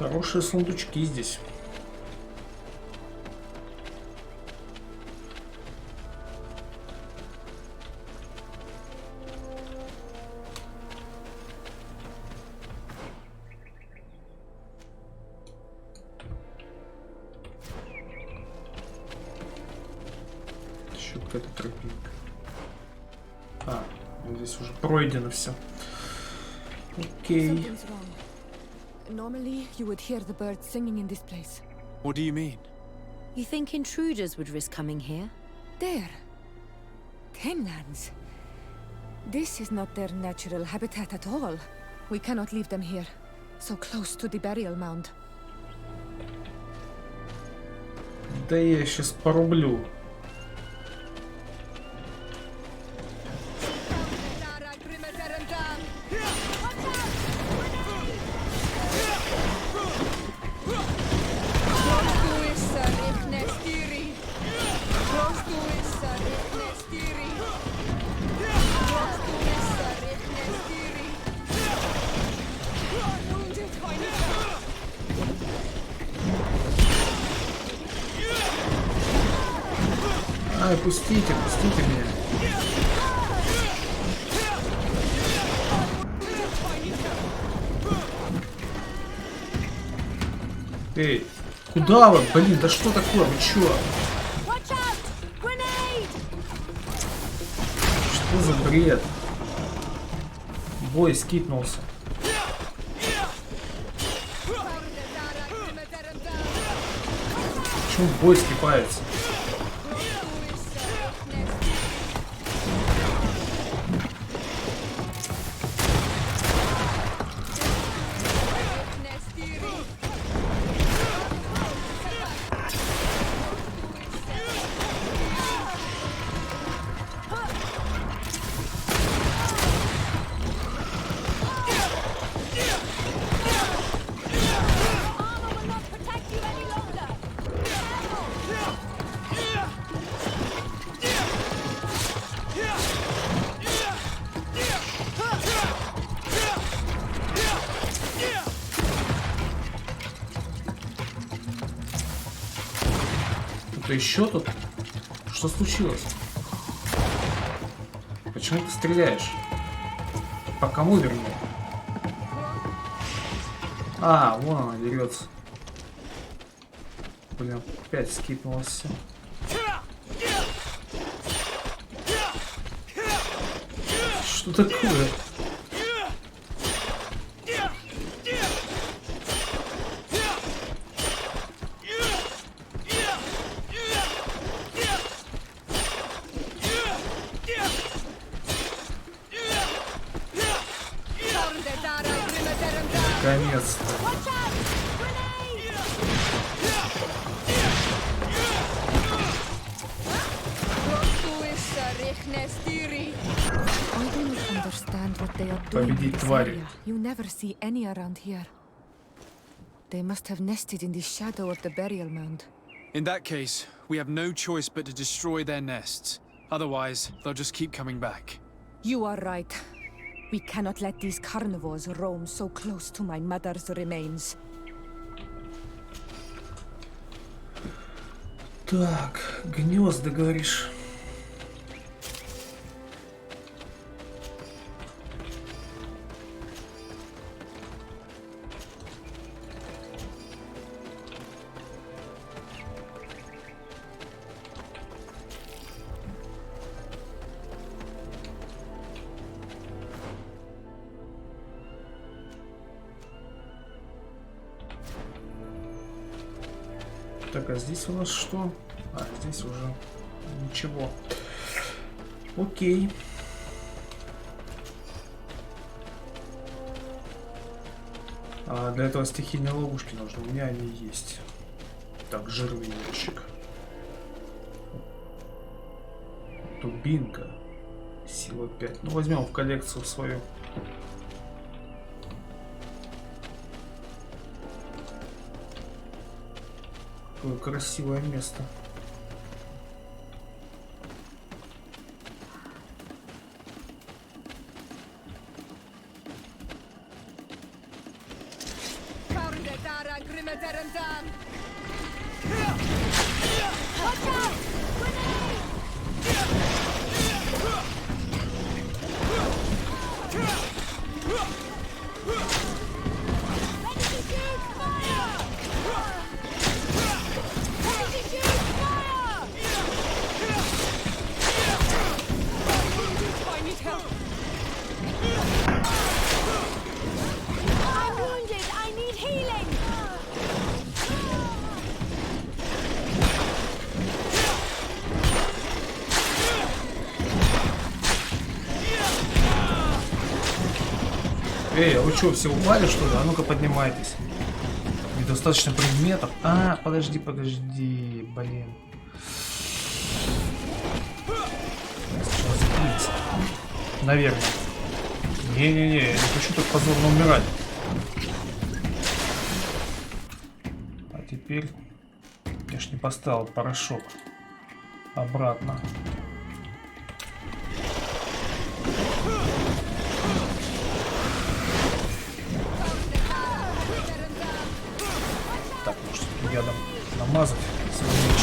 Хорошие сундучки здесь. Еще какая-то тропинка. А, здесь уже пройдено все. Окей. Normally, you would hear the birds singing in this place. What do you mean? You think intruders would risk coming here? There. Tenlands. This is not their natural habitat at all. We cannot leave them here, so close to the burial mound. Да я сейчас порублю. Ай, пустите, пустите меня. Эй, куда вы? Блин, да что такое? Вы чё? Что за бред? Бой скипнулся. Почему бой скипается? Еще тут? Что случилось? Почему ты стреляешь? По кому вернул? А, вон она дерется. Блин, опять скипнулось все. Что такое? Наконец-то. Победить твари. You never see any around here. They must have nested in the shadow of the burial mound. In that case, we have no choice but to destroy their nests. Otherwise, they'll just keep coming back. You are right. We cannot let these carnivores roam so close to my mother's remains. Так, гнезда, говоришь? Так, а здесь у нас что? А, здесь уже ничего. Окей. А для этого стихийные ловушки нужны. У меня они есть. Так, жирный ящик. Дубинка. Сила 5. Ну, возьмем в коллекцию свою. Какое красивое место. Эй, а вы что, все упали, что ли? А ну-ка поднимайтесь. Недостаточно предметов. А, подожди, блин. Наверное. Не-не-не, я не хочу так позорно умирать. А теперь я ж не поставил порошок обратно. Так, может, ядом намазать свой меч.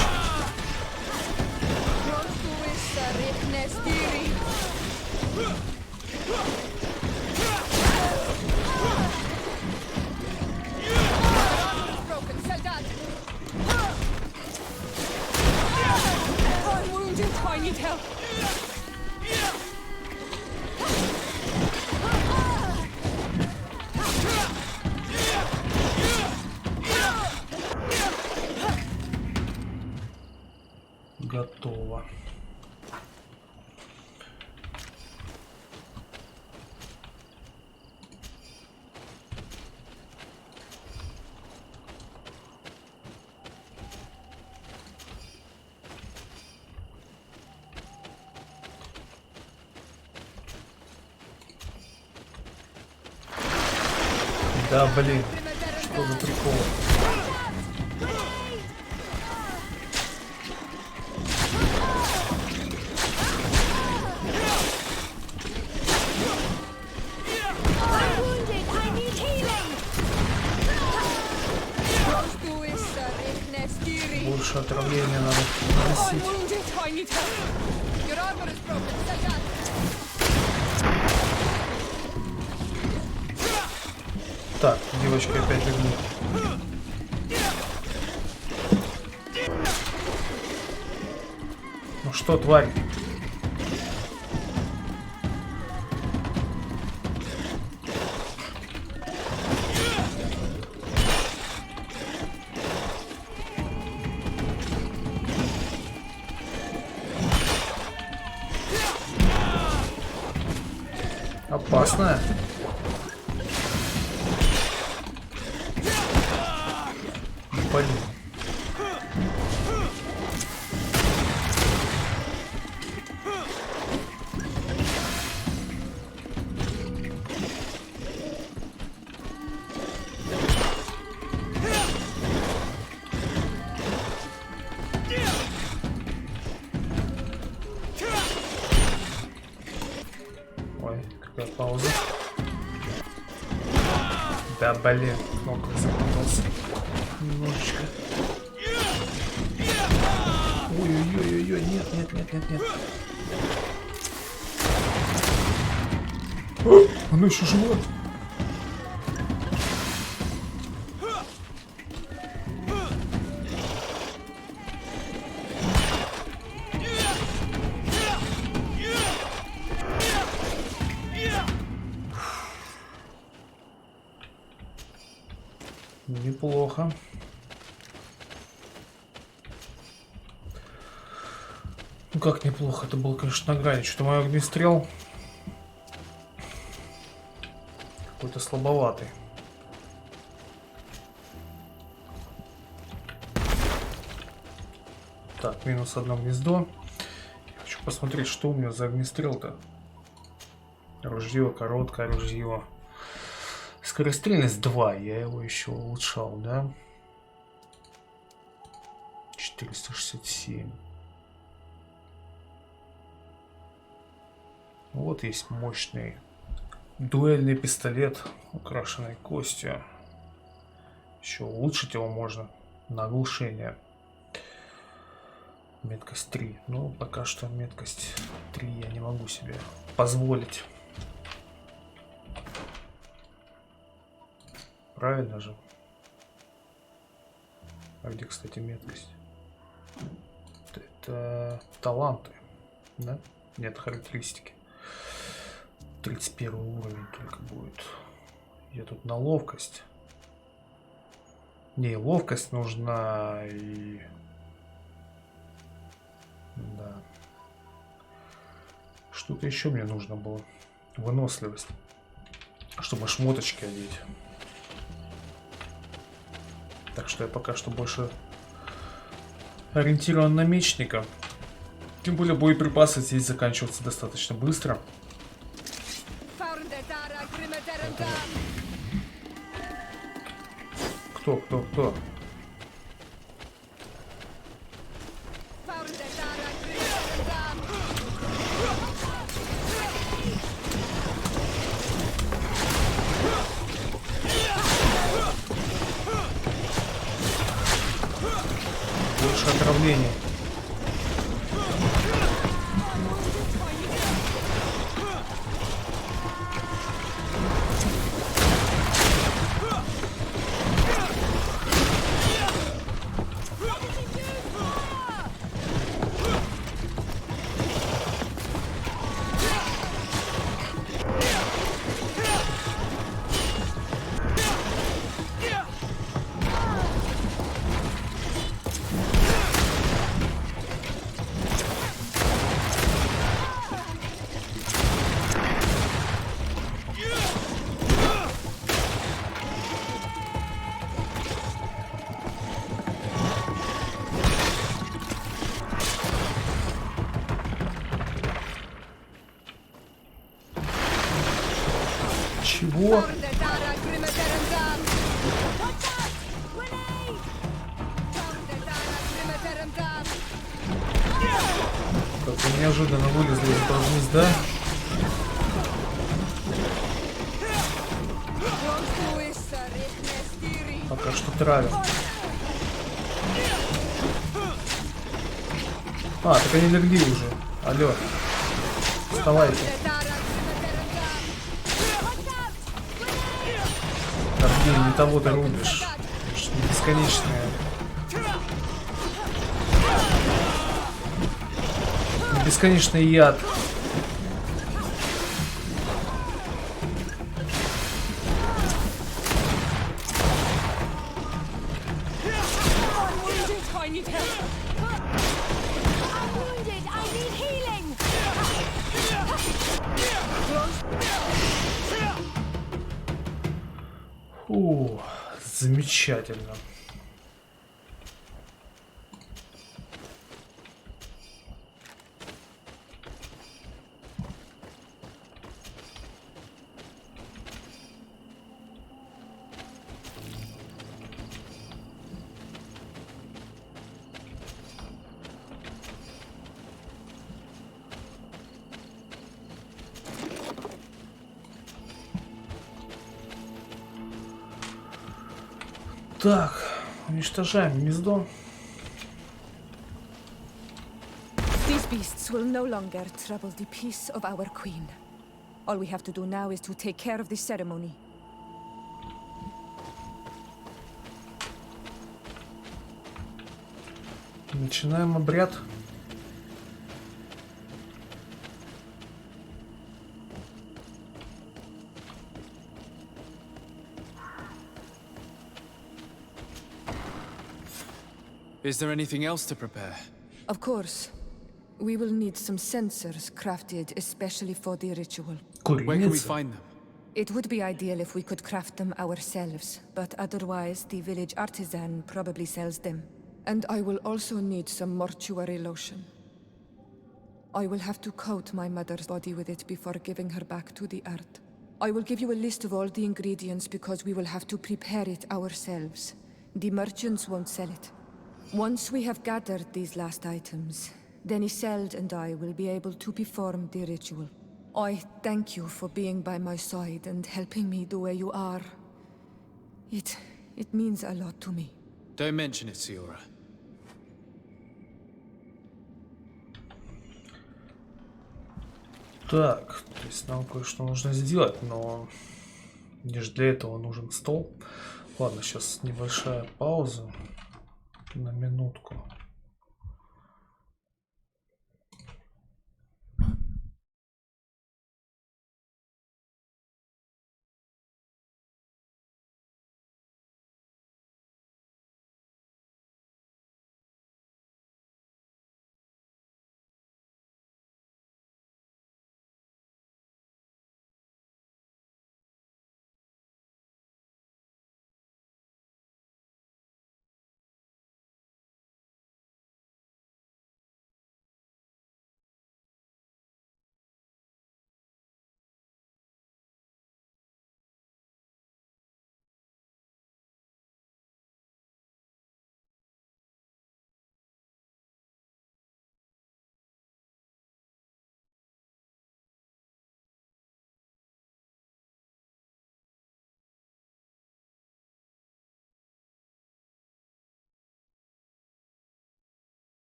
Готово. Да, блин, что за прикол? Больше отравления надо наносить. Так, девочка опять легнет. Ну что, тварь? Опасная. Блин. Ой, какая пауза. Да, блин, кнопка запутался. Немножечко. Ой-ой-ой-ой, нет. Оно еще живое. Неплохо. Ну как неплохо, это был, конечно, на грани. Что-то мой огнестрел какой-то слабоватый. Так, минус одно гнездо. Я хочу посмотреть, что у меня за огнестрел-то. Ружье, короткое ружье. Скорострельность 2, я его еще улучшал, да? 467. Вот есть мощный дуэльный пистолет, украшенный костью. Еще улучшить его можно на оглушение. Меткость 3. Ну, пока что меткость 3 я не могу себе позволить. Правильно же? А где, кстати, меткость? Это таланты, да? Нет, характеристики. 31 уровень только будет. Я тут на ловкость. Не, ловкость нужна и... Да. Что-то еще мне нужно было. Выносливость. Чтобы шмоточки одеть. Так что я пока что больше ориентирован на мечника. Тем более боеприпасы здесь заканчиваются достаточно быстро. Кто? Больше отравлений. Чего? Как-то неожиданно вылезла из этого гнезда. Пока что травим. А, так они легли уже. Алло. Вставайте. Не того ты рубишь. Бесконечная. Бесконечный яд. Фу, замечательно. Так, уничтожаем гнездо. These beasts will no longer trouble the peace of our queen. All we have to do now is to take care of the ceremony. Начинаем обряд. Is there anything else to prepare? Of course. We will need some sensors crafted especially for the ritual. Where can we find them? It would be ideal if we could craft them ourselves, but otherwise the village artisan probably sells them. And I will also need some mortuary lotion. I will have to coat my mother's body with it before giving her back to the earth. I will give you a list of all the ingredients because we will have to prepare it ourselves. The merchants won't sell it. Once we have gathered these last items, then Isolde and I will be able to perform the ritual. I thank you for being by my side and helping me the way you are. It It means a lot to me. Don't mention it, Siora. Так, то есть нам кое-что нужно сделать, но мне же для этого нужен стол. Ладно, сейчас небольшая пауза на минутку.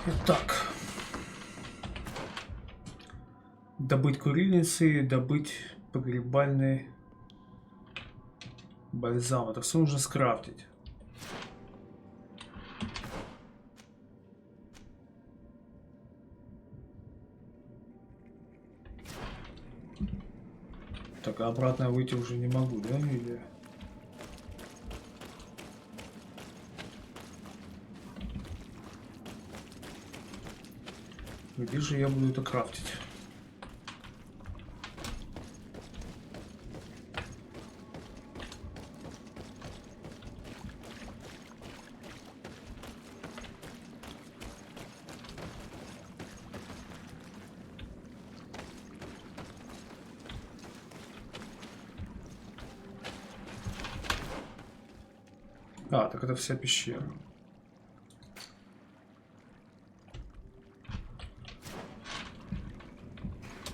Итак, добыть курильницы, добыть погребальный бальзам. Это все нужно скрафтить. Так, а обратно выйти уже не могу, да? Или... Где же я буду это крафтить? А, так это вся пещера.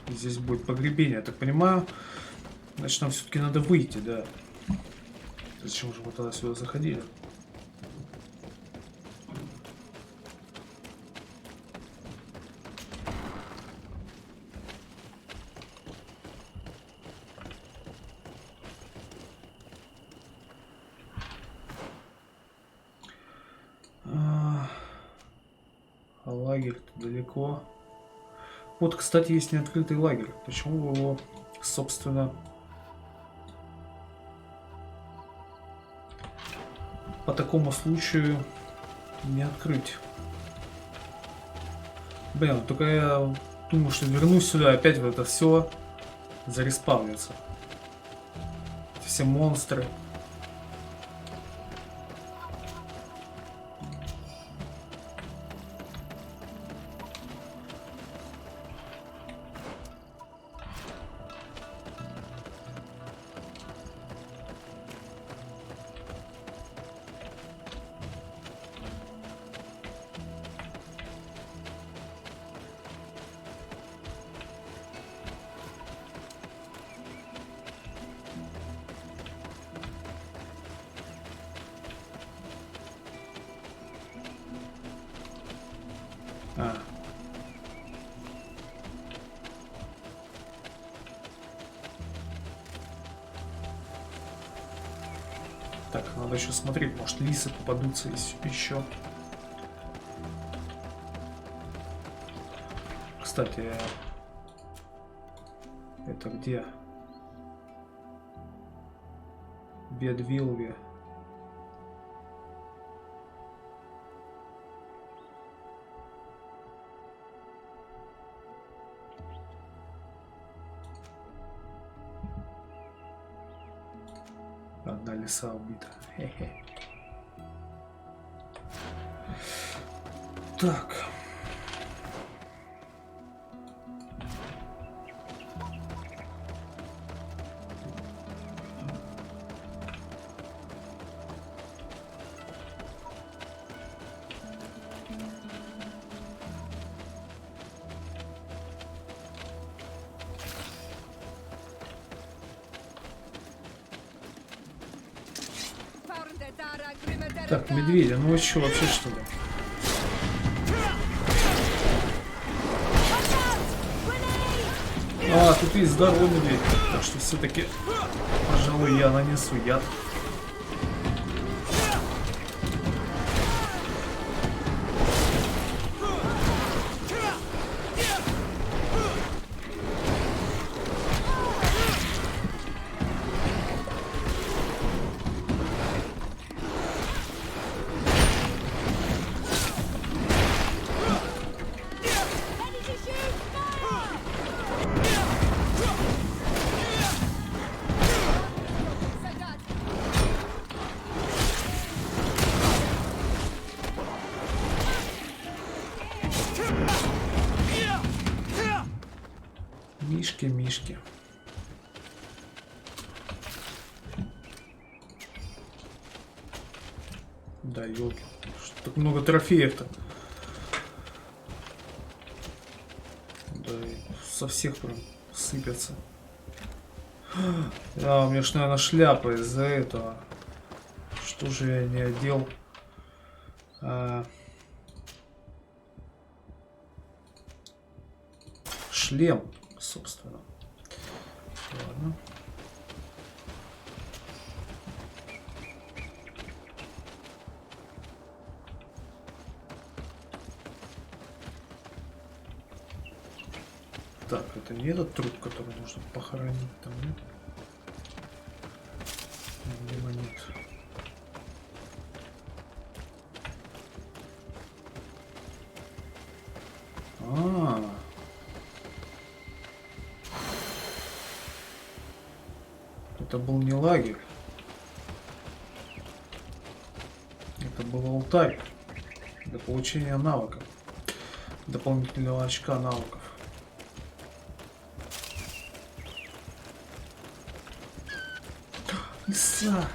Здесь будет погребение, я так понимаю. Значит, нам все-таки надо выйти, да. Зачем же мы тогда сюда заходили? А лагерь-то далеко. Вот, кстати, есть неоткрытый лагерь. Почему его, собственно, по такому случаю не открыть? Блин, только я думаю, что вернусь сюда, опять в это все зареспавнится. Все монстры. Так, надо еще смотреть, может лисы попадутся еще. Кстати, это где? Бедвилве. Одна лиса убита. Хе-хе. Так. Так, медведя, ну вы что, вообще что ли? А, тут есть здоровый медведь, так что все-таки, пожалуй, я нанесу яд. Мишки. Да, ёлки. Что так много трофеев-то? Да, со всех прям сыпятся. А, у меня ж, наверное, шляпа из-за этого. Что же я не одел? Шлем, собственно. Ладно. Так, это не этот труп, который нужно похоронить, там нет? Видимо, нет. Это был не лагерь. Это был алтарь для получения навыков. Дополнительного очка навыков. Лиса.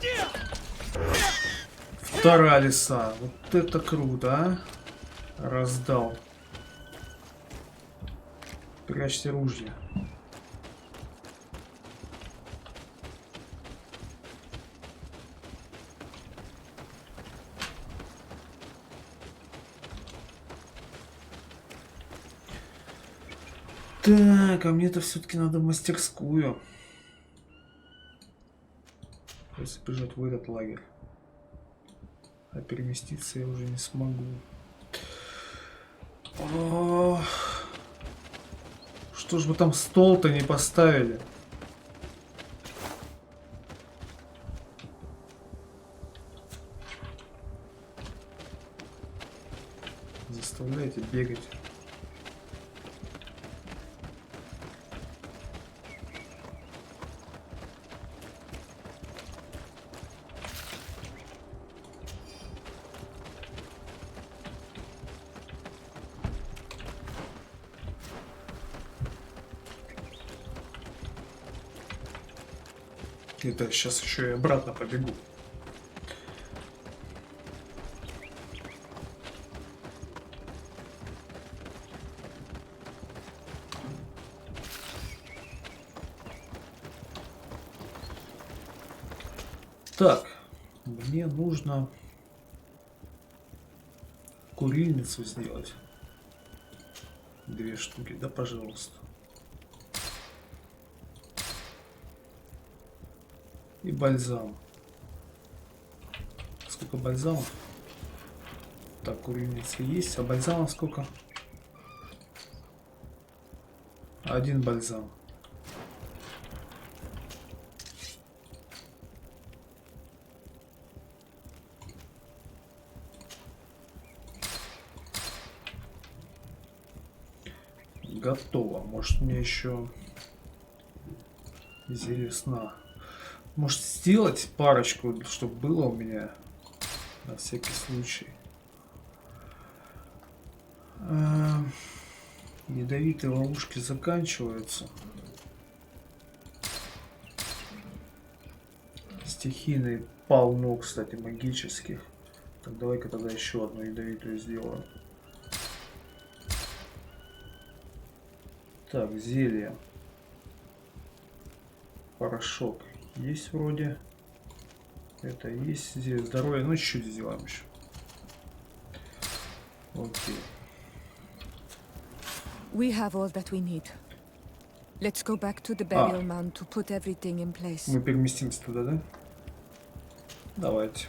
Вторая лиса. Вот это круто, а? Раздал. Прячьте ружье. Так, а мне-то все-таки надо в мастерскую. Если бежать в этот лагерь. А переместиться я уже не смогу. О, что ж вы там стол-то не поставили? Заставляете бегать. Это сейчас еще и обратно побегу. Так, мне нужно курильницу сделать. 2 штуки, да, пожалуйста. И бальзам. Сколько бальзамов? Так, курильница есть. А бальзамов сколько? 1 бальзам. Готово. Может, мне еще зелье сна. Может, сделать парочку, чтобы было у меня на всякий случай. Ядовитые ловушки заканчиваются. Стихийные полно, кстати, магических. Так, давай-ка тогда еще одну ядовитую сделаю. Так, зелье. Порошок есть вроде. Это есть здесь здоровье, ну чуть-чуть сделаем еще. Окей. We have all that we need. Let's go back to the burial mound to put everything in place. Мы переместимся туда, да? Давайте.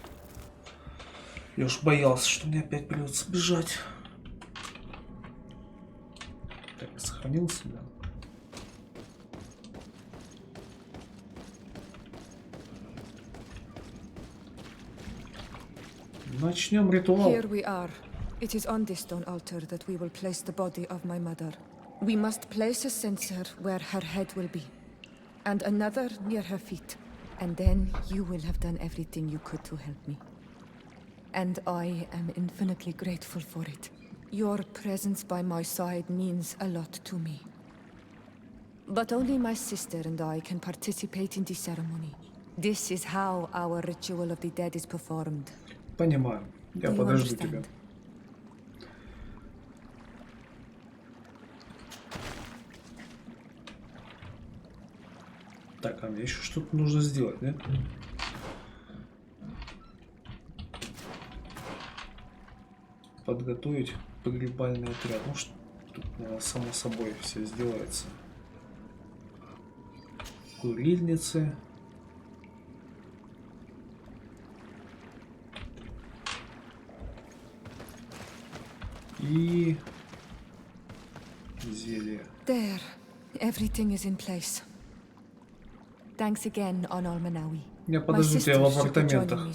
Я уж боялся, что мне опять придется бежать. Так, сохранился, да. Начнем ритуал. Here we are. It is on this stone altar that we will place the body of my mother. We must place a censer where her head will be, and another near her feet. And then you will have done everything you could to help me. And I am infinitely grateful for it. Your presence by my side means a lot to me. But only my sister and I can participate in the ceremony. This is how our ritual of the dead is performed. Понимаю. Я подожду тебя. Так, а мне еще что-то нужно сделать, да? Подготовить погребальный отряд. Ну что, тут, наверное, само собой все сделается. Курильницы. И зелье. There, everything is in place. Thanks again, on Almanawi. Я подожду тебя в апартаментах.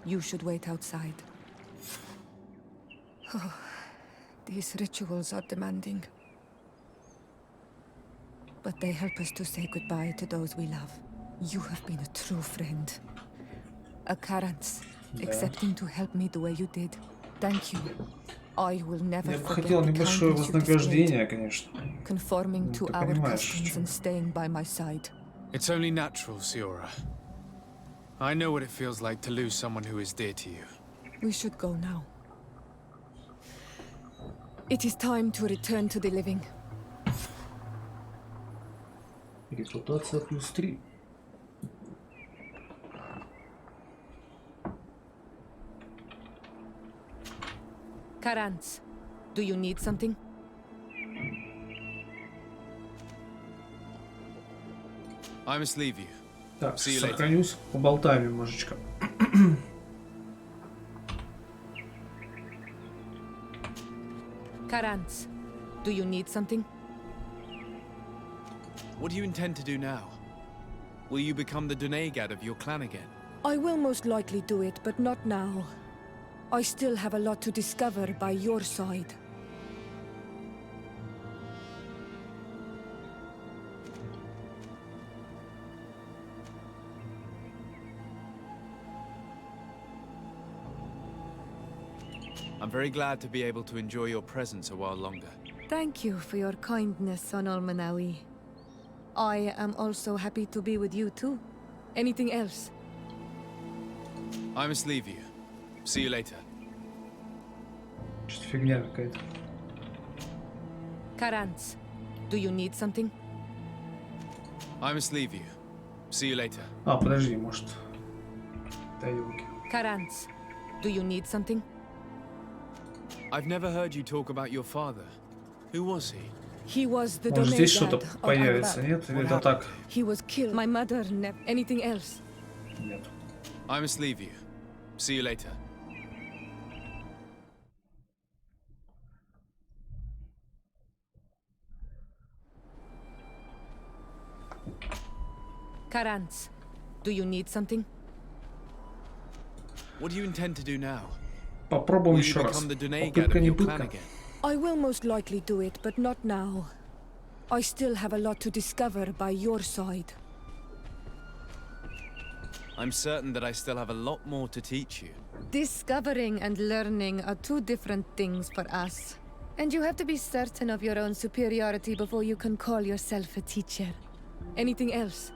You should wait outside. Oh, these rituals are demanding. But they help us to say goodbye to those we love. You have been a true friend. A Karans, accepting to help me the way you did. Thank you. I will never Я бы хотел небольшое вознаграждение, конечно. Conforming to our customs and staying by my side. It's only natural, Siora. I know what it feels like to lose someone who is dear to you. We should go now. It is time to return to the living. Репутация +3. Karans, do you need something? I must leave you. Так, сохранюсь, поболтаем немножечко. Karans, do you need something? What do you intend to do now? Will you become the Dunegad of your clan again? I will most likely do it, but not now. I still have a lot to discover by your side. I'm very glad to be able to enjoy your presence a while longer. Thank you for your kindness on Almanawi. I am also happy to be with you too. Anything else? I must leave you. See you later. Что-то фигня какая-то. Karans, do you need something? I must leave you. See you later. А, подожди, может. Да, ёлки. Karans, do you need something? I've never heard you talk about your father. Who was he? He was the Может, здесь что-то Dunegad of появится, Arab. нет? Или это так? He was killed. My mother never. Anything else? Нет. I must leave you. See you later. Karans, do you need something? What do you intend to do now? Попробуем Will еще you раз. become the Dunegad Попытка of не your clan пытка. again? I will most likely do it, but not now. I still have a lot to discover by your side. I'm certain that I still have a lot more to teach you. Discovering and learning are two different things for us. And you have to be certain of your own superiority before you can call yourself a teacher. Anything else?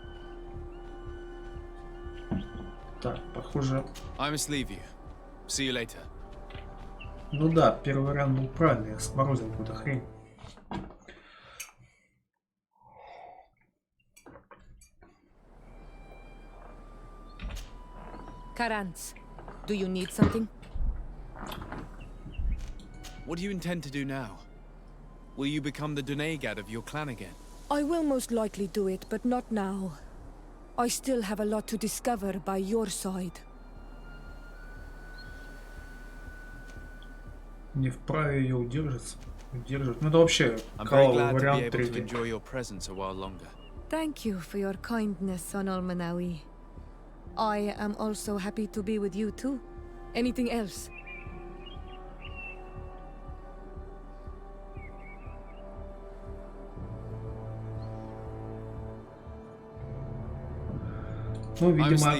Так, похоже... I must leave you. See you later. Ну да, первый вариант был правильный, я сморозил какую-то хрень. Karants, do you need something? What do you intend to do now? Will you become the Dunegad of your clan again? I will most likely do it, but not now. I still have a lot to discover by your side. Не вправе ее удерживать. Ну это вообще кровавый вариант третий. Thank you for your kindness, Son Almanawi. I am also happy to be with you too. Anything else? Ну, видимо,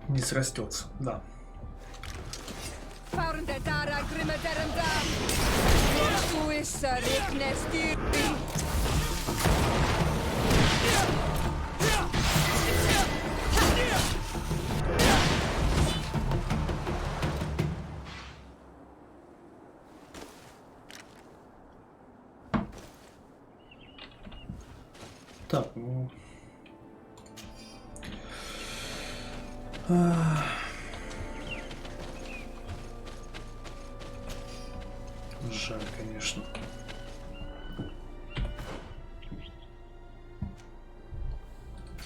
не срастется, да. Так, ну... Жаль, конечно.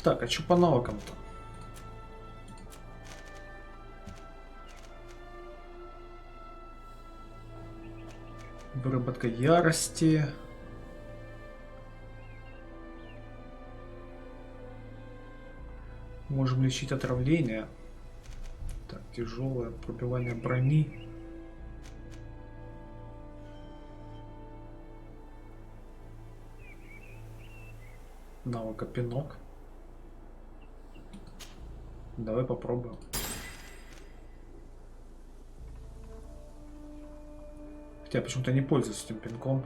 Так, а что по навыкам-то? Выработка ярости. Можем лечить отравление. Так, тяжелое пробивание брони. Навык опинок. Давай попробуем. Хотя почему-то не пользуюсь этим пинком.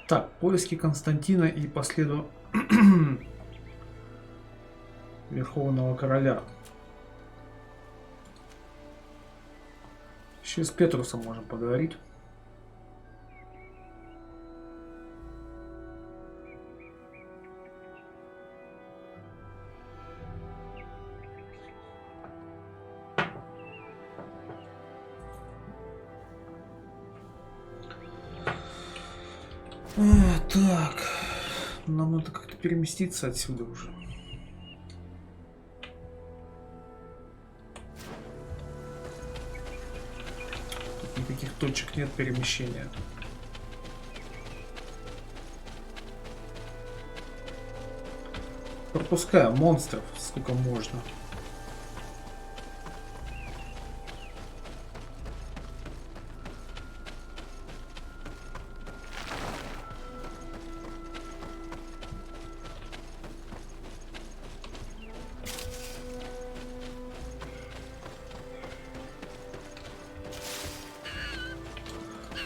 Так, поиски Константина и по следу Верховного Короля. Еще с Петрусом можем поговорить. Так, нам надо как-то переместиться отсюда уже. Тут никаких точек нет перемещения. Пропускаем монстров, сколько можно.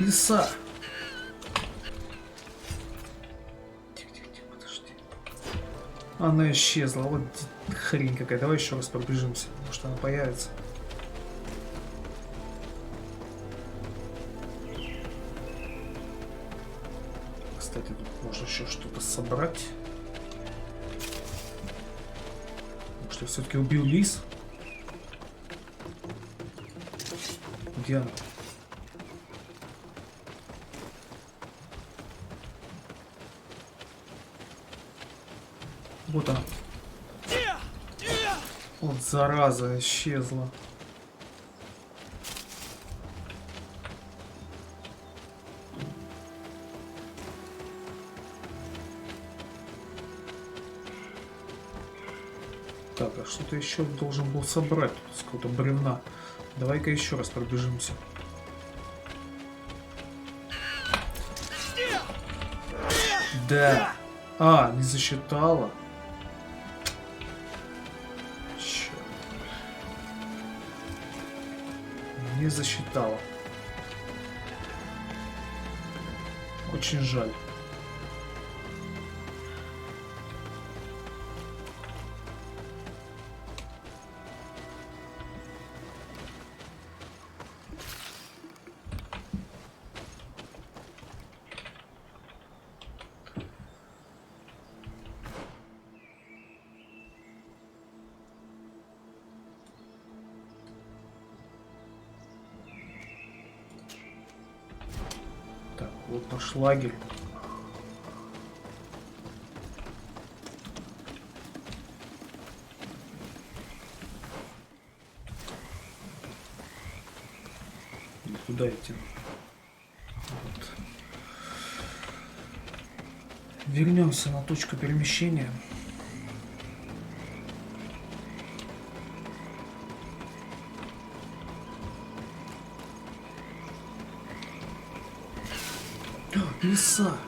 Лиса. Тихо, подожди. Она исчезла. Вот хрень какая. Давай еще раз пробежимся. Может, она появится. Кстати, тут можно еще что-то собрать. Может, я все-таки убил лис? Где она? Вот она. Вот зараза исчезла. Так, а что-то еще должен был собрать с какого-то бревна. Давай-ка еще раз пробежимся. Да. А, не засчитала. Не засчитала. Очень жаль. Вот наш лагерь. И куда идти? Вот. Вернемся на точку перемещения. Леса.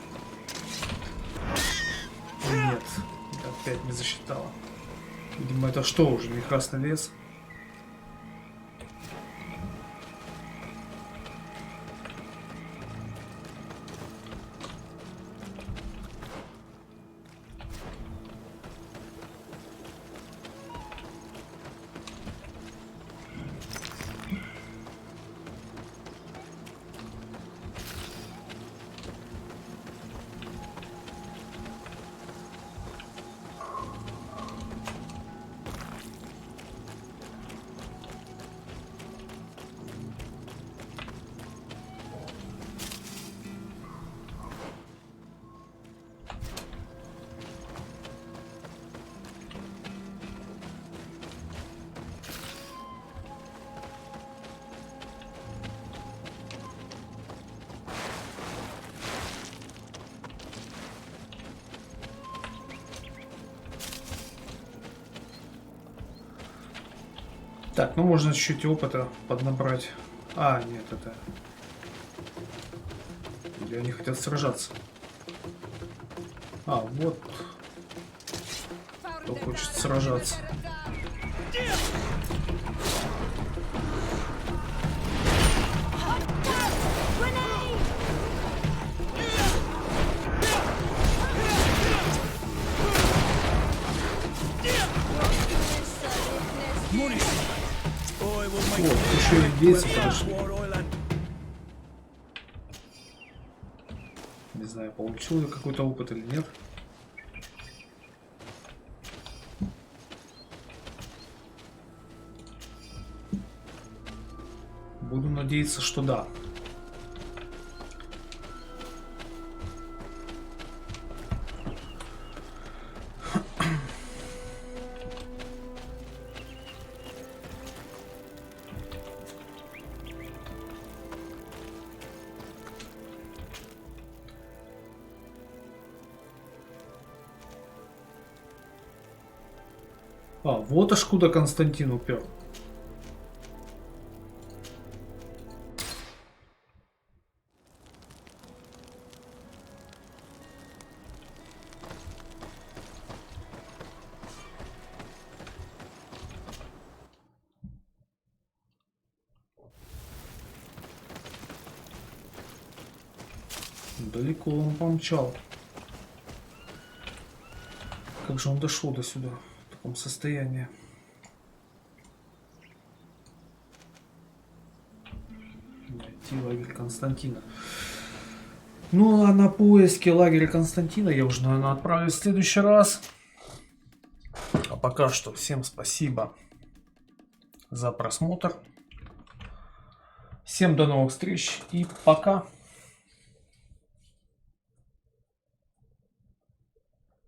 Нет, опять не засчитала. Видимо, это что уже, не красный лес? Так, ну можно чуть-чуть опыта поднабрать. А, нет, это... Или они хотят сражаться. А, вот. Кто хочет сражаться. Вот, еще и индейцы подошли. Не знаю, получил я какой-то опыт или нет. Буду надеяться, что да. А, вот аж куда Константин упер. Далеко он помчал. Как же он дошел до сюда? В таком состоянии. Найти лагерь Константина. Ну а на поиски лагеря Константина я уже, наверное, отправлюсь в следующий раз. А пока что всем спасибо за просмотр. Всем до новых встреч и пока.